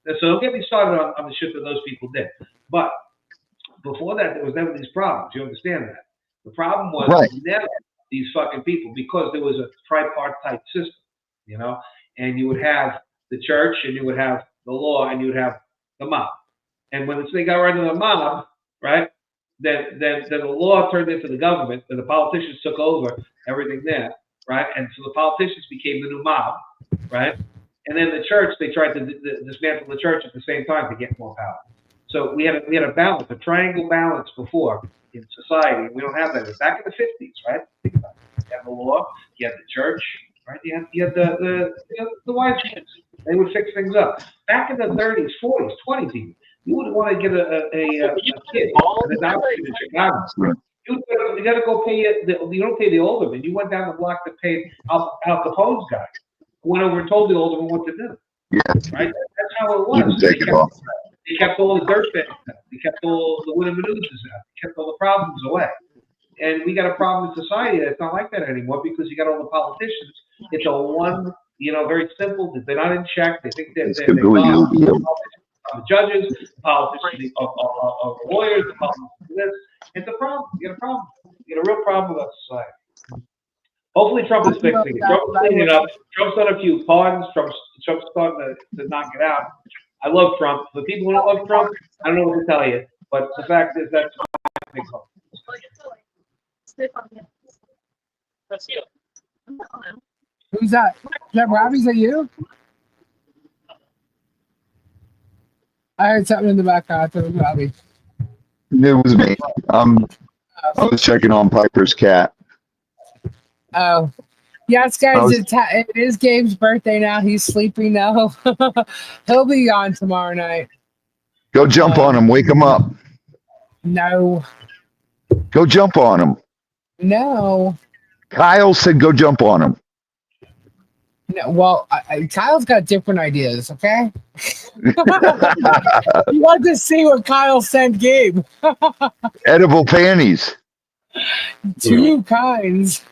And so don't get me started on the shit that those people did. But before that, there was never these problems. You understand that? The problem was never these fucking people, because there was a tripartite system, you know, and you would have the church, and you would have the law, and you would have the mob. And when they got rid of the mob, right, then the law turned into the government, and the politicians took over everything there, right? And so the politicians became the new mob, right? And then the church, they tried to dismantle the church at the same time to get more power. So we had a balance, a triangle balance before in society. We don't have that. Back in the 50s, right? Think about it. You had the law, you had the church, right? You had the wise men. They would fix things up. Back in the 30s, 40s, 20s even, you would want to get a kid, an adoption in Chicago. You got to go pay you don't pay the alderman. You went down the block to pay Al Capone's guy, who went over and told the alderman what to do. Yeah. Right? That's how it was. They kept all the dirt bags out. They kept all the wooden maneuvers out. They kept all the problems away. And we got a problem in society that's not like that anymore, because you got all the politicians. It's a one, very simple. They're not in check. They think they're the judges, the politicians of the lawyers, the politicians of this. It's a problem. You got a problem. You got a real problem with our society. Hopefully Trump is fixing it. Trump's cleaning it up. Trump's done a few pardons. Trump's starting to knock it out. I love Trump. The people who don't love Trump, I don't know what to tell you. But the fact is that's my big hope. Who's that? Is that Robbie? Is that you? I heard something in the background. I thought it was Robbie. It was me. I was checking on Piper's cat. Oh. Yes, guys, it is Gabe's birthday now. He's sleeping now. He'll be on tomorrow night. Go jump on him. Wake him up. No. Go jump on him. No. Kyle said go jump on him. No, well, Kyle's got different ideas, okay? You want to see what Kyle sent Gabe. Edible panties. 2 kinds.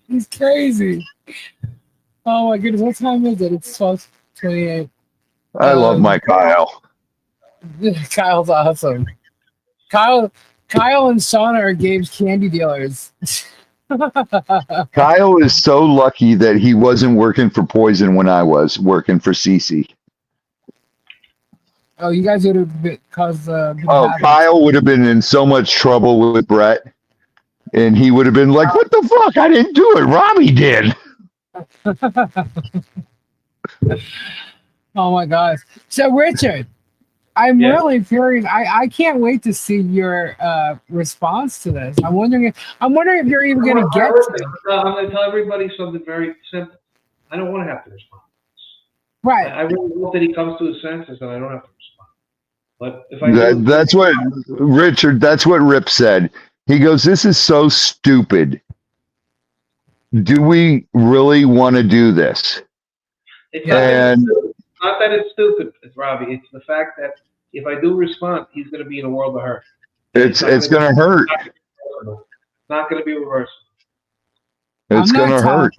He's crazy. Oh my goodness, what time is it? It's 12:28. I love my Kyle. Kyle's awesome. Kyle and Shauna are Gabe's candy dealers. Kyle is so lucky that he wasn't working for Poison when I was working for CC. Oh, you guys would have caused. Kyle would have been in so much trouble with Brett, and he would have been like, "What the fuck? I didn't do it. Robbie did." Oh my gosh! So Richard, I'm really curious. I can't wait to see your response to this. I'm wondering if you're even going to get to it. I'm going to tell everybody something very simple. I don't want to have to respond. Right. I really hope that he comes to his senses and I don't have to respond. But if I that's what Richard. That's what Rip said. He goes, "This is so stupid. Do we really want to do this?" It's not that it's stupid, Robbie. It's the fact that if I do respond, he's going to be in a world of hurt. It's going to hurt. It's not going to be reversed. It's going to hurt.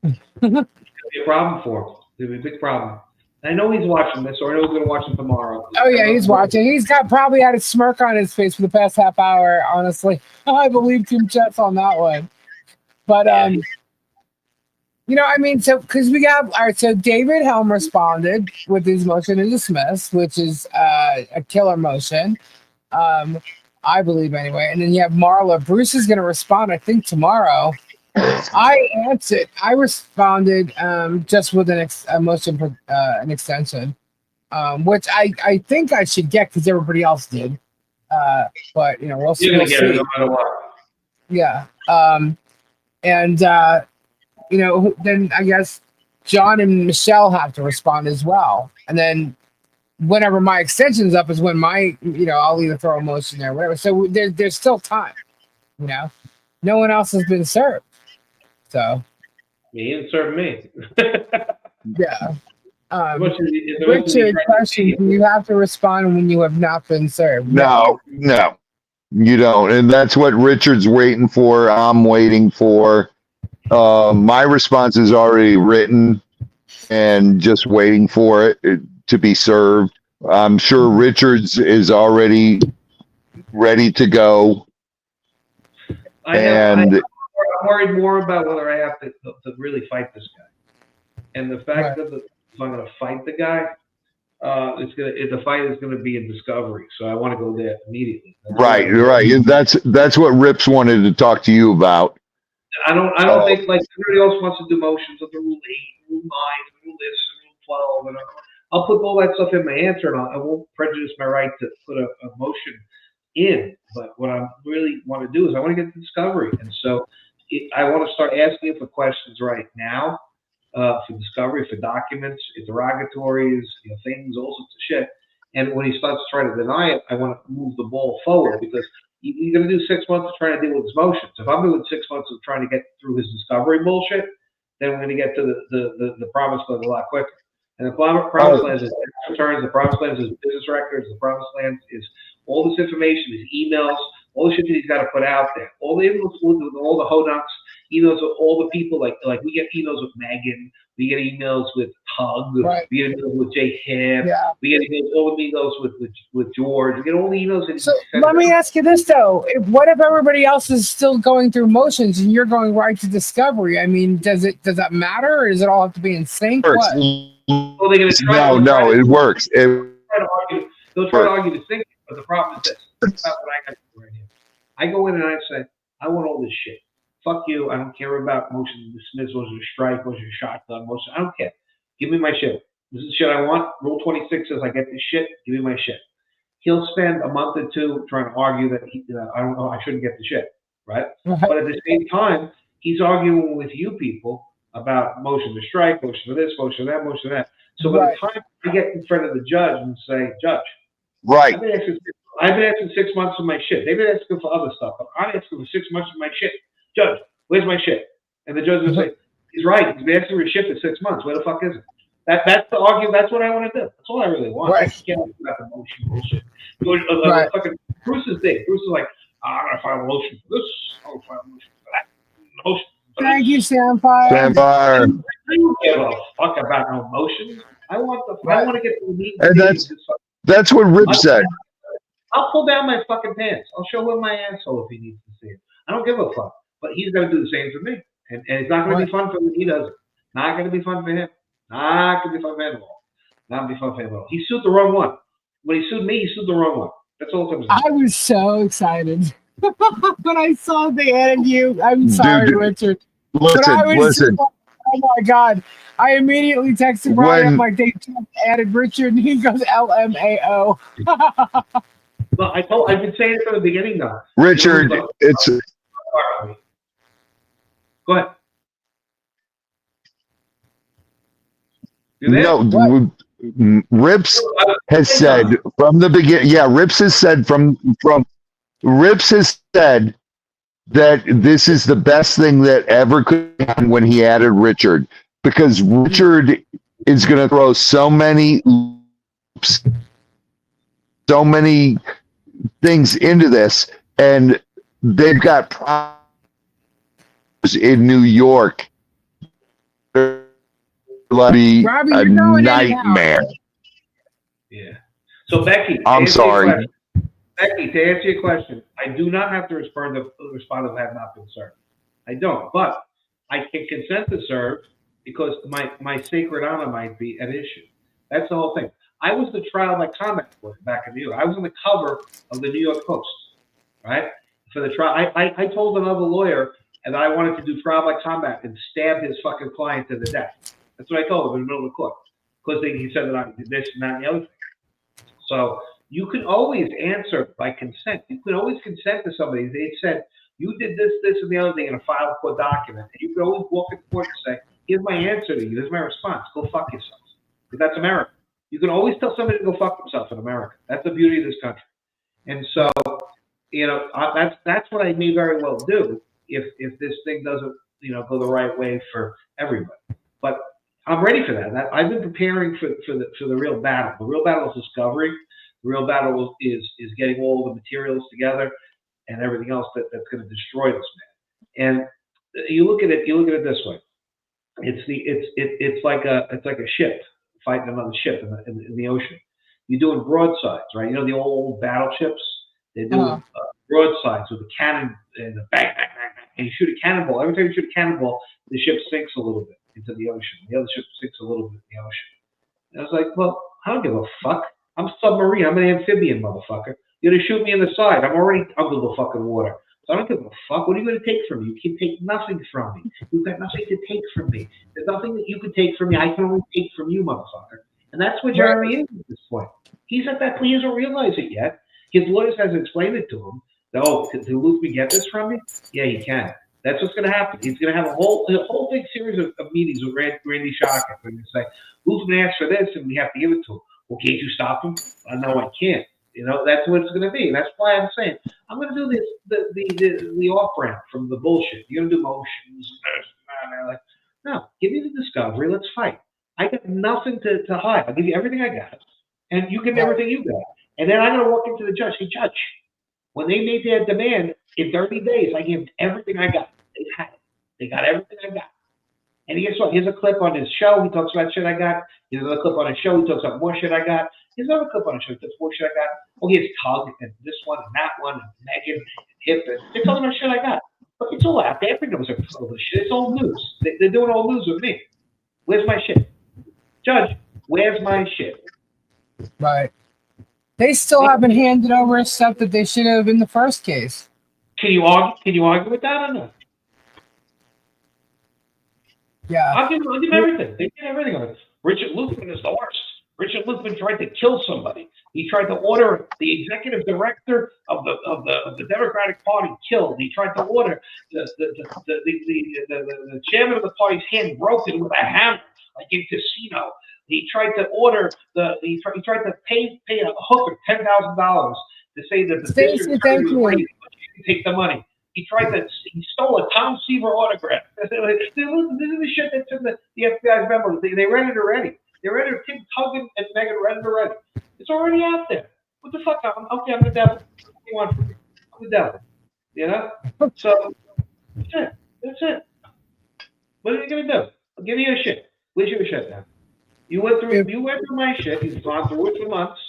It's going to be a problem for him. It'll be a big problem. I know he's watching this, or I know he's going to watch it tomorrow. Oh yeah, he's watching. He's probably had a smirk on his face for the past half hour. Honestly, I believe Tim Chet's on that one. But You know, I mean, so because we got all right. So David Helm responded with his motion to dismiss, which is a killer motion, I believe anyway. And then you have Marla. Bruce is going to respond, I think, tomorrow. I answered. I responded just with a motion for an extension, which I think I should get because everybody else did. But you know, we'll see. You're gonna get it no matter what. Yeah. And you know, then I guess John and Michelle have to respond as well. And then whenever my extension's up is when my, you know, I'll either throw a motion there or whatever. So there's still time, you know. No one else has been served. So He didn't serve me. yeah. Richard, Richard, question: do you have to respond when you have not been served? No, you don't. And that's what Richard's waiting for. I'm waiting for. My response is already written and just waiting for it to be served. I'm sure Richard's is already ready to go. I'm worried more about whether I have to really fight this guy, and the fact that if I'm going to fight the guy, the fight is going to be in discovery. So I want to go there immediately. Right. That's what Rips wanted to talk to you about. I don't think like everybody else wants to do motions of the Rule 8, Rule 9, Rule this, Rule 12, and I'll put all that stuff in my answer, and I won't prejudice my right to put a motion in. But what I really want to do is I want to get to discovery, and so I want to start asking for questions right now for discovery, for documents, interrogatories, you know, things, all sorts of shit. And when he starts trying to deny it, I want to move the ball forward because you're going to do 6 months of trying to deal with his motions. If I'm doing 6 months of trying to get through his discovery bullshit, then we're going to get to the promised land a lot quicker. And the promised land is tax returns, the promised land is business records, the promised land is all this information, his emails, all the shit that he's got to put out there, all the emails with all the honucks, emails with all the people, like we get emails with Megan, we get emails with Hug, we get emails with Jay Hip, we get all the emails with George, we get all the emails. So let me ask you this though: what if everybody else is still going through motions and you're going right to discovery? I mean, does that matter, or does it all have to be in sync? What? Well, they're going to try. No, it works. They'll try to argue the thing, but the problem is this. That's about what I got to do right here. I go in and I say, I want all this shit. Fuck you. I don't care about motion to dismiss, motion to strike, motion to shotgun, motion. I don't care. Give me my shit. This is the shit I want. Rule 26 says I get this shit. Give me my shit. He'll spend a month or two trying to argue that I don't know, I shouldn't get the shit, right? But at the same time, he's arguing with you people about motion to strike, motion to this, motion to that, motion to that. So by the time I get in front of the judge and say, Judge, I've been asking 6 months of my shit. They've been asking for other stuff, but I'm asking for 6 months of my shit. Judge, where's my shit? And the judge will say, he's right. He's been asking for shit for 6 months. Where the fuck is it? That's the argument. That's what I want to do. That's all I really want. I can't do about the motion bullshit. Fucking Bruce is big. Bruce is like, I'm going to file a motion for this. I'm going to file a motion for that. Motion for Thank you, Samfire. Samfire. I don't give a fuck about no motion. I want to get the meat. And that's what Rip said. I'll pull down my fucking pants. I'll show him my asshole if he needs to see it. I don't give a fuck. But he's going to do the same for me. And it's not going to be fun for him if he does it. Not going to be fun for him. Not going to be fun for him at all. Not going to be fun for him at all. He sued the wrong one. When he sued me, he sued the wrong one. That's all it comes down to. I was so excited when I saw they added you. I'm sorry, Richard. Listen. Oh my God. I immediately texted Brian. I'm like, they just added Richard, and he goes LMAO. Well, I've been saying it from the beginning, though. Richard, Go ahead. No, Rips has said from the beginning. Yeah, Rips has said Rips has said that this is the best thing that ever could happen when he added Richard, because Richard is going to throw so many loops, so many things into this, and they've got problems in New York. Be Robbie, a nightmare. Yeah. So Becky, I'm sorry. Becky, to answer your question, I do not have to respond if I have not been served. I don't, but I can consent to serve because my sacred honor might be at issue. That's the whole thing. I was the trial by combat lawyer back in New York. I was on the cover of the New York Post, right? For the trial, I told another lawyer that I wanted to do trial by combat and stab his fucking client to the death. That's what I told him in the middle of the court, because he said that I did this and that and the other thing. So you can always answer by consent. You can always consent to somebody. They said, you did this, this, and the other thing in a file court document. And you can always walk in court and say, here's my answer to you. Here's my response. Go fuck yourself. Because that's America. You can always tell somebody to go fuck themselves in America. That's the beauty of this country. And so, you know, that's what I may very well do if this thing doesn't, you know, go the right way for everybody. But I'm ready for that. I've been preparing for the real battle. The real battle is discovery. The real battle is getting all the materials together and everything else that's going to destroy this man. And you look at it this way. It's like a ship fighting another ship in the ocean. You're doing broadsides, right? You know the old battleships. They're doing broadsides with a cannon and a bang, bang, bang, bang, and you shoot a cannonball. Every time you shoot a cannonball, the ship sinks a little bit into the ocean. The other ship sinks a little bit in the ocean. And I was like, well, I don't give a fuck. I'm a submarine. I'm an amphibian, motherfucker. You're gonna shoot me in the side. I'm already under the fucking water. So I don't give a fuck. What are you gonna take from me? You can take nothing from me. You've got nothing to take from me. There's nothing that you can take from me. I can only take from you, motherfucker. And that's what Jeremy is at this point. He's at that point. He doesn't realize it yet. His lawyers hasn't explained it to him. Oh, can Luthman get this from me? Yeah, he can. That's what's going to happen. He's going to have a whole big series of meetings with Randy Shaka. They're going to say, Luthman asked for this, and we have to give it to him. Well, can't you stop him? No, I can't. You know, that's what it's going to be. And that's why I'm saying I'm going to do this the off ramp from the bullshit. You're going to do motions. Like, no, give me the discovery. Let's fight. I got nothing to hide. I'll give you everything I got, and you give me everything you got. And then I'm going to walk into the judge. Hey, judge, when they made their demand in 30 days, I gave everything I got. They had it. They got everything I got. And guess what? Here's a clip on his show. He talks about shit I got. Here's another clip on his show. He talks about more shit I got. Here's another clip on his show. He talks more shit I got. Oh, here's Tug and this one and that one and Megan and Hip. And they're talking about shit I got. But it's all out there. Everybody knows all this shit. It's old news. They're doing old news with me. Where's my shit? Judge, where's my shit? Right. They still haven't handed over stuff that they should have in the first case. Can you argue with that or not? Yeah. I'll give everything. They did everything on it. Richard Luthman is the worst. Richard Luthman tried to kill somebody. He tried to order the executive director of the Democratic Party killed. He tried to order the chairman of the party's hand broken with a hammer, like in Casino. He tried to order he tried to pay a hooker $10,000 to say that the district attorney was waiting, but she didn't take the money. He stole a Tom Seaver autograph. This is the shit that's in the FBI's memo. They read it already. They read it. Tim Tug and Megan read it already. It's already out there. What the fuck? I'm the devil. What do you want from me? I'm the devil. You know? So that's it. What are you gonna do? I'll give you your shit. Where's your shit now? You went through my shit. You've gone through it for months.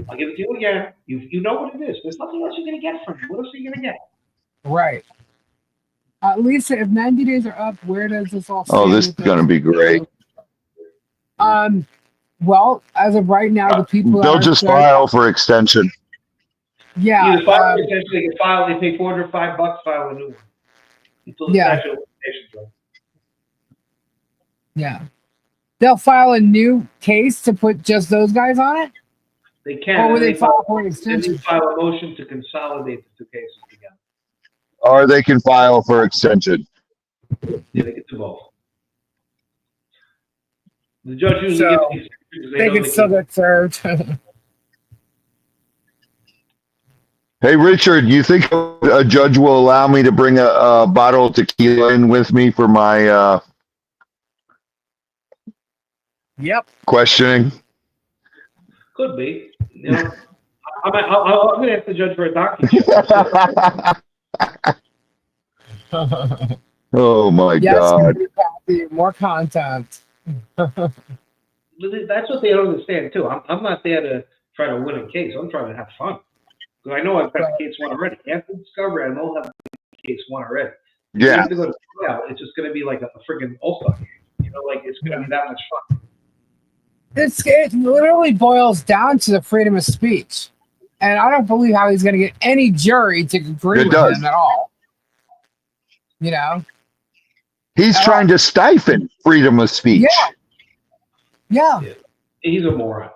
I'll give it to you again. You know what it is. There's nothing else you're gonna get from me. What else are you gonna get? Right. Lisa, if 90 days are up, where does this all stand? Oh, this is going to be great. Well, as of right now, the people they'll just file for extension. Yeah. Either file for extension, they can file. They pay $405, file a new one. Until the statute of limitations runs. Yeah. They'll file a new case to put just those guys on it? They can. Or will they file for an extension? They file a motion to consolidate the two cases together. Or they can file for extension. Yeah, they can do both. The judge usually gives these extensions. They can still get served. Hey, Richard, you think a judge will allow me to bring a bottle of tequila in with me for my questioning? Could be. You know, I'm going to ask the judge for a document. Oh my God! More content. That's what they don't understand too. I'm not there to try to win a case. I'm trying to have fun because I know I've got the case won already. After discovery, I know I've got the case won already. Yeah. To go to trial, it's just going to be like a friggin' all-star game. You know, like it's gonna be that much fun. It literally boils down to the freedom of speech. And I don't believe how he's going to get any jury to agree with him at all. You know? He's trying to stifle freedom of speech. Yeah. He's a moron.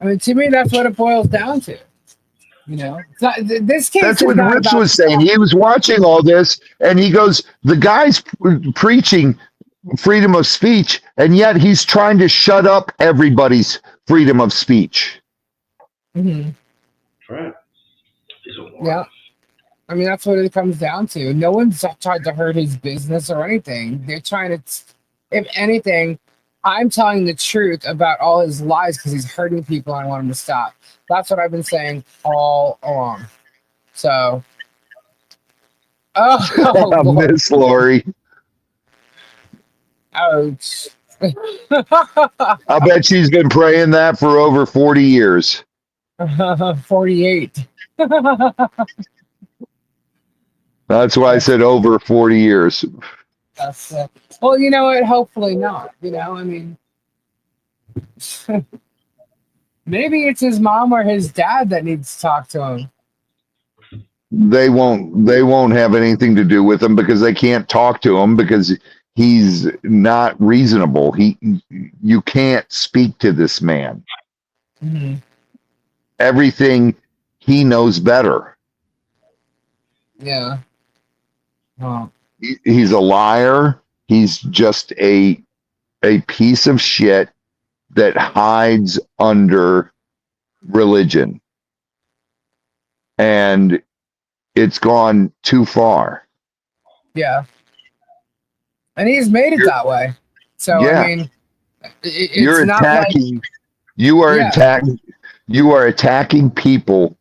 I mean, to me, that's what it boils down to. You know? It's not, this case That's is what not Rich about was saying. He was watching all this, and he goes, the guy's preaching freedom of speech, and yet he's trying to shut up everybody's freedom of speech. Mhm. Right. He's a moron. Yeah. I mean, that's what it comes down to. No one's tried to hurt his business or anything. They're trying to, if anything, I'm telling the truth about all his lies because he's hurting people and I want him to stop. That's what I've been saying all along. So, oh, Lord. Miss Lori. Ouch. I bet she's been praying that for over 40 years. 48. That's why I said over 40 years. That's well, you know what? Hopefully not. You know, I mean, maybe it's his mom or his dad that needs to talk to him. They won't have anything to do with him because they can't talk to him because he's not reasonable. You can't speak to this man. Mm-hmm. Everything he knows better. Yeah. Oh. He's a liar. He's just a piece of shit that hides under religion. And it's gone too far. Yeah. And he's made it that way. So, yeah. I mean, it's You're not attacking. like, You are attacking people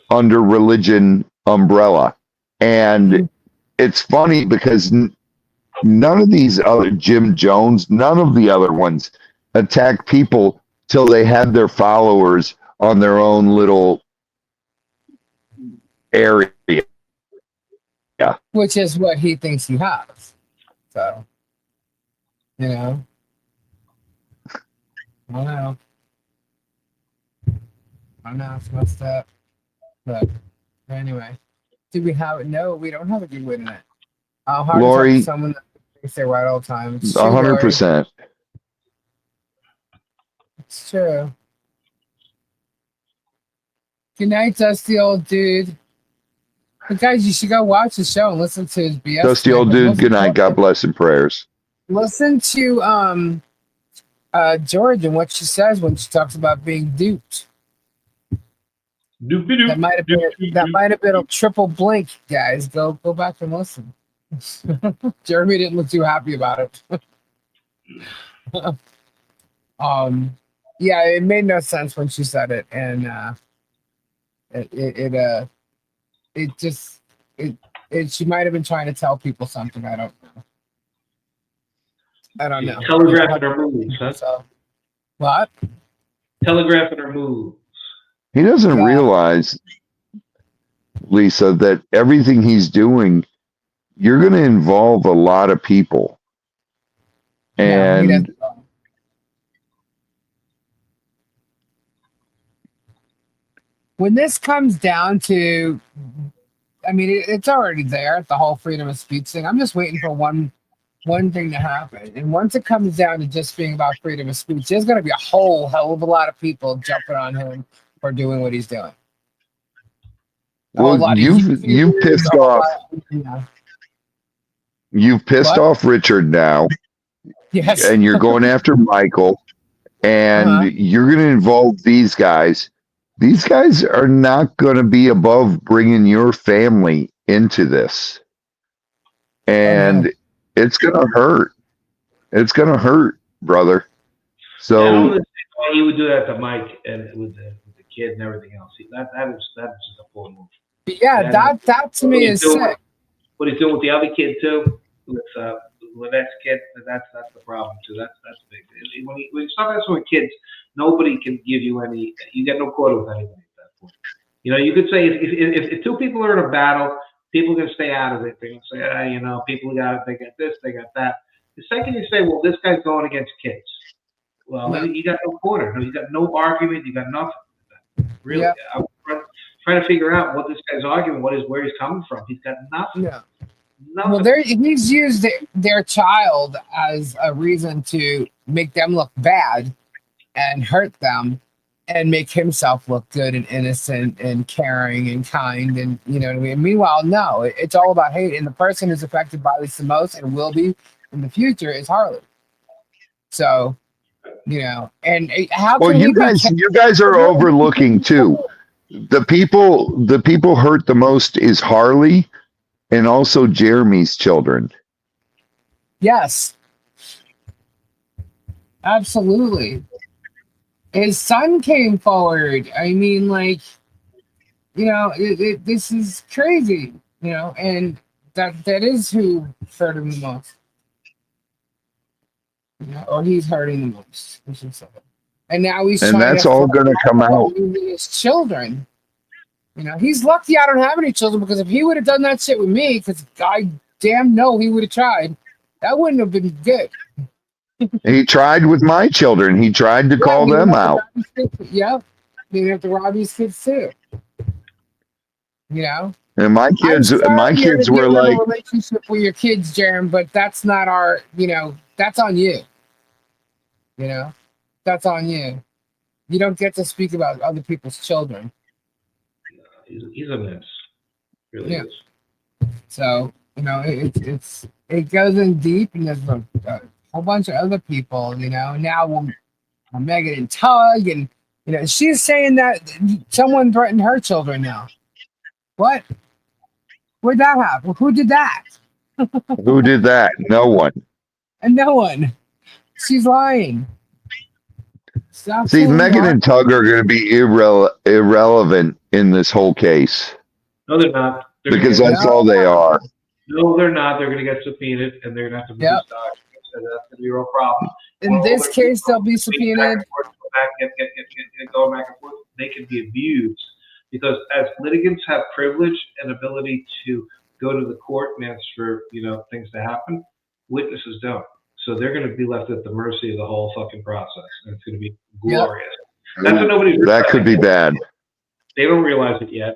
under religion umbrella. And it's funny because none of these other Jim Jones, none of the other ones attack people till they had their followers on their own little area. Yeah. which is what he thinks he has. So, you know, I don't know. I don't know. It's messed up. But anyway, do we have it? No, we don't have a good win in it. Hard to talk Lori, to someone that thinks they're right all the time. It's true, 100%. Lori. It's true. Good night, Dusty old dude. But guys, you should go watch the show and listen to his BS. Dusty old dude, good night. God bless and prayers. Listen to George and what she says when she talks about being duped. That might have been a triple blink, guys. Go back and listen. Jeremy didn't look too happy about it. Yeah, it made no sense when she said it, and she might have been trying to tell people something. I don't know. Telegraphing her moves, huh? So, what? Telegraphing her moves. He doesn't realize, Lisa, that everything he's doing, you're going to involve a lot of people. And when this comes down to, I mean, it's already there, the whole freedom of speech thing. I'm just waiting for one thing to happen. And once it comes down to just being about freedom of speech, there's going to be a whole hell of a lot of people jumping on him for doing what he's doing. well, you've pissed off. You've pissed off Richard now. Yes. And you're going after Michael, and you're going to involve these guys. These guys are not going to be above bringing your family into this. And it's going to hurt. It's going to hurt, brother. So I don't understand why he would do that to Mike and with the kid and everything else. That is just a poor move. Yeah, that to me is sick. What he's doing with the other kid too, with Lynette's kid, that's the problem too. That's big. When you start messing with kids, nobody can give you any. You get no quarter with anybody at that point. You know, you could say if two people are in a battle, people are gonna stay out of it. They're gonna say, people they got this, they got that. The second you say, well, this guy's going against kids. Well, Yeah. you got no quarter. No, you got no argument. You got nothing. Really, Yeah. I'm trying to figure out what this guy's arguing. Where he's coming from. He's got nothing. Yeah. Nothing. Well, he's used their child as a reason to make them look bad and hurt them and make himself look good and innocent and caring and kind, and you know what I mean? Meanwhile, no, it's all about hate, and the person who's affected by this the most and will be in the future is Harley. So, you know, and how Well, can you guys are overlooking too. The people hurt the most is Harley and also Jeremy's children. Yes, absolutely. His son came forward. I mean, like, you know, this is crazy, you know, and that is who hurt him the most. You know, or he's hurting the most, I should say. And now he's And trying that's to all going to come out. his children. You know, he's lucky I don't have any children, because if he would have done that shit with me, because I damn know he would have tried, that wouldn't have been good. He tried with my children. He tried to call them out. Yeah, you have to rob these kids too. You know, And my kids were a like, relationship with your kids, Jerem, but that's not our. You know, that's on you. You know, that's on you. You don't get to speak about other people's children. He's a mess. Really Yeah. is. So, you know, it goes in deep, and there's a whole bunch of other people, you know. Now Megan and Tug, and you know, she's saying that someone threatened her children now. What? Where'd that happen? Who did that? who did that? No one. And no one. She's lying. See, Megan and Tug are going to be irrelevant in this whole case. No, they're not. Because that's all they are. No, they're not. They're going to get subpoenaed, and they're going to have to move Yep. stock. So that's going to be a real problem. In this case, they'll be subpoenaed. Going back and forth, they can be abused, because as litigants have privilege and ability to go to the court and ask for, you know, things to happen, witnesses don't. So they're going to be left at the mercy of the whole fucking process, and it's going to be glorious. That's what nobody's That could be bad. They don't realize it yet.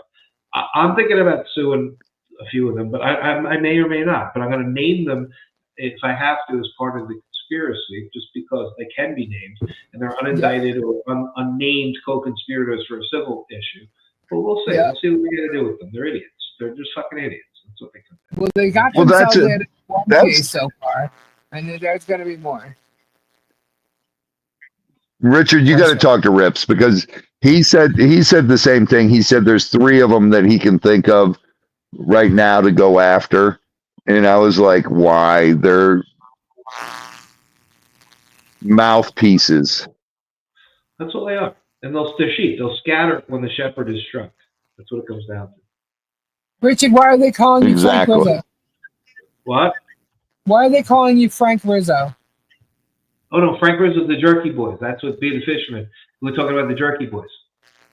I'm thinking about suing a few of them, but I may or may not. But I'm going to name them if I have to as part of the conspiracy, just because they can be named, and they're unindicted or unnamed co-conspirators for a civil issue. But we'll see. Yeah. We'll see what we're going to do with them. They're idiots. They're just fucking idiots. That's what they can do. Well, they got Well, themselves that's in one case so far, and there's going to be more. Richard, you got to talk to Rips, because he said the same thing. He said there's 3 of them that he can think of right now to go after. And I was like, why? They're mouthpieces. That's what they are. And they're sheep. They'll scatter when the shepherd is struck. That's what it comes down to. Richard, why are they calling you Frank Exactly. Rizzo? What? Why are they calling you Frank Rizzo? Oh, no, Frank Rizzo's the Jerky Boys. That's what Be the Fisherman. We were talking about the Jerky Boys.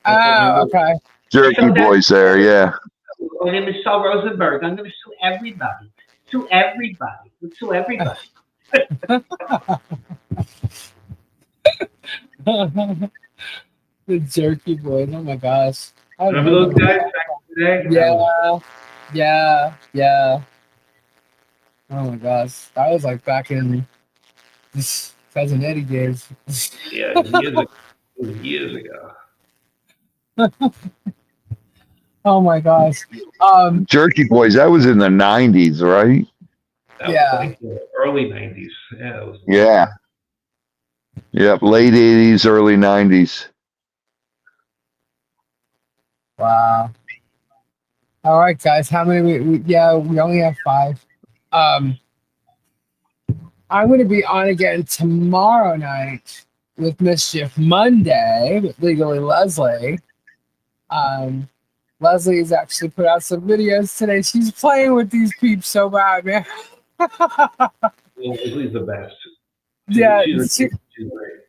Oh, okay. Jerky boys there, yeah. My name is Saul Rosenberg. I'm going to sue everybody. Sue everybody. Sue everybody. The Jerky Boys. Oh my gosh. Remember those guys back in the day? Yeah. Oh my gosh. That was like back in this Cousin Eddie days. Yeah, years ago. Oh my gosh. Jerky boys, that was in the 90s, right? That was Yeah. like the early 90s. Yeah, it was. Yeah. Yep, late 80s, early 90s. Wow. All right, guys. How many? We only have 5. I'm going to be on again tomorrow night with Mischief Monday with Legally Leslie. Leslie's actually put out some videos today. She's playing with these peeps so bad, man. Leslie's the best. Yeah, she's great.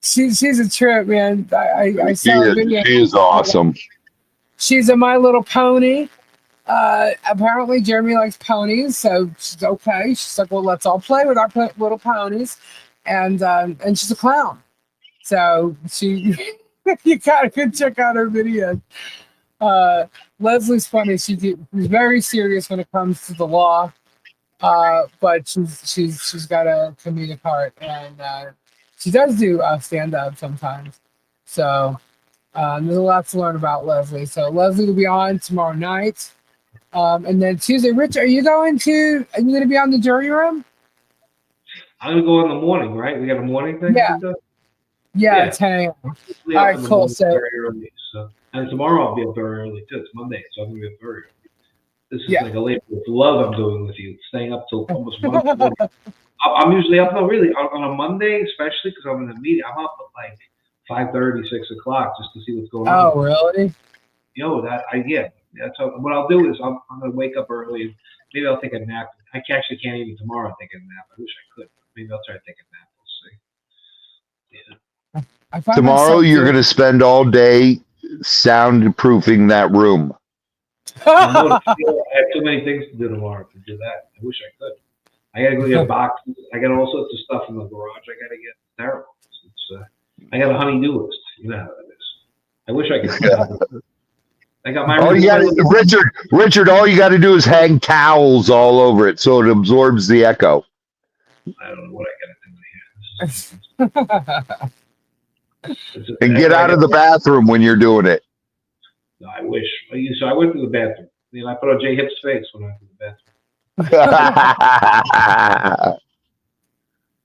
she's a trip, man. I saw a video. She is awesome. She's a My Little Pony. Apparently Jeremy likes ponies, so she's okay. She's like, well, let's all play with our little ponies, and she's a clown, so she you gotta go check out her videos. Leslie's funny. She's very serious when it comes to the law, but she's got a comedic heart, and she does do stand up sometimes. So there's a lot to learn about Leslie. So Leslie will be on tomorrow night. And then Tuesday, Rich, are you going to be on the jury room? I'm gonna go in the morning, right? We got a morning thing. Yeah. Yeah, 10 a.m. All right, cool. So very early. So, and tomorrow I'll be up very early too. It's Monday, so I'm gonna be up very early. This is like a labor of love I'm doing with you, staying up till almost 1 in the morning. I'm usually up, no, really, on a Monday, especially because I'm in a meeting. I'm up at like 5:30, 6 o'clock just to see what's going on. Oh, really? That's what I'll do is I'm gonna wake up early and maybe I'll take a nap. I actually can't even tomorrow take a nap. I wish I could. Maybe I'll try to take a nap. We'll see. Yeah. Tomorrow you're going to spend all day soundproofing that room. I have too many things to do tomorrow to do that. I wish I could. I got to go get boxes. I got all sorts of stuff in the garage. I got to get terrible. I got a honey-do list. You know how that is. I wish I could. I got my. Richard. All you got to do is hang towels all over it so it absorbs the echo. I don't know what I got to do here. And get out of the bathroom when you're doing it. No, I wish. So I went to the bathroom. I put on Jay Hip's face when I went to the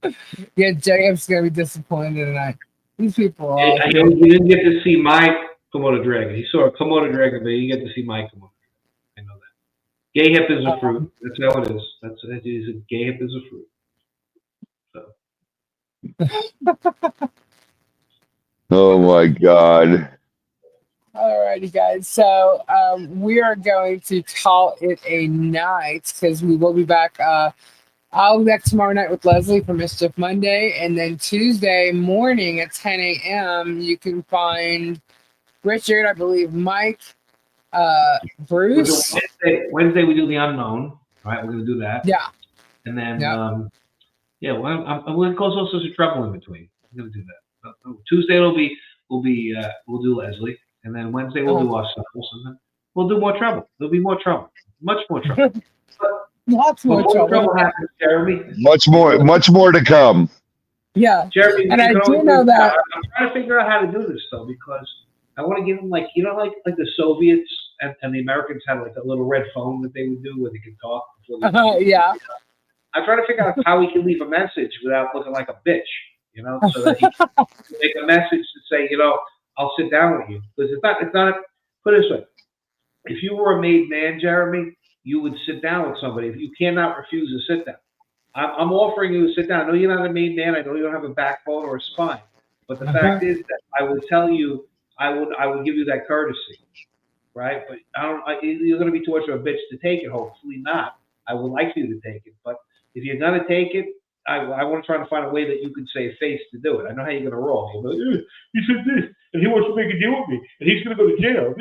bathroom. Yeah, Jay Hip's gonna be disappointed tonight. These people are. I know you didn't get to see my Komodo dragon. You saw a Komodo dragon, but you didn't get to see my Komodo dragon. I know that. Gay hip is a fruit. That's how it is. That's what it is. Gay hip is a fruit. So. Oh my God. Alrighty, guys. So we are going to call it a night because we will be back. I'll be back tomorrow night with Leslie for Mischief Monday, and then Tuesday morning at 10 a.m. you can find Richard, I believe, Mike, Bruce. Wednesday we do the unknown. All right, we're gonna do that. Yeah. And then I'm gonna cause all sorts of trouble in between. I'm gonna do that. Tuesday we'll do Leslie, and then Wednesday we'll do ourselves, and then we'll do more trouble. There'll be more trouble, much more trouble. Lots more trouble happens, Jeremy. Much more to come. Yeah, Jeremy. And I do know that I'm trying to figure out how to do this though, because I want to give them like the Soviets and the Americans had like a little red phone that they would do where they could talk. Yeah. I'm trying to figure out how we can leave a message without looking like a bitch, so that he can make a message to say, I'll sit down with you. Because it's not, put it this way. If you were a made man, Jeremy, you would sit down with somebody. You cannot refuse to sit down. I'm offering you to sit down. I know you're not a made man. I know you don't have a backbone or a spine. But the fact is that I would tell you, I would give you that courtesy, right? But you're going to be too much of a bitch to take it. Hopefully not. I would like you to take it. But if you're going to take it, I want to try to find a way that you can save face to do it. I know how you're going to roll. You're like, he said this, and he wants to make a deal with me, and he's going to go to jail.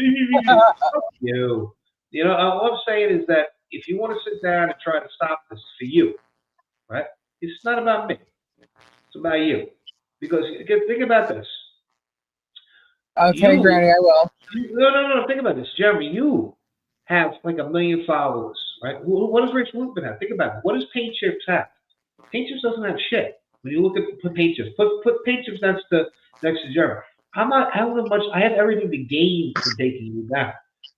All I'm saying is that if you want to sit down and try to stop this for you, right? It's not about me. It's about you. Because think about this. Okay, Granny, I will. No. Think about this, Jeremy. You have like 1 million followers, right? What does Rich Lukeman have? Think about it. What does Paint Chips have? Paint Chips doesn't have shit. When you look at Paint Chips, put Paint Chips next to Jeremy. I have everything to gain from taking you down.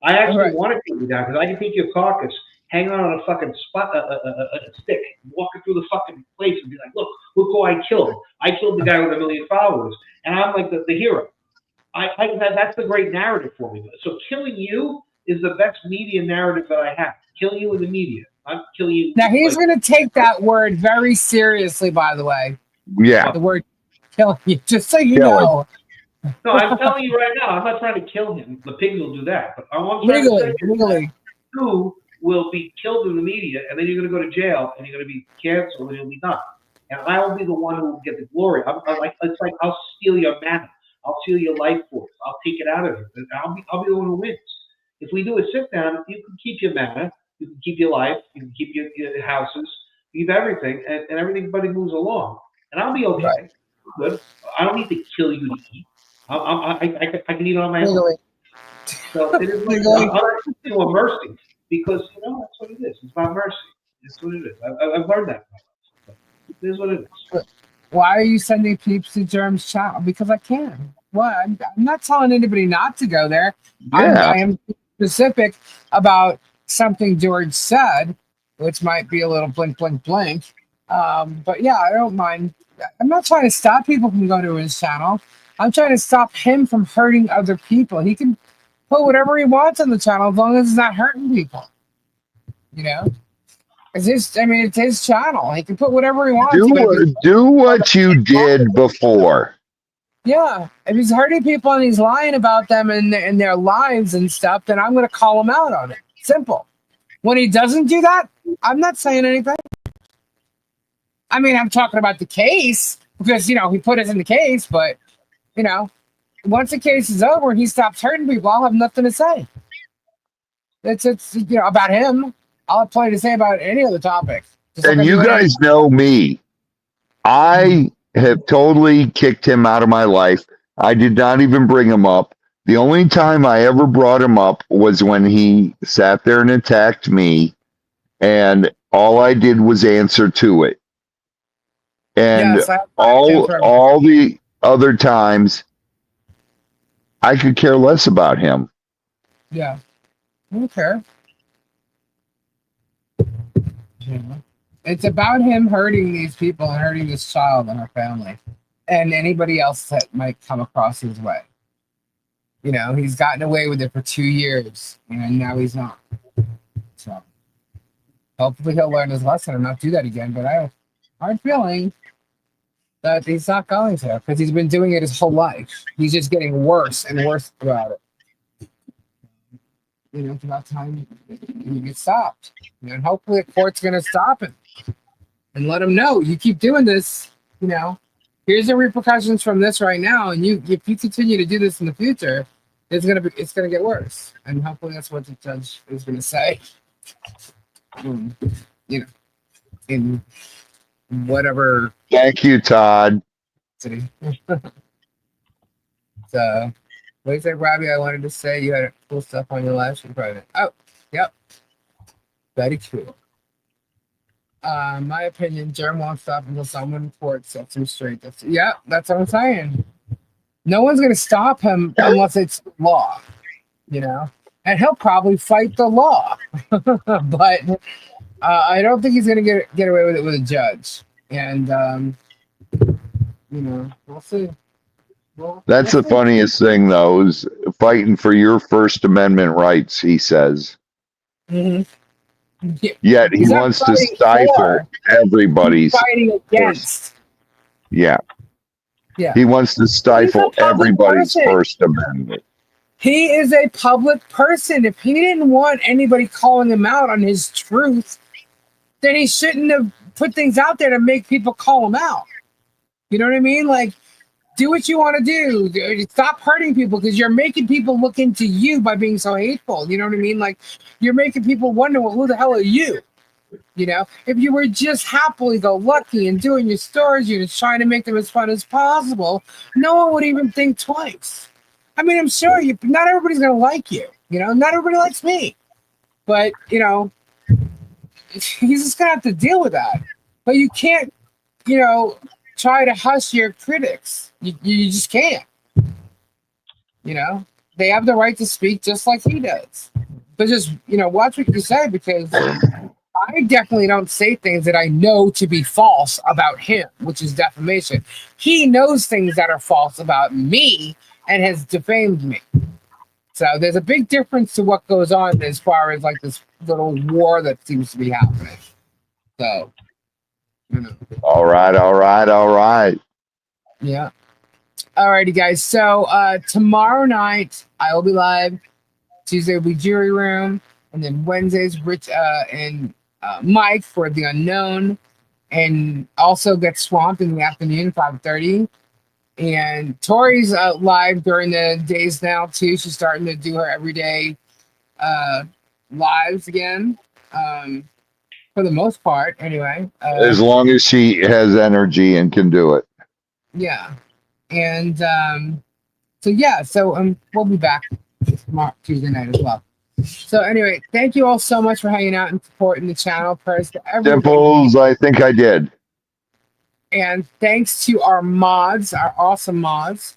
I actually want to take you down because I can take your carcass, hang on a fucking a stick, walking through the fucking place and be like, look who I killed. I killed the guy with 1 million followers, and I'm like the hero. That's the great narrative for me. So killing you is the best media narrative that I have. Killing you in the media. I'm killing you. Now he's going to take that word very seriously, by the way. Yeah. The word killing you, just so you know. No, I'm telling you right now, I'm not trying to kill him. The pigs will do that. But legally. You will be killed in the media, and then you're going to go to jail, and you're going to be canceled, and you'll be done. And I will be the one who will get the glory. It's like I'll steal your mana. I'll steal your life force. I'll take it out of you. I'll be the one who wins. If we do a sit down, you can keep your mana, you can keep your life, you can keep your houses, you keep everything, and everybody moves along. And I'll be okay. Right. Good. I don't need to kill you to eat. I can eat on my own. Legally. So it is like Legally. I'm do a mercy because that's what it is. It's about mercy. That's what it is. I've learned that. It is what it is. Why are you sending peeps to Germ's channel? Because I can. What? I'm not telling anybody not to go there. Yeah. I am specific about something George said, which might be a little blink, blink, blink. But yeah, I don't mind. I'm not trying to stop people from going to his channel. I'm trying to stop him from hurting other people. He can put whatever he wants on the channel as long as it's not hurting people. You know? It's his channel. He can put whatever he wants. Do what you did before. Yeah. If he's hurting people and he's lying about them and their lives and stuff, then I'm going to call him out on it. Simple. When he doesn't do that, I'm not saying anything. I mean, I'm talking about the case because, he put us in the case, but, once the case is over and he stops hurting people, I'll have nothing to say. It's about him. I'll have plenty to say about any other topic. And you guys know me. I have totally kicked him out of my life. I did not even bring him up. The only time I ever brought him up was when he sat there and attacked me, and all I did was answer to it. And Yes, all the other times, I could care less about him. Yeah. I don't care. Yeah. It's about him hurting these people and hurting this child and her family and anybody else that might come across his way. He's gotten away with it for 2 years and now he's not. So hopefully he'll learn his lesson and not do that again. But I have a hard feeling that he's not going to because he's been doing it his whole life. He's just getting worse and worse about it. It's about time you get stopped. And hopefully the court's going to stop him and let him know you keep doing this. Here's the repercussions from this right now, and if you continue to do this in the future, it's gonna get worse. And hopefully that's what the judge is going to say. In whatever. Thank you, Todd. City. So. What do you say, Robbie? I wanted to say you had cool stuff on your live stream private. Oh, yep. Very cool. My opinion, Jerm won't stop until someone in court sets him straight. That's what I'm saying. No one's going to stop him unless it's law, And he'll probably fight the law. But I don't think he's going to get away with it with a judge. And, we'll see. That's the funniest thing, though, is fighting for your First Amendment rights, he says. Mm-hmm. Yet he wants to stifle everybody's. Fighting against. Yeah. He wants to stifle everybody's First Amendment. He is a public person. If he didn't want anybody calling him out on his truth, then he shouldn't have put things out there to make people call him out. You know what I mean? Like, do what you want to do. Stop hurting people because you're making people look into you by being so hateful. You know what I mean? Like, you're making people wonder, well, who the hell are you? If you were just happily go lucky and doing your stories, you're just trying to make them as fun as possible, no one would even think twice. I mean, I'm sure not everybody's going to like you. Not everybody likes me. But, he's just going to have to deal with that. But you can't, try to hush your critics. You just can't. They have the right to speak just like he does. But just, watch what you say because I definitely don't say things that I know to be false about him, which is defamation. He knows things that are false about me and has defamed me. So there's a big difference to what goes on as far as like this little war that seems to be happening. So, All right. Yeah. Alrighty, guys. So tomorrow night I will be live. Tuesday will be Jury Room, and then Wednesdays Rich and Mike for The Unknown, and also get swamped in the afternoon, 5:30. And Tori's live during the days now too. She's starting to do her everyday lives again. For the most part, anyway. As long as she has energy and can do it. Yeah. And so yeah, so we'll be back tomorrow, Tuesday night as well. So anyway, thank you all so much for hanging out and supporting the channel. Prayers to everybody. Dimples, I think I did. And thanks to our mods, our awesome mods.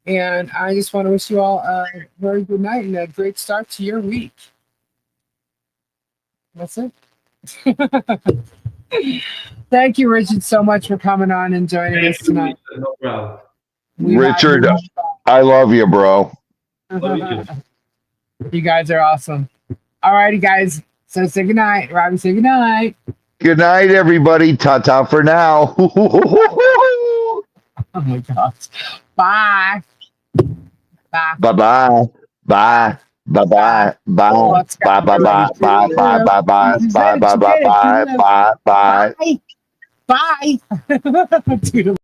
And I just want to wish you all a very good night and a great start to your week. That's it. Thank you, Richard, so much for coming on and joining us tonight. No problem. Richard, I love you, bro. Love you too. You guys are awesome. All righty, guys. So say goodnight. Robbie, say goodnight. Good night, everybody. Ta-ta for now. Oh my gosh. Bye. Bye. Bye-bye. Bye. Bye-bye. Bye. Oh, Bye-bye. Bye-bye. Bye-bye. Bye-bye. Bye-bye. Bye-bye. Bye. Bye. Bye. Dude.